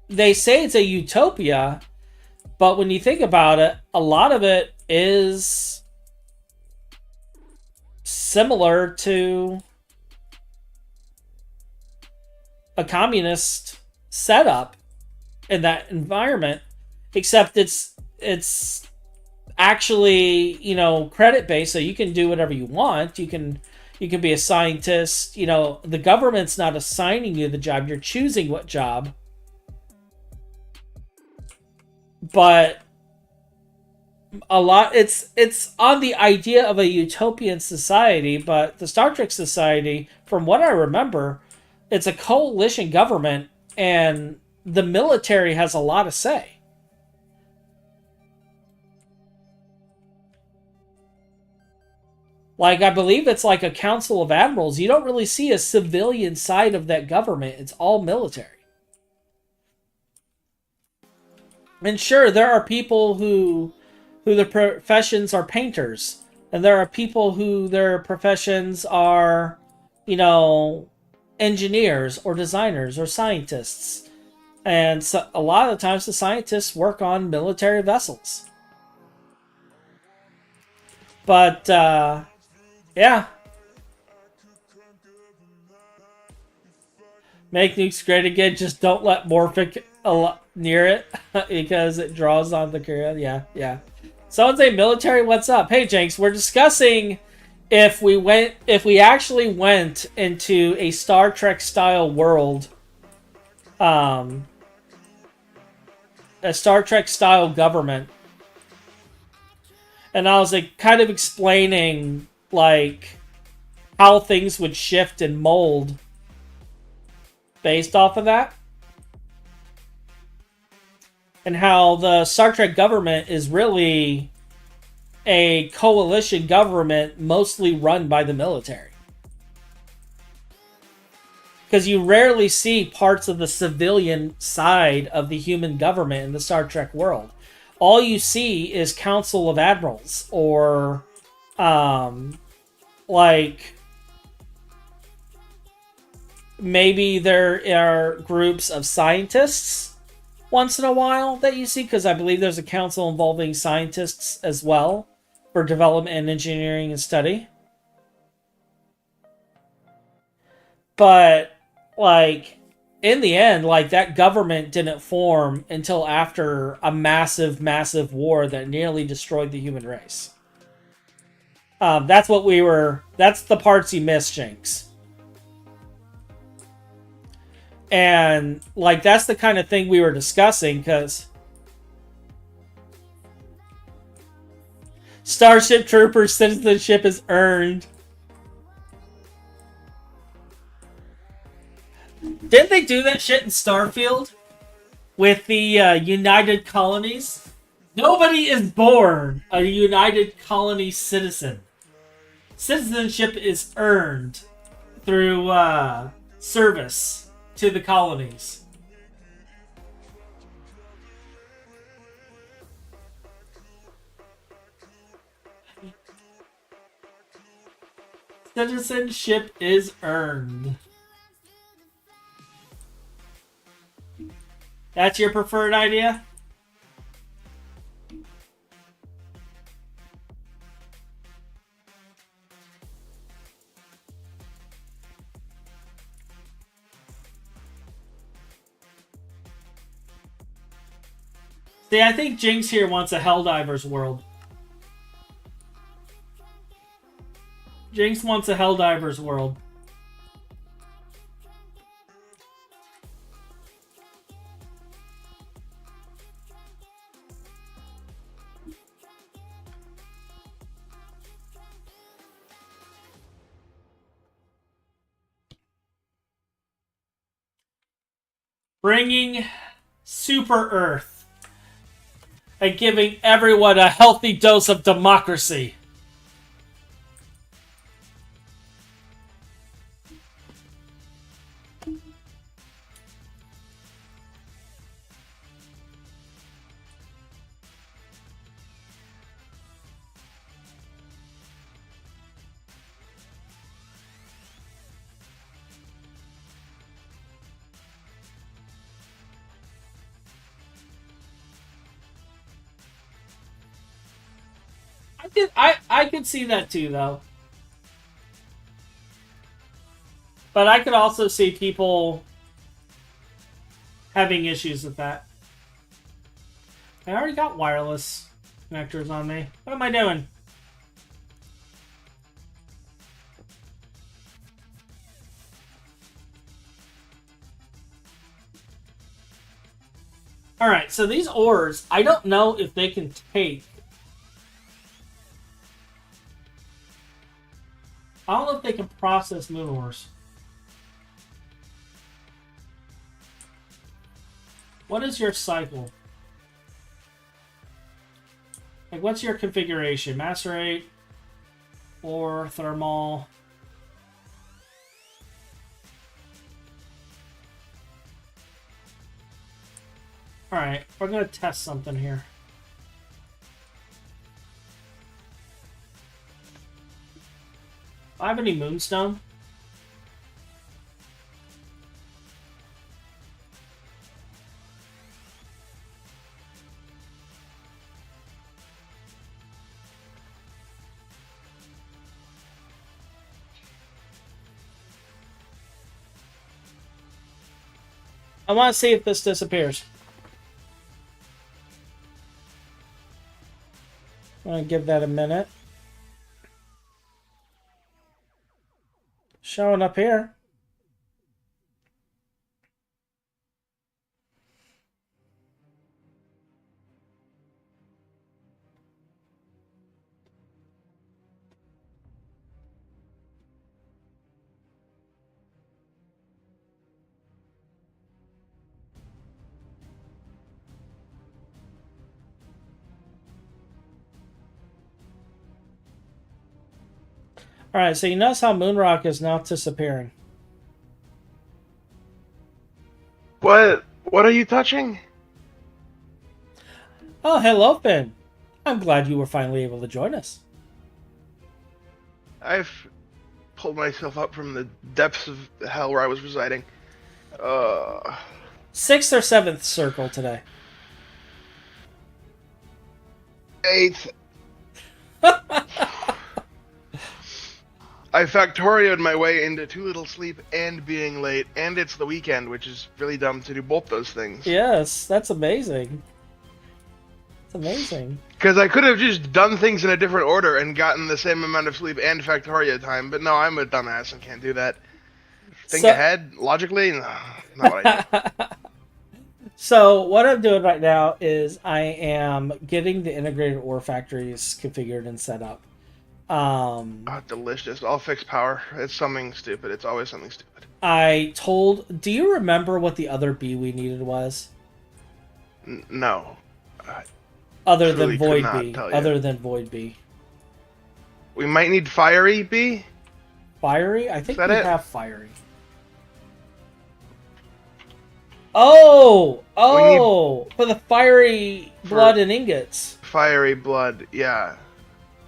they say it's a utopia, but when you think about it, a lot of it is similar to a communist setup in that environment, except it's actually, credit based, so you can do whatever you want. You can be a scientist. The government's not assigning you the job, you're choosing what job. But a lot, it's on the idea of a utopian society, but the Star Trek society, from what I remember, it's a coalition government, and the military has a lot to say. Like, I believe it's like a council of admirals. You don't really see a civilian side of that government. It's all military. And sure, there are people who their professions are painters. And there are people who their professions are, engineers or designers or scientists. And so a lot of the times the scientists work on military vessels. But, yeah. Make nukes great again. Just don't let Morphic near it because it draws on the Korea. Yeah. Someone say military, what's up? Hey, Jenks, we're discussing if we actually went into a Star Trek style world, um, a Star Trek style government, and I was like kind of explaining like how things would shift and mold based off of that, and how the Star Trek government is really a coalition government mostly run by the military. Because you rarely see parts of the civilian side of the human government in the Star Trek world. All you see is Council of Admirals or like maybe there are groups of scientists once in a while that you see, because I believe there's a council involving scientists as well for development and engineering and study. But like in the end, like that government didn't form until after a massive war that nearly destroyed the human race. That's what we were. That's the parts you missed, Jinx. And like that's the kind of thing we were discussing, because Starship Troopers citizenship is earned. Didn't they do that shit in Starfield with the United Colonies? Nobody is born a United Colony citizen. Citizenship is earned through service to the colonies. Citizenship is earned. That's your preferred idea? See, I think Jinx here wants a Helldivers world. Jinx wants a Helldivers world. Bringing Super Earth and giving everyone a healthy dose of democracy. I could see that too, though. But I could also see people having issues with that. I already got wireless connectors on me. What am I doing? Alright, so these ores, I don't know if they can take. I don't know if they can process moon ores. What is your cycle? Like, what's your configuration? Macerate or thermal? Alright, we're going to test something here. Do I have any moonstone? I want to see if this disappears. I'm going to give that a minute. showing up here. Alright, so you notice how Moonrock is now disappearing. What are you touching? Oh, hello, Finn. I'm glad you were finally able to join us. I've pulled myself up from the depths of hell where I was residing. 6th or 7th circle today. 8th. I factorioed my way into too little sleep and being late, and it's the weekend, which is really dumb to do both those things. Yes, that's amazing. It's amazing. Because I could have just done things in a different order and gotten the same amount of sleep and Factorio time, but no, I'm a dumbass and can't do that. Think ahead, logically? No, not what I do. So, what I'm doing right now is I am getting the integrated ore factories configured and set up. Oh, delicious. I'll fix power. It's something stupid. It's always something stupid. Do you remember what the other B we needed was? No. Other than Void B. Other than Void B. We might need Fiery B? Fiery? I think we have Fiery. Oh! For the Fiery Blood and Ingots. Fiery Blood, yeah.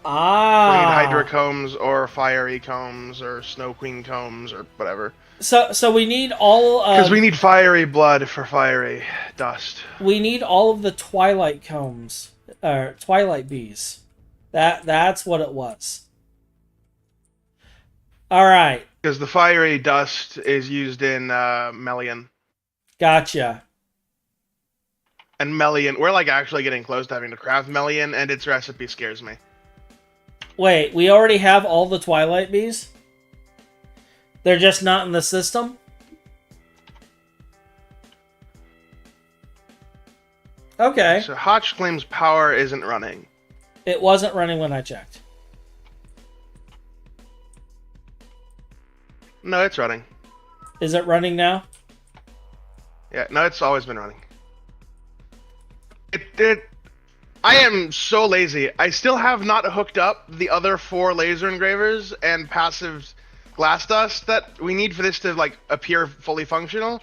Ah. We need Hydra Combs or Fiery Combs or Snow Queen Combs or whatever. So we need all of... Because we need Fiery Blood for Fiery Dust. We need all of the Twilight Combs. Twilight Bees. That's what it was. Alright. Because the Fiery Dust is used in Melian. Gotcha. And Melian, we're like actually getting close to having to craft Melian, and its recipe scares me. Wait, we already have all the Twilight Bees? They're just not in the system? Okay. So Hotch claims power isn't running. It wasn't running when I checked. No, it's running. Is it running now? Yeah, no, it's always been running. I am so lazy. I still have not hooked up the other 4 laser engravers and passive glass dust that we need for this to like appear fully functional.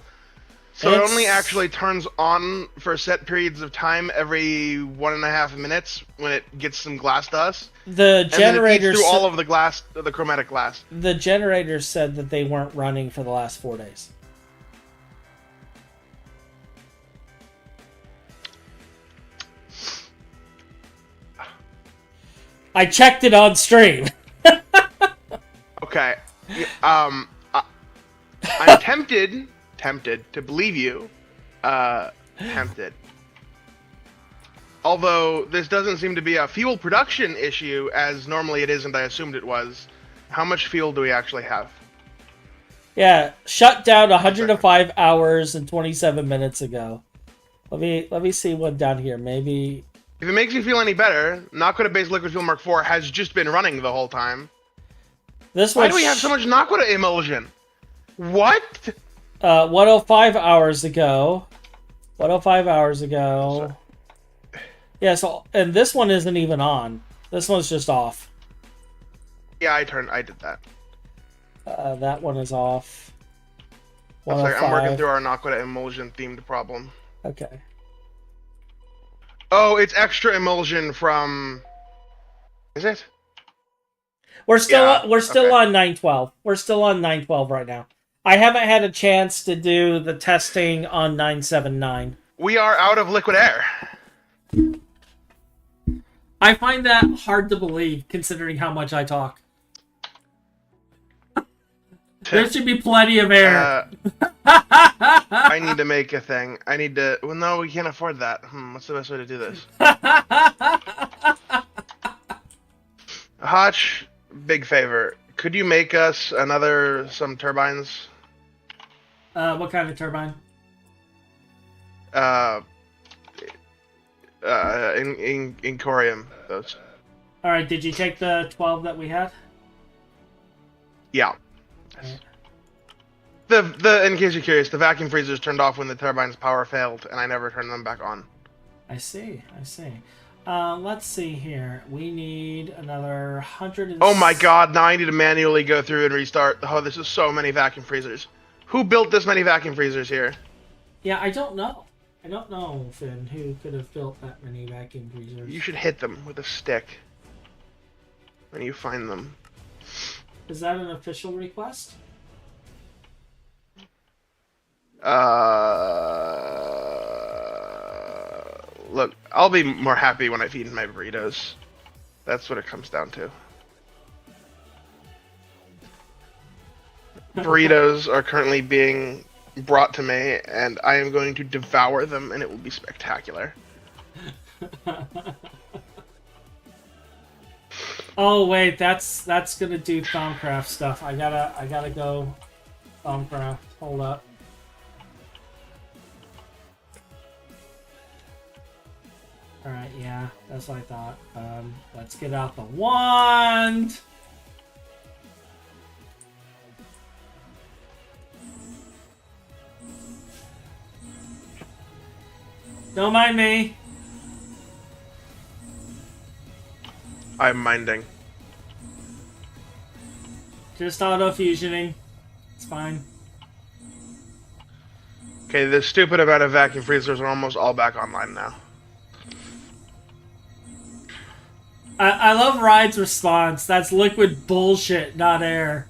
So it only actually turns on for set periods of time every 1.5 minutes when it gets some glass dust. The generator through all of the chromatic glass. The generator said that they weren't running for the last 4 days. I checked it on stream. Okay. I'm tempted to believe you. Tempted. Although this doesn't seem to be a fuel production issue as normally it is, and I assumed it was. How much fuel do we actually have? Yeah, shut down 105 hours and 27 minutes ago. Let me see one down here. Maybe. If it makes you feel any better, Nakoda Base Liquid Fuel Mark IV has just been running the whole time. Why do we have so much Nakoda emulsion? What? 105 hours ago. 105 hours ago. Yeah, so, and this one isn't even on. This one's just off. Yeah, I did that. That one is off. I'm working through our Nakoda emulsion themed problem. Okay. Oh, it's extra emulsion from... Is it? We're still on 912. We're still on 912 right now. I haven't had a chance to do the testing on 979. We are out of liquid air. I find that hard to believe, considering how much I talk. There should be plenty of air. I need to make a thing. I need to... Well, no, we can't afford that. What's the best way to do this? Hotch, big favor. could you make us some turbines? What kind of turbine? In Corium, those. All right. Did you take the 12 that we had? Yeah. Right. In case you're curious, the vacuum freezers turned off when the turbine's power failed, and I never turned them back on. I see. Let's see here. We need another 100. Oh my god! Now I need to manually go through and restart. Oh, this is so many vacuum freezers. Who built this many vacuum freezers here? Yeah, I don't know. I don't know, Finn, who could have built that many vacuum freezers. You should hit them with a stick when you find them. Is that an official request? Look, I'll be more happy when I've eaten my burritos. That's what it comes down to. Burritos are currently being brought to me, and I am going to devour them, and it will be spectacular. Oh wait, that's gonna do Thaumcraft stuff. I gotta go Thaumcraft. Hold up. Alright, yeah, that's what I thought. Let's get out the wand! Don't mind me. I'm minding. Just auto-fusioning. It's fine. Okay, the stupid amount of vacuum freezers are almost all back online now. I love Ryan's response. That's liquid bullshit, not air.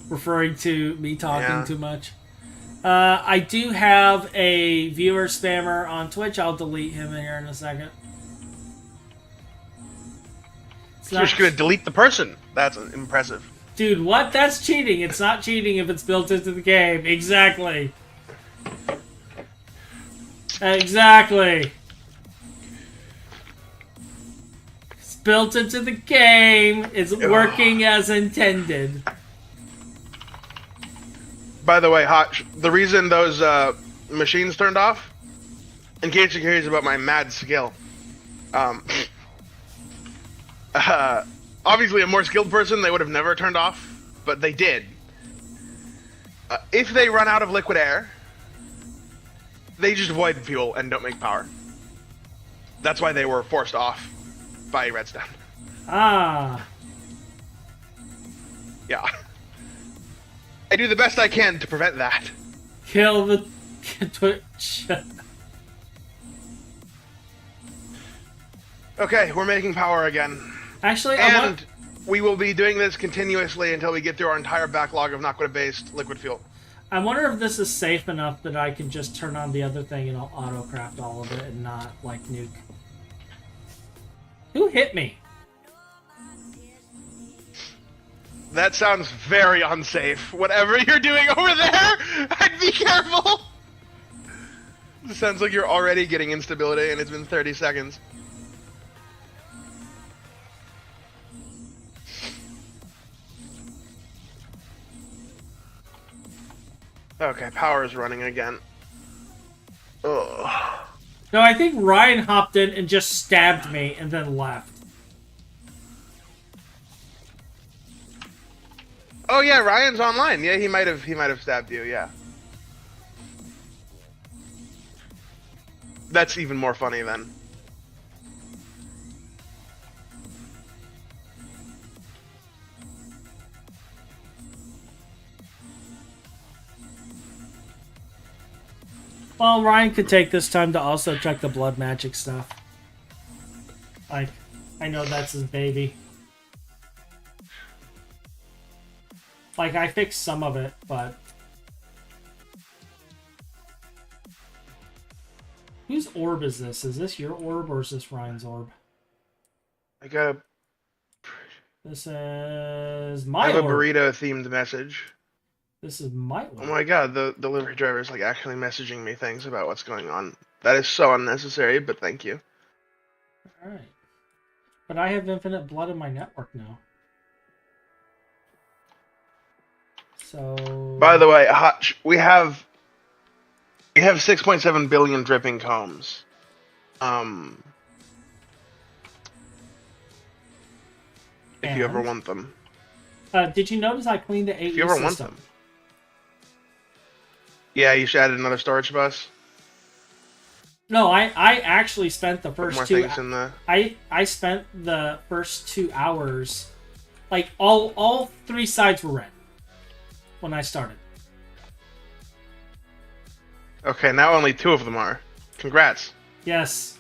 Referring to me talking too much. I do have a viewer spammer on Twitch. I'll delete him here in a second. You're just gonna delete the person. That's impressive. Dude, what? That's cheating. It's not cheating if it's built into the game. Exactly. Exactly. It's built into the game. It's working as intended. By the way, Hotch, the reason those machines turned off, in case you're curious about my mad skill, obviously a more skilled person, they would have never turned off, but they did. If they run out of liquid air, they just void fuel and don't make power. That's why they were forced off by Redstone. Ah. Yeah. I do the best I can to prevent that. Kill the Twitch. Okay, we're making power again. Actually, and we will be doing this continuously until we get through our entire backlog of Naquita-based liquid fuel. I wonder if this is safe enough that I can just turn on the other thing and I'll auto-craft all of it and not, like, nuke. Who hit me? That sounds very unsafe. Whatever you're doing over there, I'd be careful! It sounds like you're already getting instability and it's been 30 seconds. Okay, power is running again. Ugh. No, I think Ryan hopped in and just stabbed me and then left. Oh yeah, Ryan's online. Yeah, he might have stabbed you. Yeah. That's even more funny then. Well, Ryan could take this time to also check the blood magic stuff. Like, I know that's his baby. Like, I fixed some of it, but... Whose orb is this? Is this your orb or is this Ryan's orb? I got a... This is my orb. I have a burrito-themed message. This is my orb. Oh my god, the delivery driver is like actually messaging me things about what's going on. That is so unnecessary, but thank you. Alright. But I have infinite blood in my network now. So. By the way, Hutch, we have 6.7 billion dripping combs. If you ever want them. Did you notice I cleaned the AE If you ever system? want them. Yeah, you should add another storage bus. No, I actually spent the Put first more 2 things in the... I spent the first 2 hours, like all 3 sides were red when I started. Okay, now only 2 of them are. Congrats. Yes,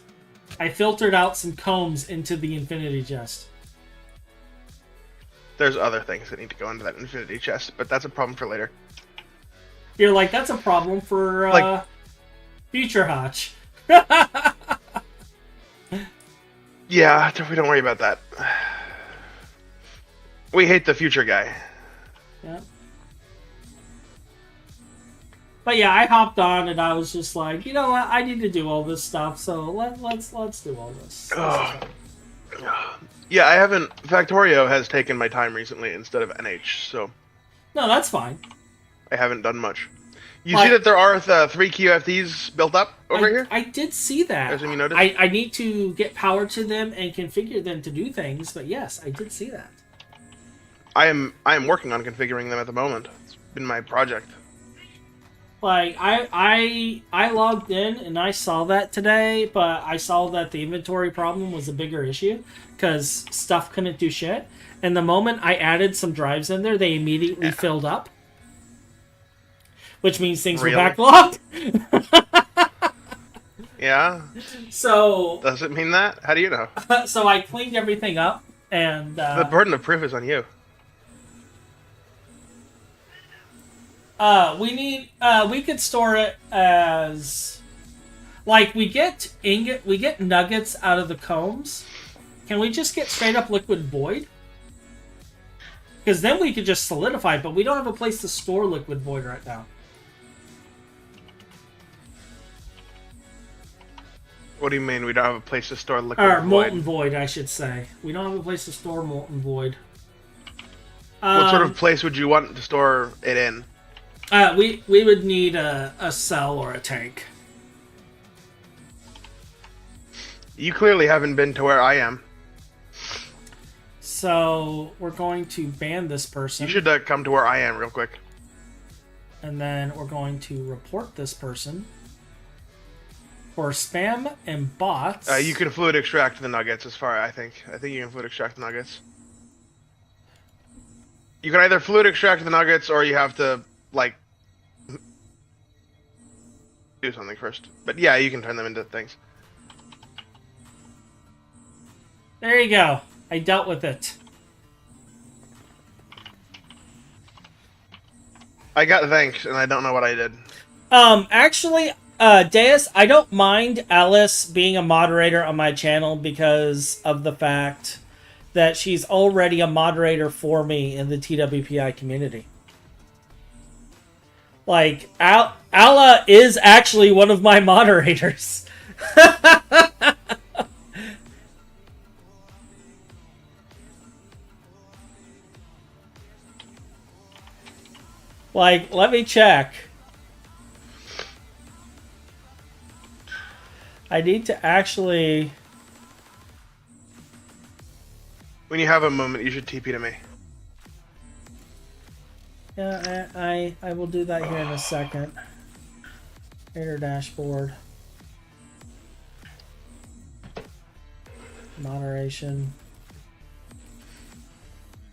I filtered out some combs into the infinity chest. There's other things that need to go into that infinity chest, but that's a problem for later. You're like, that's a problem for Like- future Hotch. Yeah, we don't worry about that. We hate the future guy. Yeah. But yeah, I hopped on and I was just like, you know what? I need to do all this stuff, so let's do all this. Yeah, I haven't... Factorio has taken my time recently instead of NH, so No, that's fine. I haven't done much. You see that there are 3 QFTs built up over here? I did see that. As you noticed? I need to get power to them and configure them to do things, but yes, I did see that. I am working on configuring them at the moment. It's been my project. Like I logged in and I saw that today, but I saw that the inventory problem was a bigger issue because stuff couldn't do shit. And the moment I added some drives in there, they immediately filled up, which means things were backlogged. Yeah? So Does it mean that? How do you know? so I cleaned everything up, and The burden of proof is on you. we could store it as, like, we get nuggets out of the combs. Can we just get straight up liquid void? Because then we could just solidify it, but we don't have a place to store liquid void right now. What do you mean we don't have a place to store liquid Or void? molten void, I should say. We don't have a place to store molten void. What sort of place would you want to store it in? We would need a cell or a tank. You clearly haven't been to where I am. So we're going to ban this person. You should come to where I am real quick. And then we're going to report this person for spam and bots. You can fluid extract the nuggets as far, I think. I think you can fluid extract the nuggets. You can either fluid extract the nuggets or you have to, like, do something first. But yeah, you can turn them into things. There you go. I dealt with it. I got thanks, and I don't know what I did. Actually, Deus, I don't mind Alice being a moderator on my channel because of the fact that she's already a moderator for me in the TWPI community. Like, Alla is actually one of my moderators. Like, let me check. I need to actually... When you have a moment, you should TP to me. Yeah, I will do that here in a second. Creator dashboard. Moderation.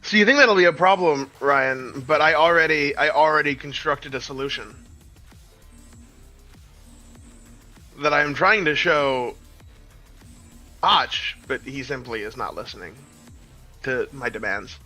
So you think that'll be a problem, Ryan, but I already constructed a solution. That I am trying to show Hotch, but he simply is not listening to my demands.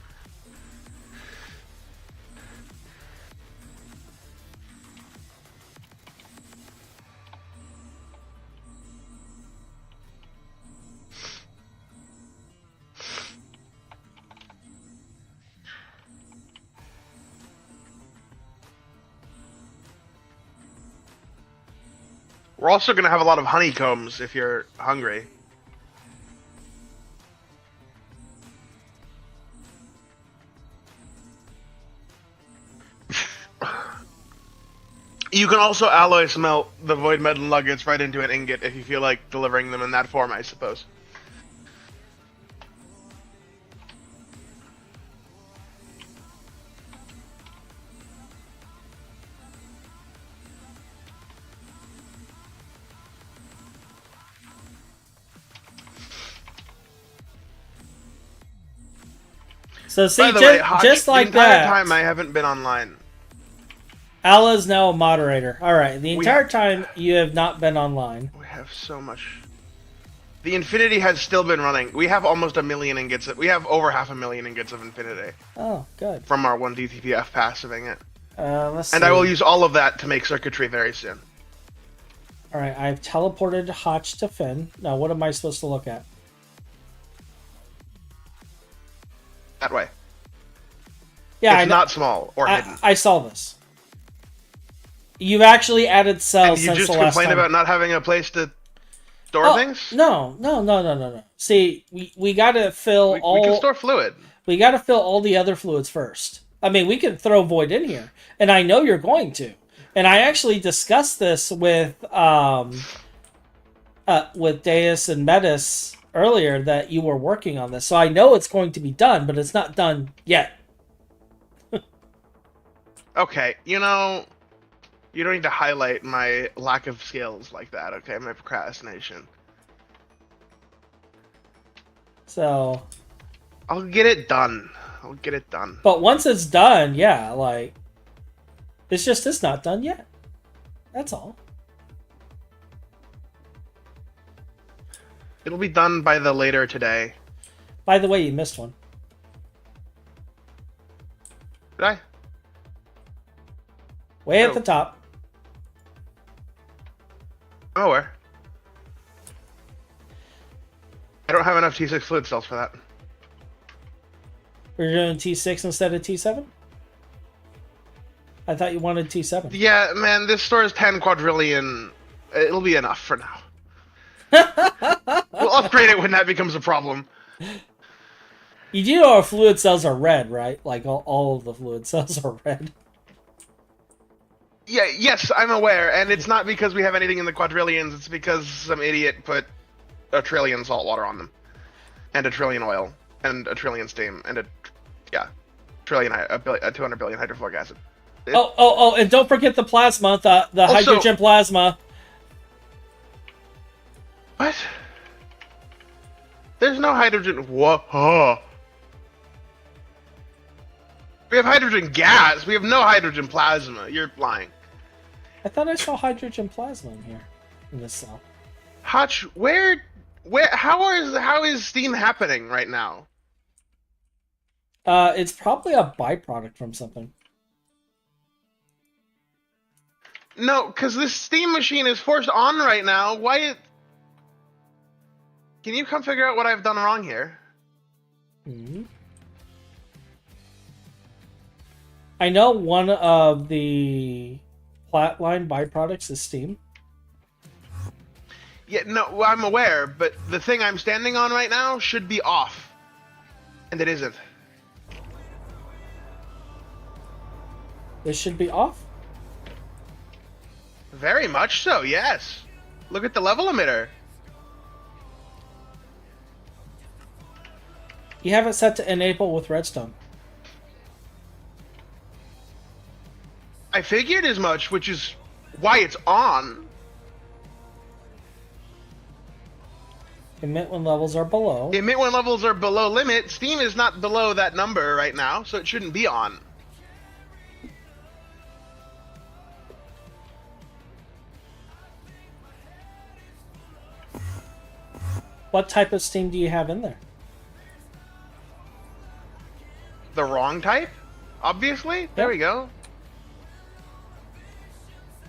We're also going to have a lot of honeycombs if you're hungry. You can also alloy smelt the void metal nuggets right into an ingot if you feel like delivering them in that form, I suppose. So see, By the way, Hotch, just like the entire that, time I haven't been online. Allah is now a moderator. All right, the entire time you have not been online. We have so much. The Infinity has still been running. We have almost 1 million ingots. We have over 500,000 ingots of Infinity. Oh, good. From our 1 DTPF passiving it. Let's see. And I will use all of that to make circuitry very soon. All right, I've teleported Hotch to Finn. Now, what am I supposed to look at? That way. Yeah, it's not small or hidden. I saw this. You've actually added cells and you since just the last complained time. about not having a place to store things? No. See, we got to fill all. We can store fluid. We got to fill all the other fluids first. I mean, we can throw void in here, and I know you're going to. And I actually discussed this with Deus and Metis earlier that you were working on this, so I know it's going to be done, but it's not done yet. Okay, you know, you don't need to highlight my lack of skills like that, okay? My procrastination. So... I'll get it done. I'll get it done. But once it's done, yeah, like... It's not done yet. That's all. It'll be done by the later today. By the way, you missed one. Did I? Way at the top. Oh, where? I don't have enough T6 fluid cells for that. We're doing T6 instead of T7? I thought you wanted T7. Yeah, man, this store is 10 quadrillion. It'll be enough for now. We'll upgrade it when that becomes a problem. You do know our fluid cells are red, right? Like, all of the fluid cells are red. Yeah, yes, I'm aware, and it's not because we have anything in the quadrillions, it's because some idiot put 1 trillion salt water on them. And 1 trillion oil. And 1 trillion steam. And a 200 billion hydrofluoric acid. And don't forget the plasma, the hydrogen plasma. What? There's no hydrogen. Whoa. We have hydrogen gas. We have no hydrogen plasma. You're lying. I thought I saw hydrogen plasma in here, in this cell. Hotch, how is steam happening right now? It's probably a byproduct from something. No, because this steam machine is forced on right now. Why? Can you come figure out what I've done wrong here? Mm-hmm. I know one of the flatline byproducts is steam. Yeah, no, I'm aware, but the thing I'm standing on right now should be off. And it isn't. This should be off? Very much so, yes. Look at the level emitter. You have it set to enable with redstone. I figured as much, which is why it's on. Emit when levels are below. Emit when levels are below limit. Steam is not below that number right now, so it shouldn't be on. What type of steam do you have in there? The wrong type? Obviously. Yep. There we go.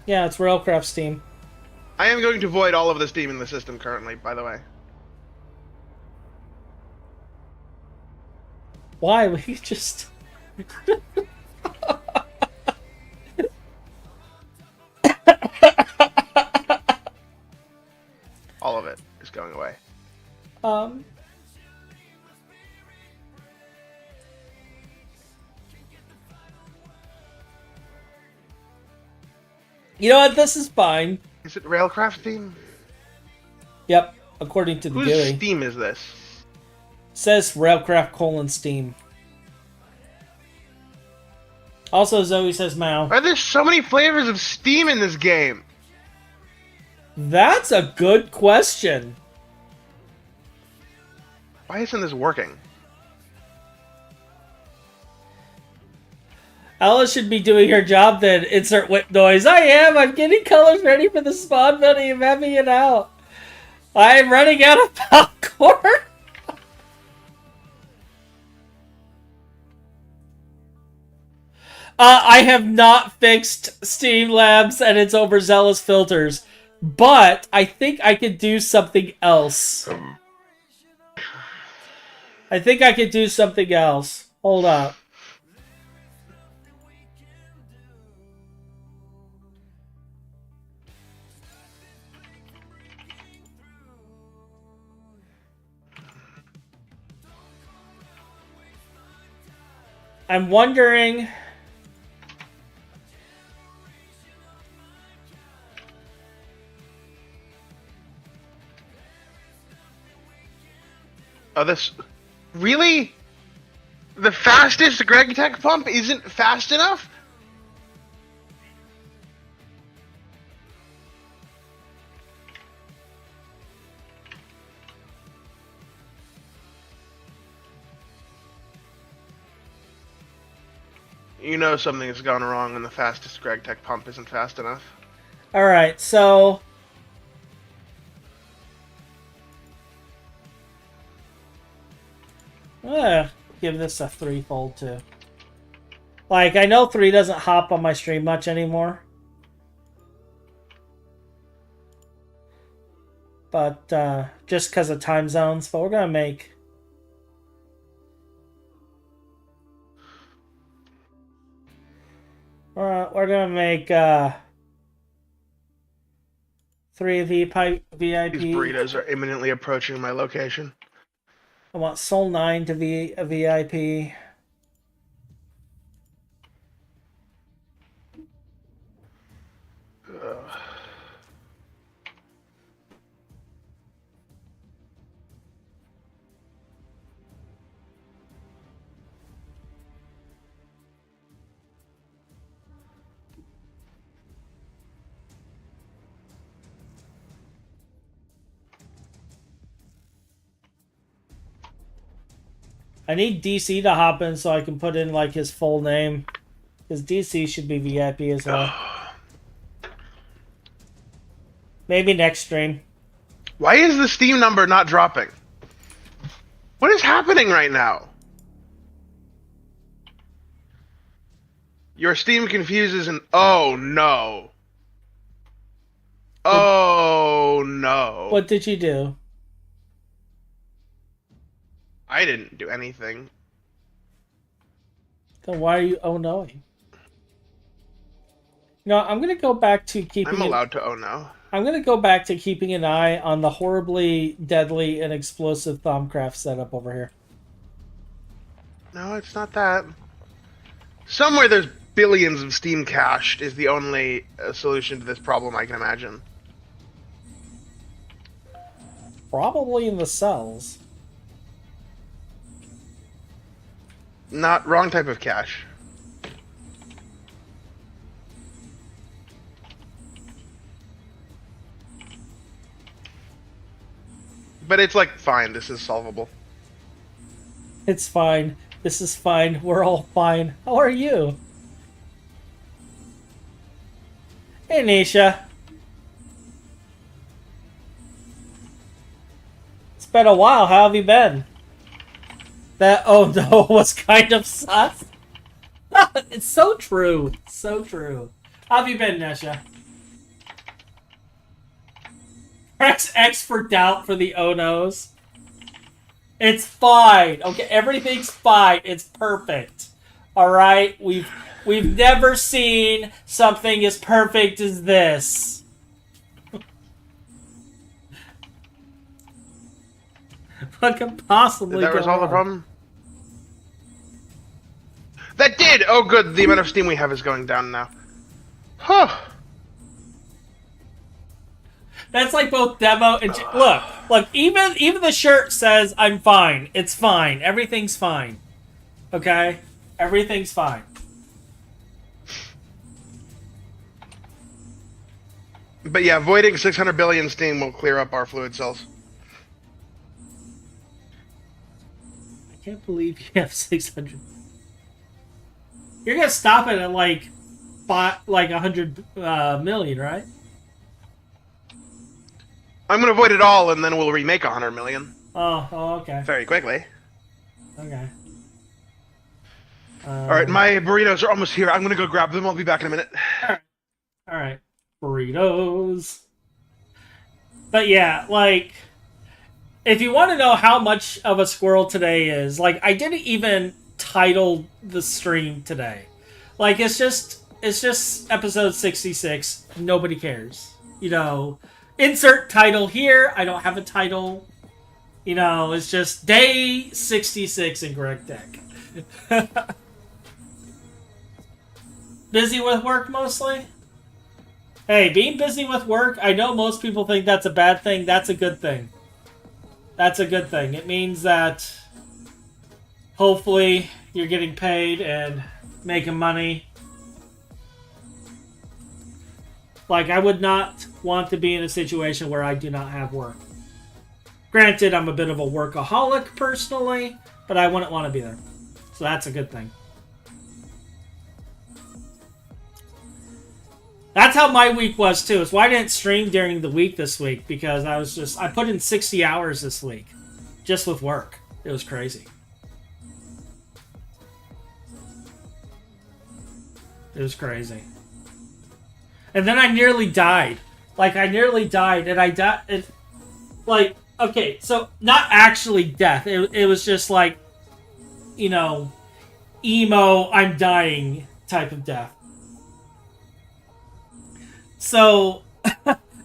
Yeah, it's Railcraft steam. I am going to void all of the steam in the system currently, by the way. Why? We just... All of it is going away. You know what? This is fine. Is it Railcraft Steam? Yep, according to the Whose GUI. Steam is this? Says Railcraft : Steam. Also, Zoe says Mao. Why are there so many flavors of Steam in this game? That's a good question. Why isn't this working? Alice should be doing her job then. Insert whip noise. I am. I'm getting colors ready for the spawn building and mapping it out. I'm running out of popcorn. I have not fixed Streamlabs and its overzealous filters, but I think I could do something else. I think I could do something else. Hold up. I'm wondering... Oh, this... Really? The fastest Greg Tech pump isn't fast enough? You know something has gone wrong when the fastest Greg Tech pump isn't fast enough. Alright, so... give this a 3-fold too. Like, I know 3 doesn't hop on my stream much anymore. But, just because of time zones. But we're gonna make... we're gonna make, 3 VIP. These burritos are imminently approaching my location. I want Soul 9 to be a VIP. I need DC to hop in so I can put in like his full name. Because DC should be VIP as well. Maybe next stream. Why is the Steam number not dropping? What is happening right now? Your Steam confuses and... Oh, no. Oh, no. What did you do? I didn't do anything. Then why are you oh-noing? No, I'm going to go back to keeping... I'm allowed to oh no. I'm going to go back to keeping an eye on the horribly deadly and explosive Thaumcraft setup over here. No, it's not that. Somewhere there's billions of Steam cached is the only solution to this problem I can imagine. Probably in the cells. Not wrong type of cache. But it's like, fine, this is solvable. It's fine. This is fine. We're all fine. How are you? Hey, Nisha. It's been a while. How have you been? That oh no was kind of sus. It's so true. So true. How have you been, Nisha? Press X for doubt for the oh no's. It's fine. Okay, everything's fine. It's perfect. All right, we've never seen something as perfect as this. What could possibly Did that go resolve the wrong? problem? That did! Oh good, the amount of Steam we have is going down now. Huh. That's like both demo and look. Even the shirt says I'm fine. It's fine. Everything's fine. Okay, everything's fine. But yeah, voiding 600 billion steam will clear up our fluid cells. I can't believe you have 600. You're gonna stop it at like 100 million, right? I'm gonna void it all, and then we'll remake 100 million. Oh, okay. Very quickly. Okay. All right, my burritos are almost here. I'm gonna go grab them. I'll be back in a minute. All right. Burritos. But yeah, like, if you want to know how much of a squirrel today is, like, I didn't even title the stream today. Like, it's just episode 66. Nobody cares. You know, insert title here. I don't have a title. You know, it's just day 66 in Greg Deck. Busy with work mostly? Hey, being busy with work, I know most people think that's a bad thing. That's a good thing. That's a good thing. It means that hopefully you're getting paid and making money. Like, I would not want to be in a situation where I do not have work. Granted, I'm a bit of a workaholic personally, but I wouldn't want to be there. So that's a good thing. That's how my week was, too. It's why I didn't stream during the week this week, because I put in 60 hours this week. Just with work. It was crazy. It was crazy. And then I nearly died. Like, I nearly died, and I died... Like, okay, so, not actually death. It was just like, you know, emo, I'm dying type of death. So,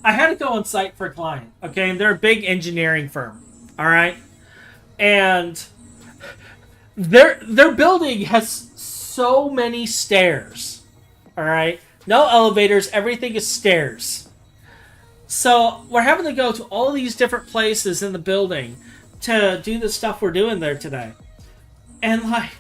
I had to go on site for a client, okay? And they're a big engineering firm, all right? And their building has so many stairs, all right? No elevators, everything is stairs. So, we're having to go to all these different places in the building to do the stuff we're doing there today. And, like,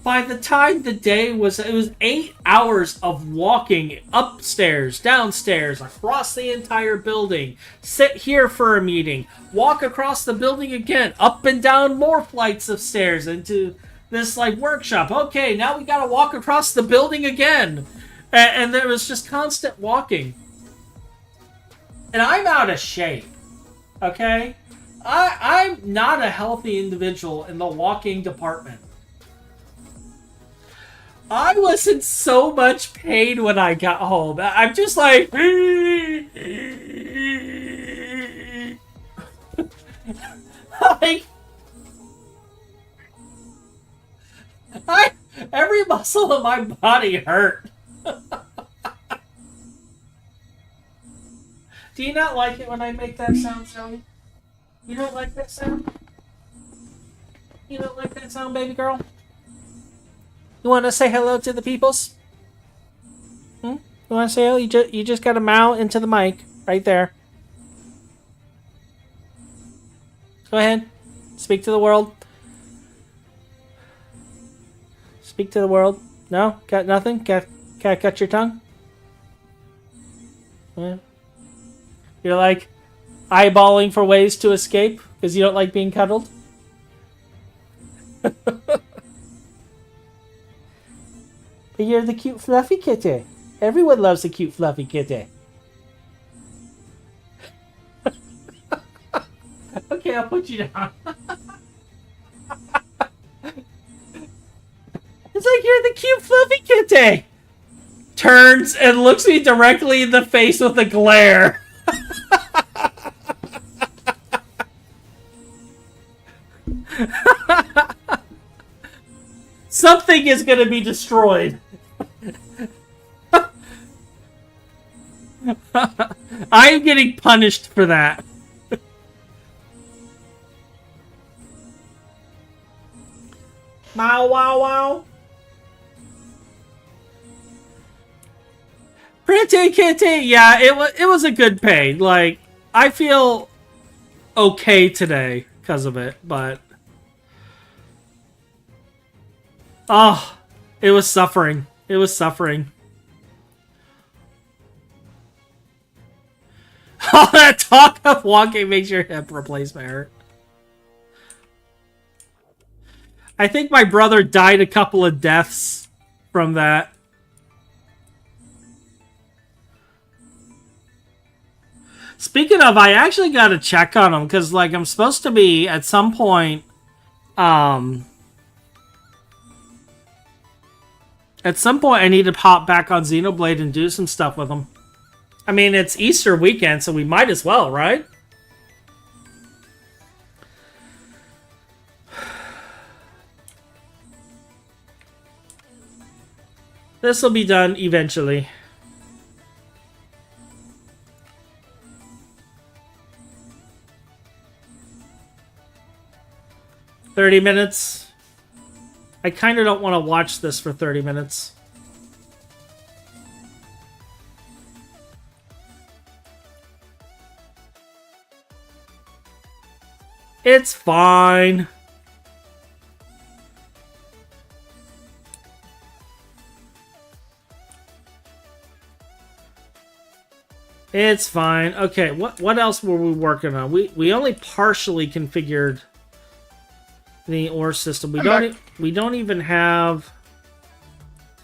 by the time the day was... It was 8 hours of walking upstairs, downstairs, across the entire building. Sit here for a meeting. Walk across the building again. Up and down more flights of stairs into this, like, workshop. Okay, now we gotta walk across the building again. And there was just constant walking. And I'm out of shape. Okay? I'm not a healthy individual in the walking department. I was in so much pain when I got home. I'm just like... every muscle in my body hurt. Do you not like it when I make that sound, Zoe? You don't like that sound? You don't like that sound, baby girl? You want to say hello to the peoples? You want to say hello? You just got to mouth into the mic right there. Go ahead. Speak to the world. Speak to the world. No? Got nothing? Got your tongue? Yeah. You're like eyeballing for ways to escape because you don't like being cuddled? But you're the cute fluffy kitty. Everyone loves a cute fluffy kitty. Okay, I'll put you down. It's like you're the cute fluffy kitty. Turns and looks me directly in the face with a glare. Something is going to be destroyed. I'm getting punished for that. Wow, wow, wow. Pretty kitty. Yeah, it was a good pay. Like, I feel okay today because of it, but oh, it was suffering. It was suffering. Oh, that talk of walking makes your hip replacement hurt. I think my brother died a couple of deaths from that. Speaking of, I actually got to check on him because, like, I'm supposed to be at some point. At some point, I need to pop back on Xenoblade and do some stuff with him. I mean, it's Easter weekend, so we might as well, right? This will be done eventually. $30 minutes. I kind of don't want to watch this for 30 minutes. It's fine. It's fine. Okay, what else were we working on? We only partially configured the ore system. We don't even have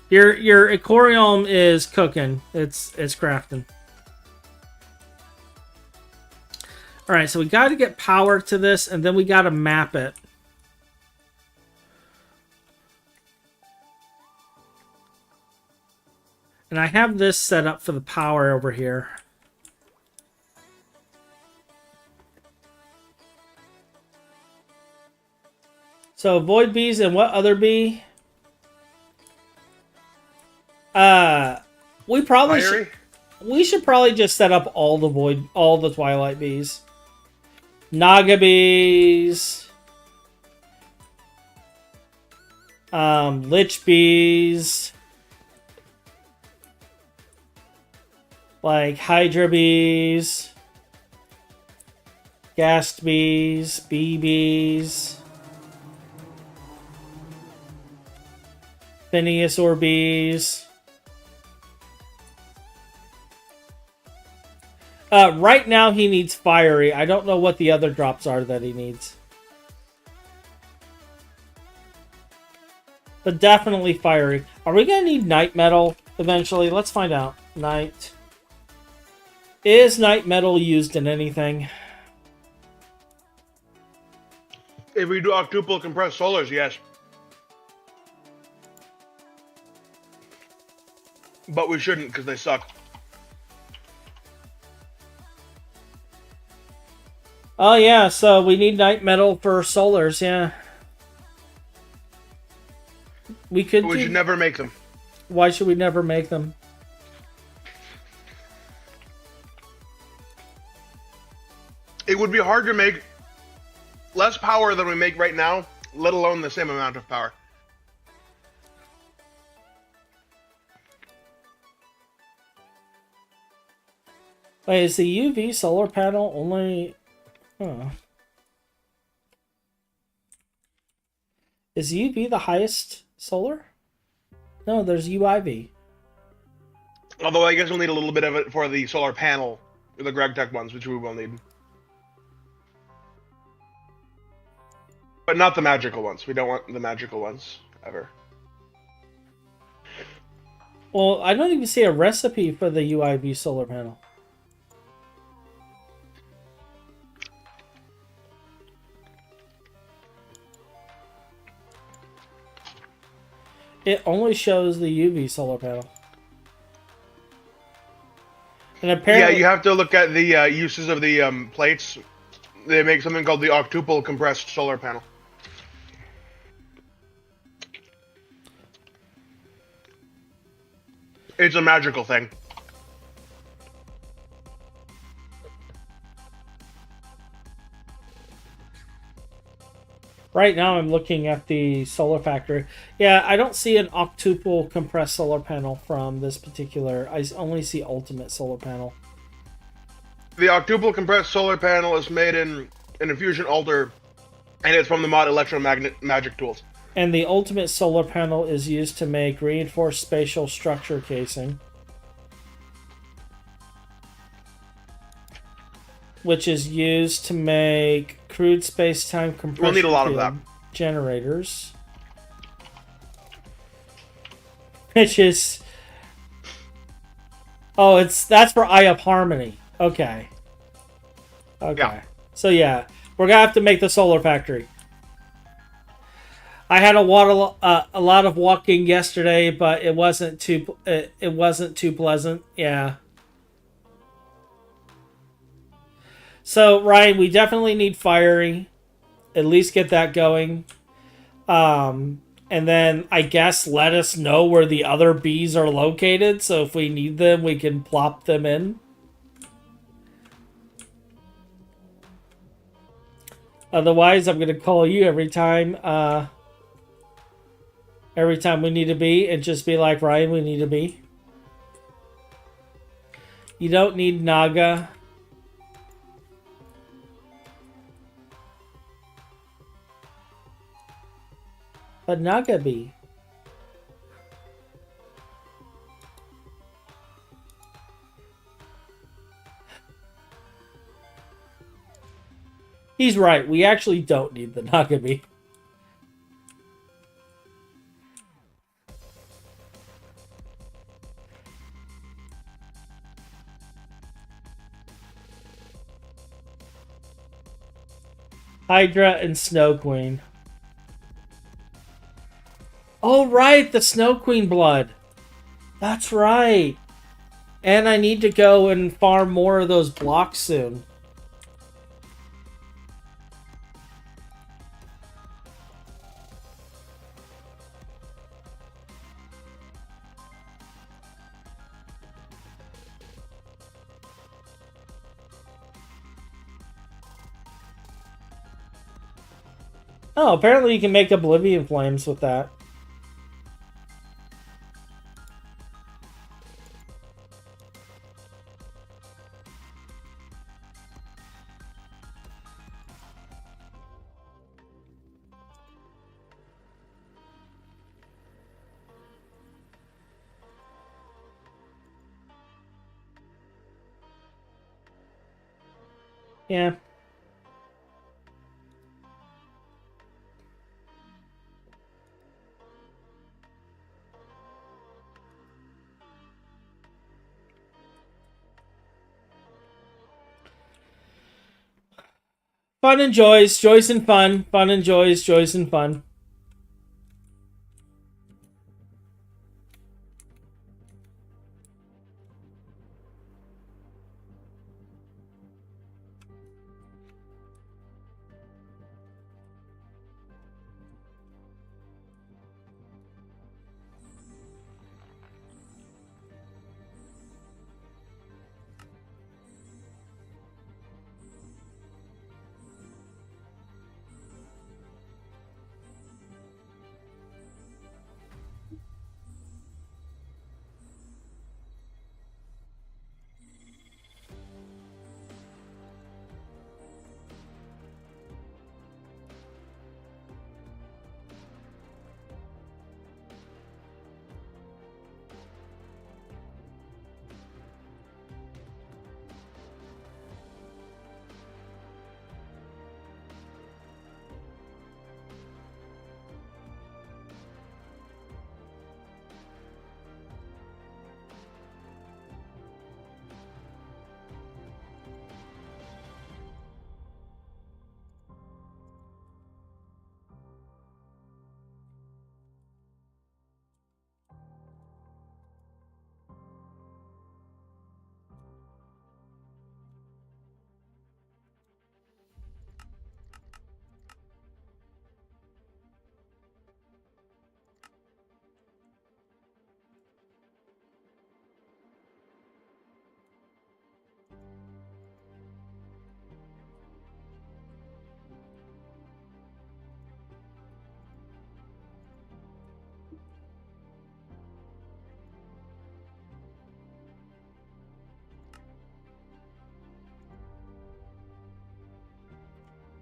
your aquarium is cooking. It's crafting. All right, so we got to get power to this, and then we got to map it. And I have this set up for the power over here. So void bees and what other bee? We should probably just set up all the twilight bees. Naga bees. Lich bees. Like Hydra bees. Ghast bees. Bee bees. Phineas or bees. Right now he needs fiery. I don't know what the other drops are that he needs. But definitely fiery. Are we going to need night metal eventually? Let's find out. Night. Is night metal used in anything? If we do octuple compressed solars, yes. But we shouldn't because they suck. Oh yeah, so we need night metal for solars, yeah. We should never make them. Why should we never make them? It would be hard to make less power than we make right now, let alone the same amount of power. Wait, is the UV solar panel only... Huh. Is UV the highest solar? No, there's UIV. Although I guess we'll need a little bit of it for the solar panel, the GregTech ones, which we will need. But not the magical ones. We don't want the magical ones, ever. Well, I don't even see a recipe for the UIV solar panel. It only shows the UV solar panel. And apparently... Yeah, you have to look at the uses of the plates. They make something called the octuple compressed solar panel. It's a magical thing. Right now I'm looking at the solar factory. Yeah, I don't see an octuple compressed solar panel from this particular... I only see ultimate solar panel. The octuple compressed solar panel is made in an infusion alter, and it's from the mod Electromagnet Magic Tools. And the ultimate solar panel is used to make reinforced spatial structure casing, which is used to make crude space-time compression We'll need a lot of that. generators. Which is... Oh, that's for Eye of Harmony. Okay. Okay. Yeah. So yeah, we're gonna have to make the solar factory. I had a lot of walking yesterday, but it wasn't too pleasant. Yeah. So Ryan, we definitely need fiery. At least get that going. And then I guess let us know where the other bees are located, so if we need them, we can plop them in. Otherwise, I'm gonna call you every time we need a bee, and just be like, Ryan, we need a bee. You don't need Naga. But Naga bee. He's right. We actually don't need the Naga bee. Hydra and Snow Queen. Oh, right, the Snow Queen blood. That's right. And I need to go and farm more of those blocks soon. Oh, apparently you can make Oblivion Flames with that. Yeah. Fun and joys, joys and fun. Fun and joys and fun.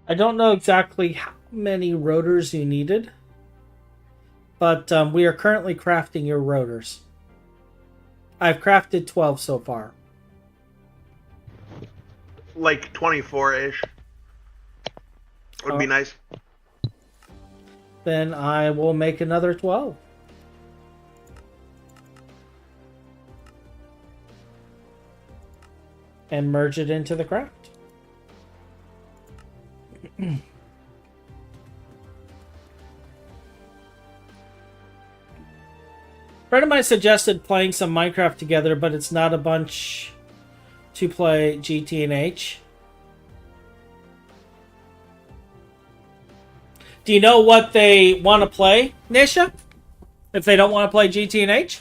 I don't know exactly how many rotors you needed, but we are currently crafting your rotors. I've crafted 12 so far. Like 24-ish. Would be nice. Then I will make another 12. And merge it into the craft. A friend of mine suggested playing some Minecraft together, but it's not a bunch to play GT and H. Do you know what they want to play, Nisha? If they don't want to play GT and H?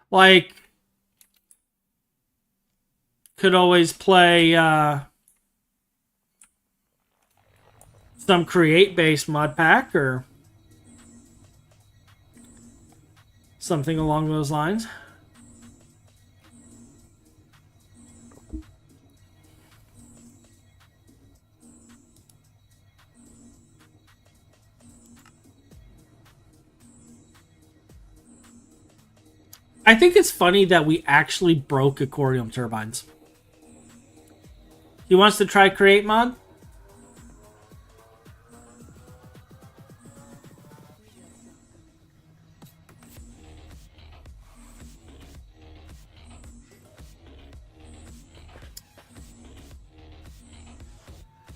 Like, could always play some create-based mod pack or something along those lines. I think it's funny that we actually broke aquarium turbines. He wants to try create mod?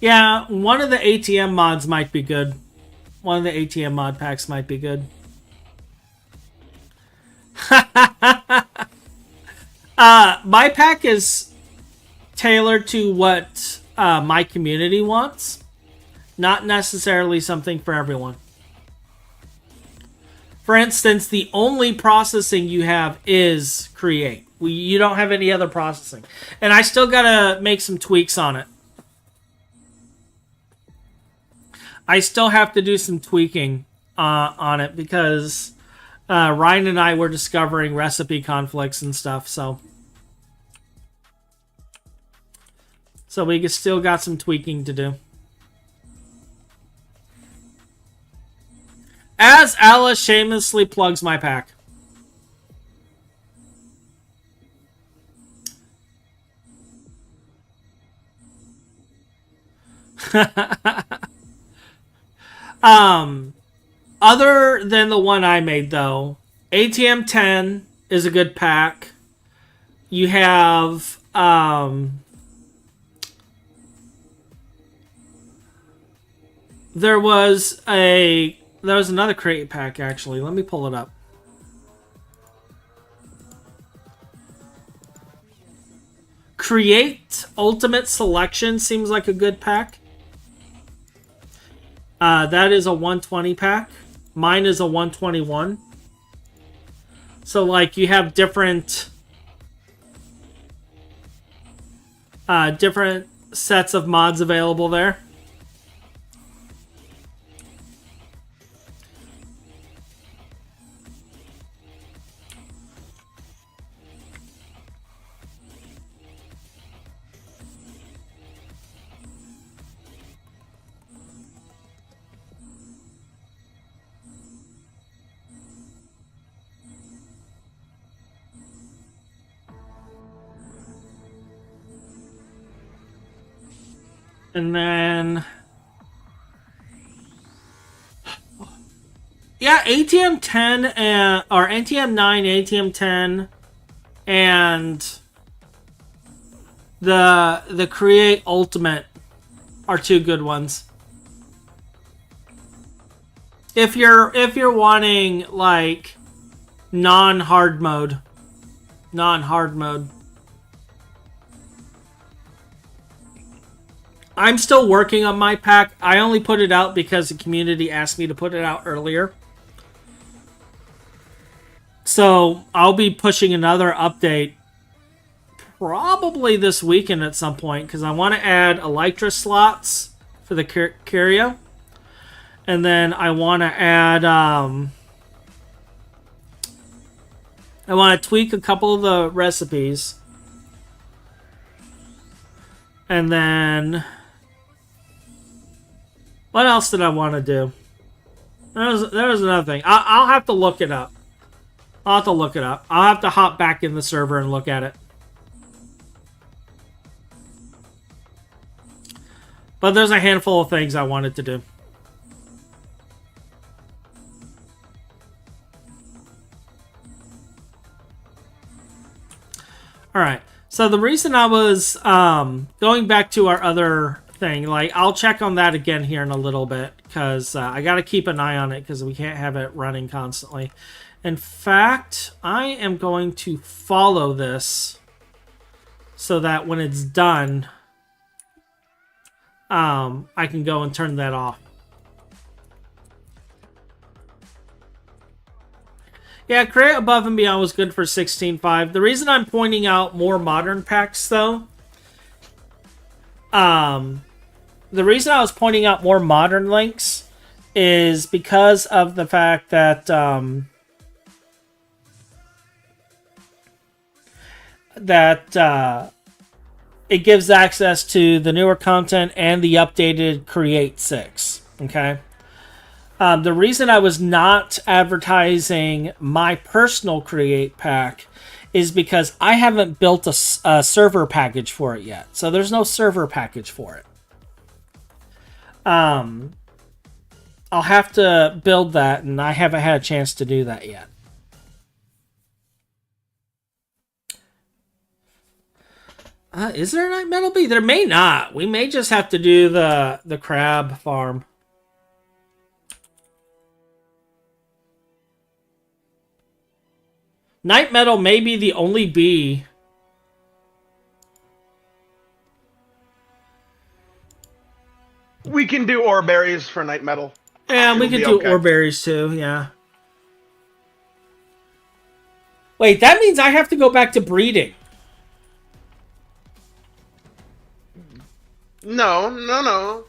Yeah, one of the ATM mods might be good. One of the ATM mod packs might be good. My pack is tailored to what my community wants, not necessarily something for everyone. For instance, the only processing you have is create. You don't have any other processing. And I still gotta make some tweaks on it. I still have to do some tweaking on it because Ryan and I were discovering recipe conflicts and stuff, so we still got some tweaking to do. As Alice shamelessly plugs my pack. Other than the one I made, though, ATM 10 is a good pack. You have there was another crate pack, actually. Let me pull it up. Create Ultimate Selection seems like a good pack. That is a 120 pack. Mine is a 121. So, like, you have different sets of mods available there. And then, yeah, ATM 10 or ATM 9, ATM 10, and the Create Ultimate are two good ones. If you're wanting like non-hard mode. I'm still working on my pack. I only put it out because the community asked me to put it out earlier. So I'll be pushing another update probably this weekend at some point because I want to add Elytra slots for the Curio. And then I want to add, I want to tweak a couple of the recipes. And then, what else did I want to do? There was another thing. I'll have to look it up. I'll have to look it up. I'll have to hop back in the server and look at it. But there's a handful of things I wanted to do. Alright, so the reason I was going back to our other thing, like, I'll check on that again here in a little bit, because I got to keep an eye on it, because we can't have it running constantly. In fact, I am going to follow this so that when it's done, I can go and turn that off. Yeah, Create Above and Beyond was good for 16.5. The reason I'm pointing out more modern packs, though, the reason I was pointing out more modern links is because of the fact that it gives access to the newer content and the updated Create 6. Okay. The reason I was not advertising my personal Create pack is because I haven't built a server package for it yet. So there's no server package for it. I'll have to build that, and I haven't had a chance to do that yet. Is there a Night Metal Bee? There may not. We may just have to do the crab farm. Night Metal may be the only bee. We can do ore berries for Night Metal. Yeah, we could do ore berries too, yeah. Wait, that means I have to go back to breeding. No.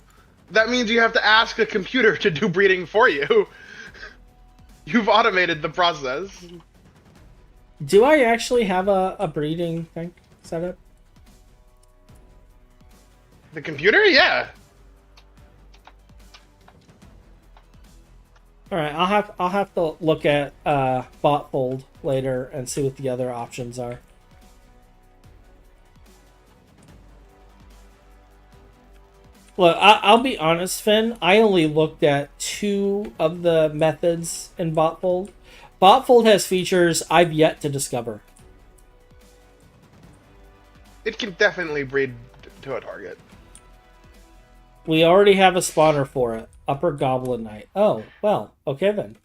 That means you have to ask a computer to do breeding for you. You've automated the process. Do I actually have a breeding thing set up? The computer? Yeah. Alright, I'll have to look at Botfold later and see what the other options are. Look, I'll be honest, Finn. I only looked at 2 of the methods in Botfold. Botfold has features I've yet to discover. It can definitely breed to a target. We already have a spawner for it. Upper Goblin Knight. Oh, well, okay then.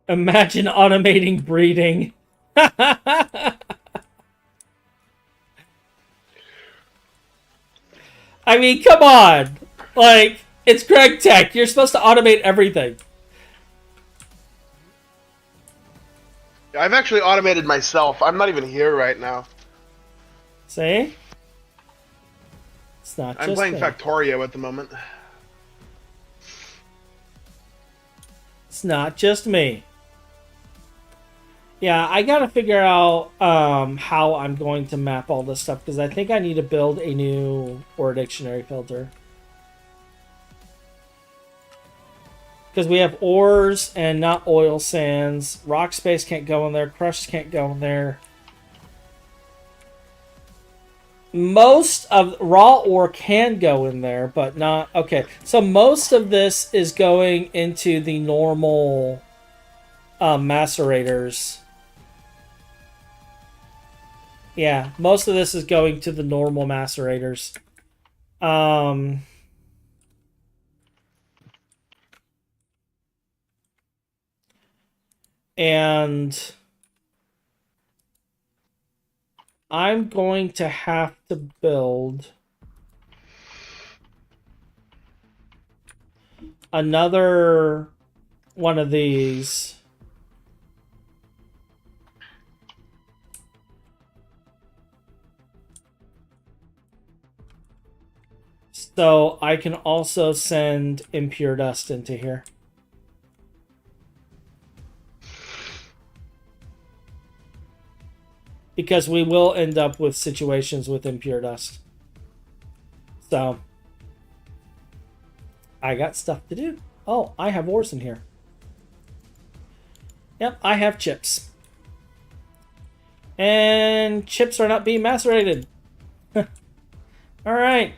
Imagine automating breeding. I mean, come on. Like, it's Greg Tech. You're supposed to automate everything. I've actually automated myself. I'm not even here right now. See? It's not just I'm playing me. Factorio at the moment. It's not just me. Yeah, I gotta figure out how I'm going to map all this stuff, because I think I need to build a new ore dictionary filter. Because we have ores and not oil sands. Rock space can't go in there. Crush can't go in there. Most of raw ore can go in there, but not... Okay, so most of this is going into the normal macerators. Yeah, most of this is going to the normal macerators. And I'm going to have to build another one of these. So I can also send impure dust into here. Because we will end up with situations with impure dust. So I got stuff to do. Oh, I have ores in here. Yep, I have chips. And chips are not being macerated. Alright.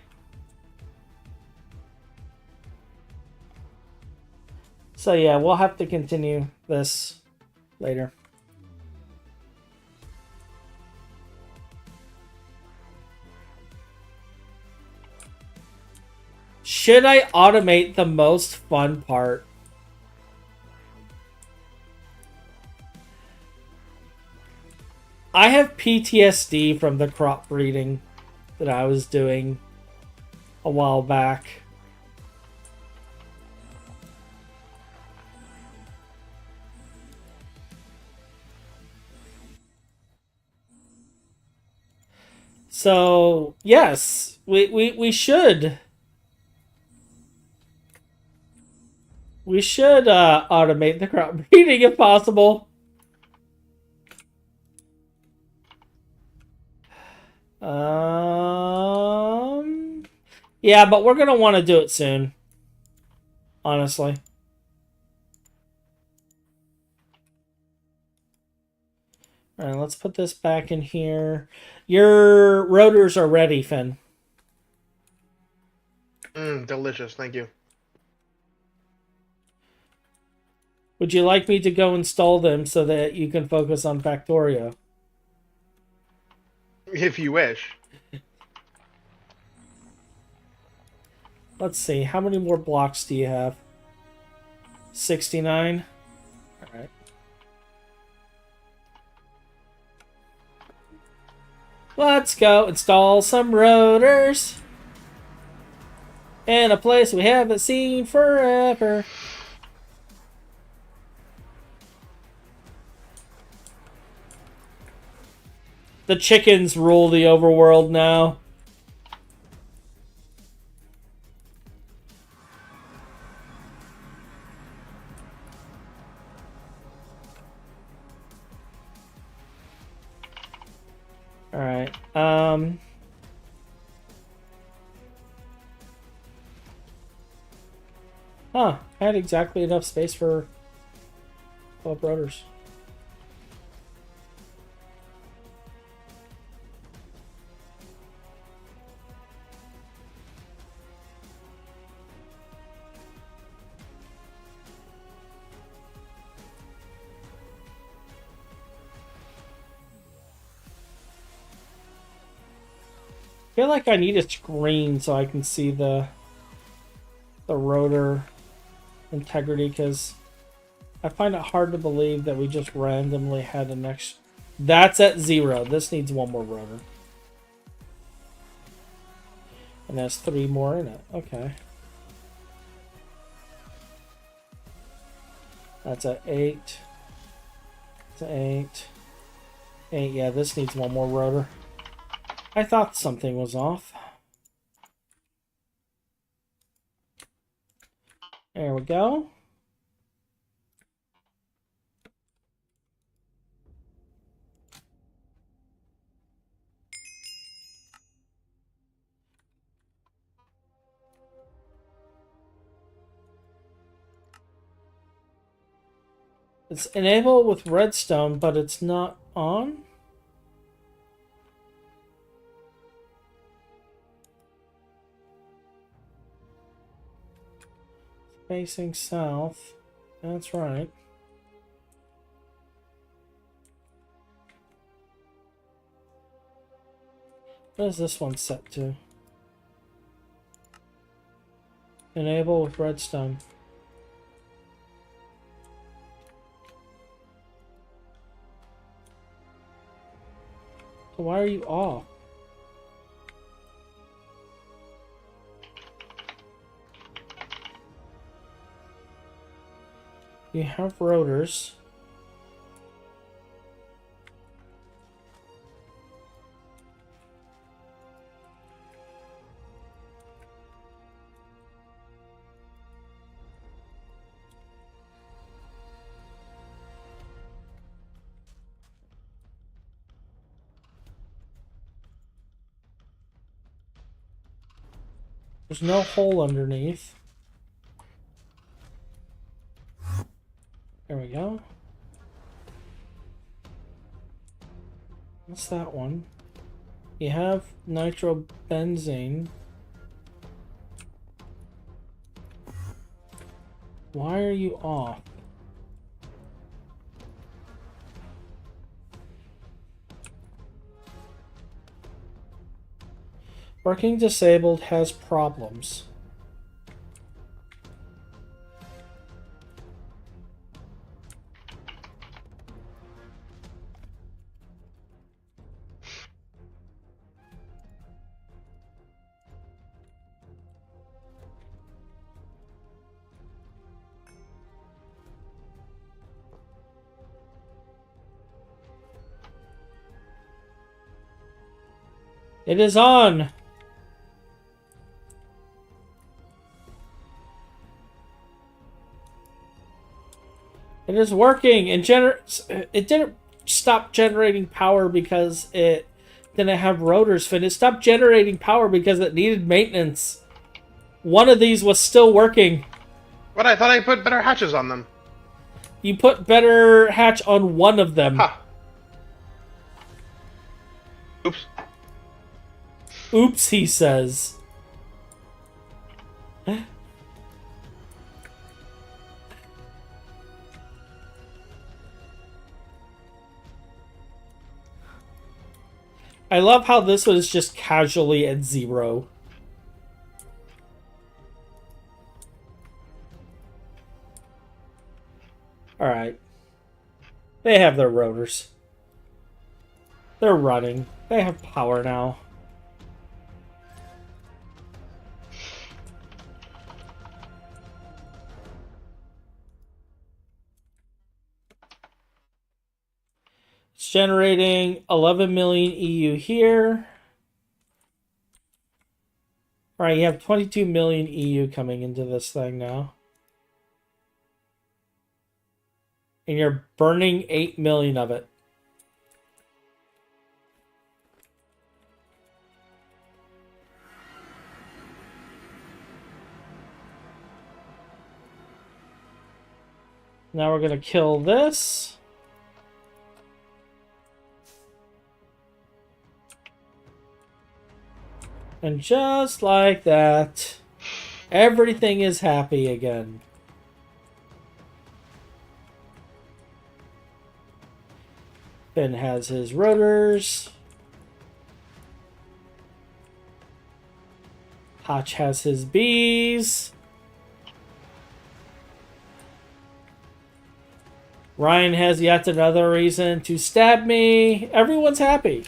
So yeah, we'll have to continue this later. Should I automate the most fun part? I have PTSD from the crop breeding that I was doing a while back. So, yes, we should. We should automate the crop breeding if possible. Yeah, but we're going to want to do it soon. Honestly. Alright, let's put this back in here. Your rotors are ready, Finn. Delicious, thank you. Would you like me to go install them so that you can focus on Factorio? If you wish. Let's see, how many more blocks do you have? 69? Alright. Let's go install some rotors in a place we haven't seen forever. The chickens rule the overworld now. Alright, Huh, I had exactly enough space for 12 rotors. I feel like I need a screen so I can see the rotor integrity, because I find it hard to believe that we just randomly had an extra. That's at 0. This needs one more rotor. And there's 3 more in it. Okay. That's at 8. It's at 8. 8, yeah, this needs one more rotor. I thought something was off. There we go. It's enabled with redstone, but it's not on. Facing south. That's right. What is this one set to? Enable with redstone. So why are you off? You have rotors. There's no hole underneath. There we go. What's that one? You have nitrobenzene. Why are you off? Working disabled has problems. It is on! It is working, and it didn't stop generating power because it didn't have rotors fit. It stopped generating power because it needed maintenance. One of these was still working. What? I thought I put better hatches on them. You put better hatch on one of them. Huh. Oops. Oops, he says. I love how this was just casually at 0. Alright. They have their rotors. They're running. They have power now. It's generating 11 million EU here. Alright, you have 22 million EU coming into this thing now. And you're burning 8 million of it. Now we're going to kill this. And just like that, everything is happy again. Finn has his rotors. Hotch has his bees. Ryan has yet another reason to stab me. Everyone's happy.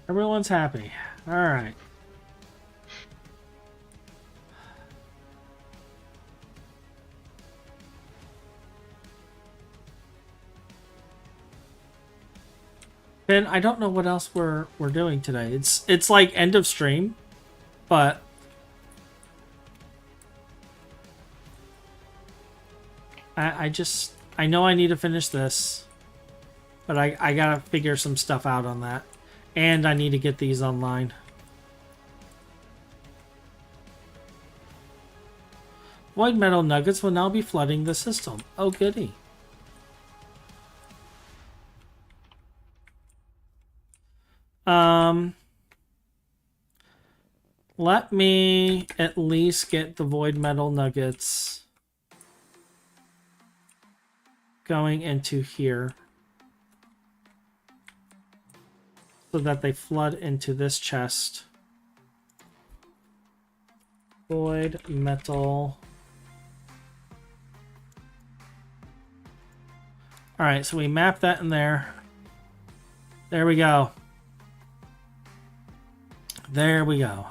Everyone's happy. All right. Ben, I don't know what else we're doing today. It's like end of stream, but I know I need to finish this, but I gotta figure some stuff out on that. And I need to get these online. Void metal nuggets will now be flooding the system. Oh, goody. let me at least get the void metal nuggets going into here so that they flood into this chest. Void metal. Alright, so we map that in there. There we go. There we go.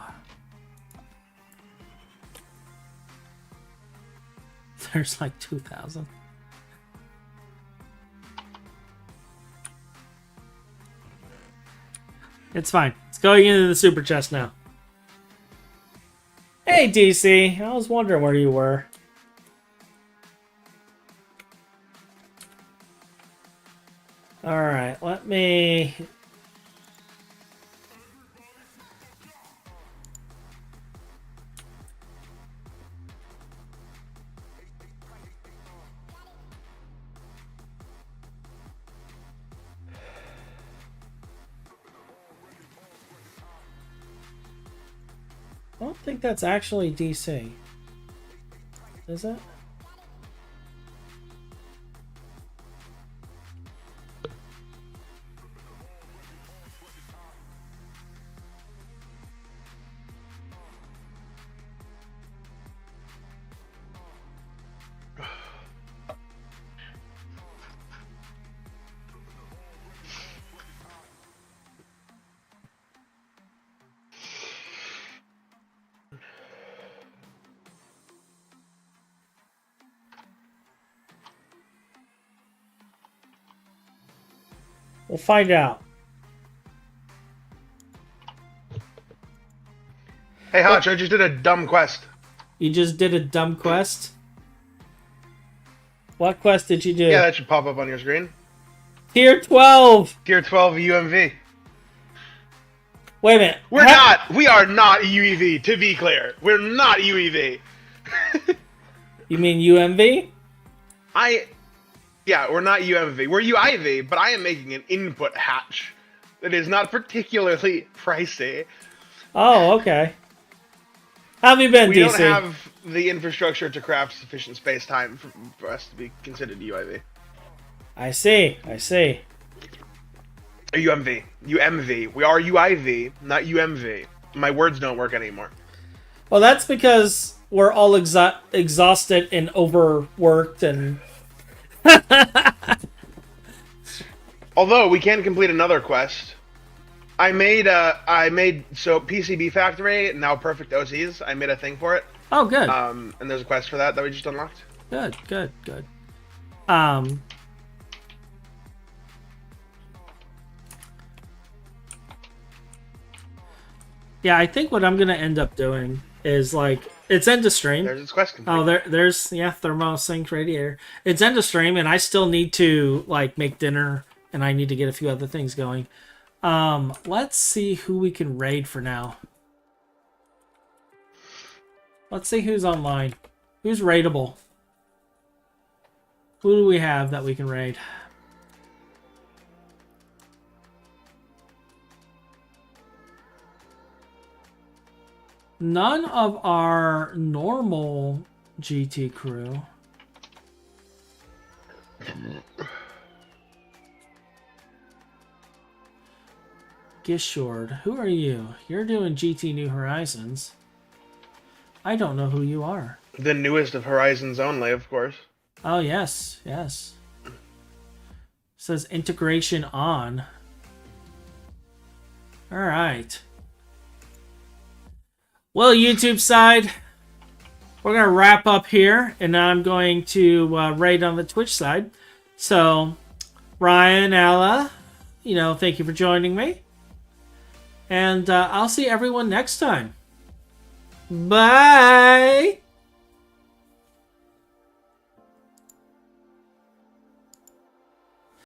There's like 2,000. It's fine. It's going into the super chest now. Hey, DC. I was wondering where you were. Alright, let me... I don't think that's actually DC. Is it? We'll find out. Hey, Hotch, I just did a dumb quest. You just did a dumb quest? What quest did you do? Yeah, that should pop up on your screen. Tier 12! Tier 12 UMV. Wait a minute. We are not UEV, to be clear. We're not UEV. You mean UMV? Yeah, we're not UMV. We're UIV, but I am making an input hatch that is not particularly pricey. Oh, okay. How have you been, we DC? We don't have the infrastructure to craft sufficient space-time for us to be considered UIV. I see. I see. UMV. UMV. We are UIV, not UMV. My words don't work anymore. Well, that's because we're all exhausted and overworked and... Although we can complete another quest. I made so PCB Factory, now Perfect OCs. I made a thing for it. Oh, good. And there's a quest for that we just unlocked. Good. Yeah, I think what I'm gonna end up doing is like it's end of stream. There's its quest complete. Oh, there's thermo sink radiator. It's end of stream, and I still need to like make dinner, and I need to get a few other things going. Let's see who we can raid for now. Let's see who's online. Who's raidable? Who do we have that we can raid? None of our normal GT crew. Gishord, who are you? You're doing GT New Horizons. I don't know who you are. The newest of Horizons only, of course. Oh, yes. Says integration on. All right. Well, YouTube side, we're going to wrap up here, and I'm going to raid on the Twitch side. So, Ryan, Alla, thank you for joining me. And I'll see everyone next time. Bye!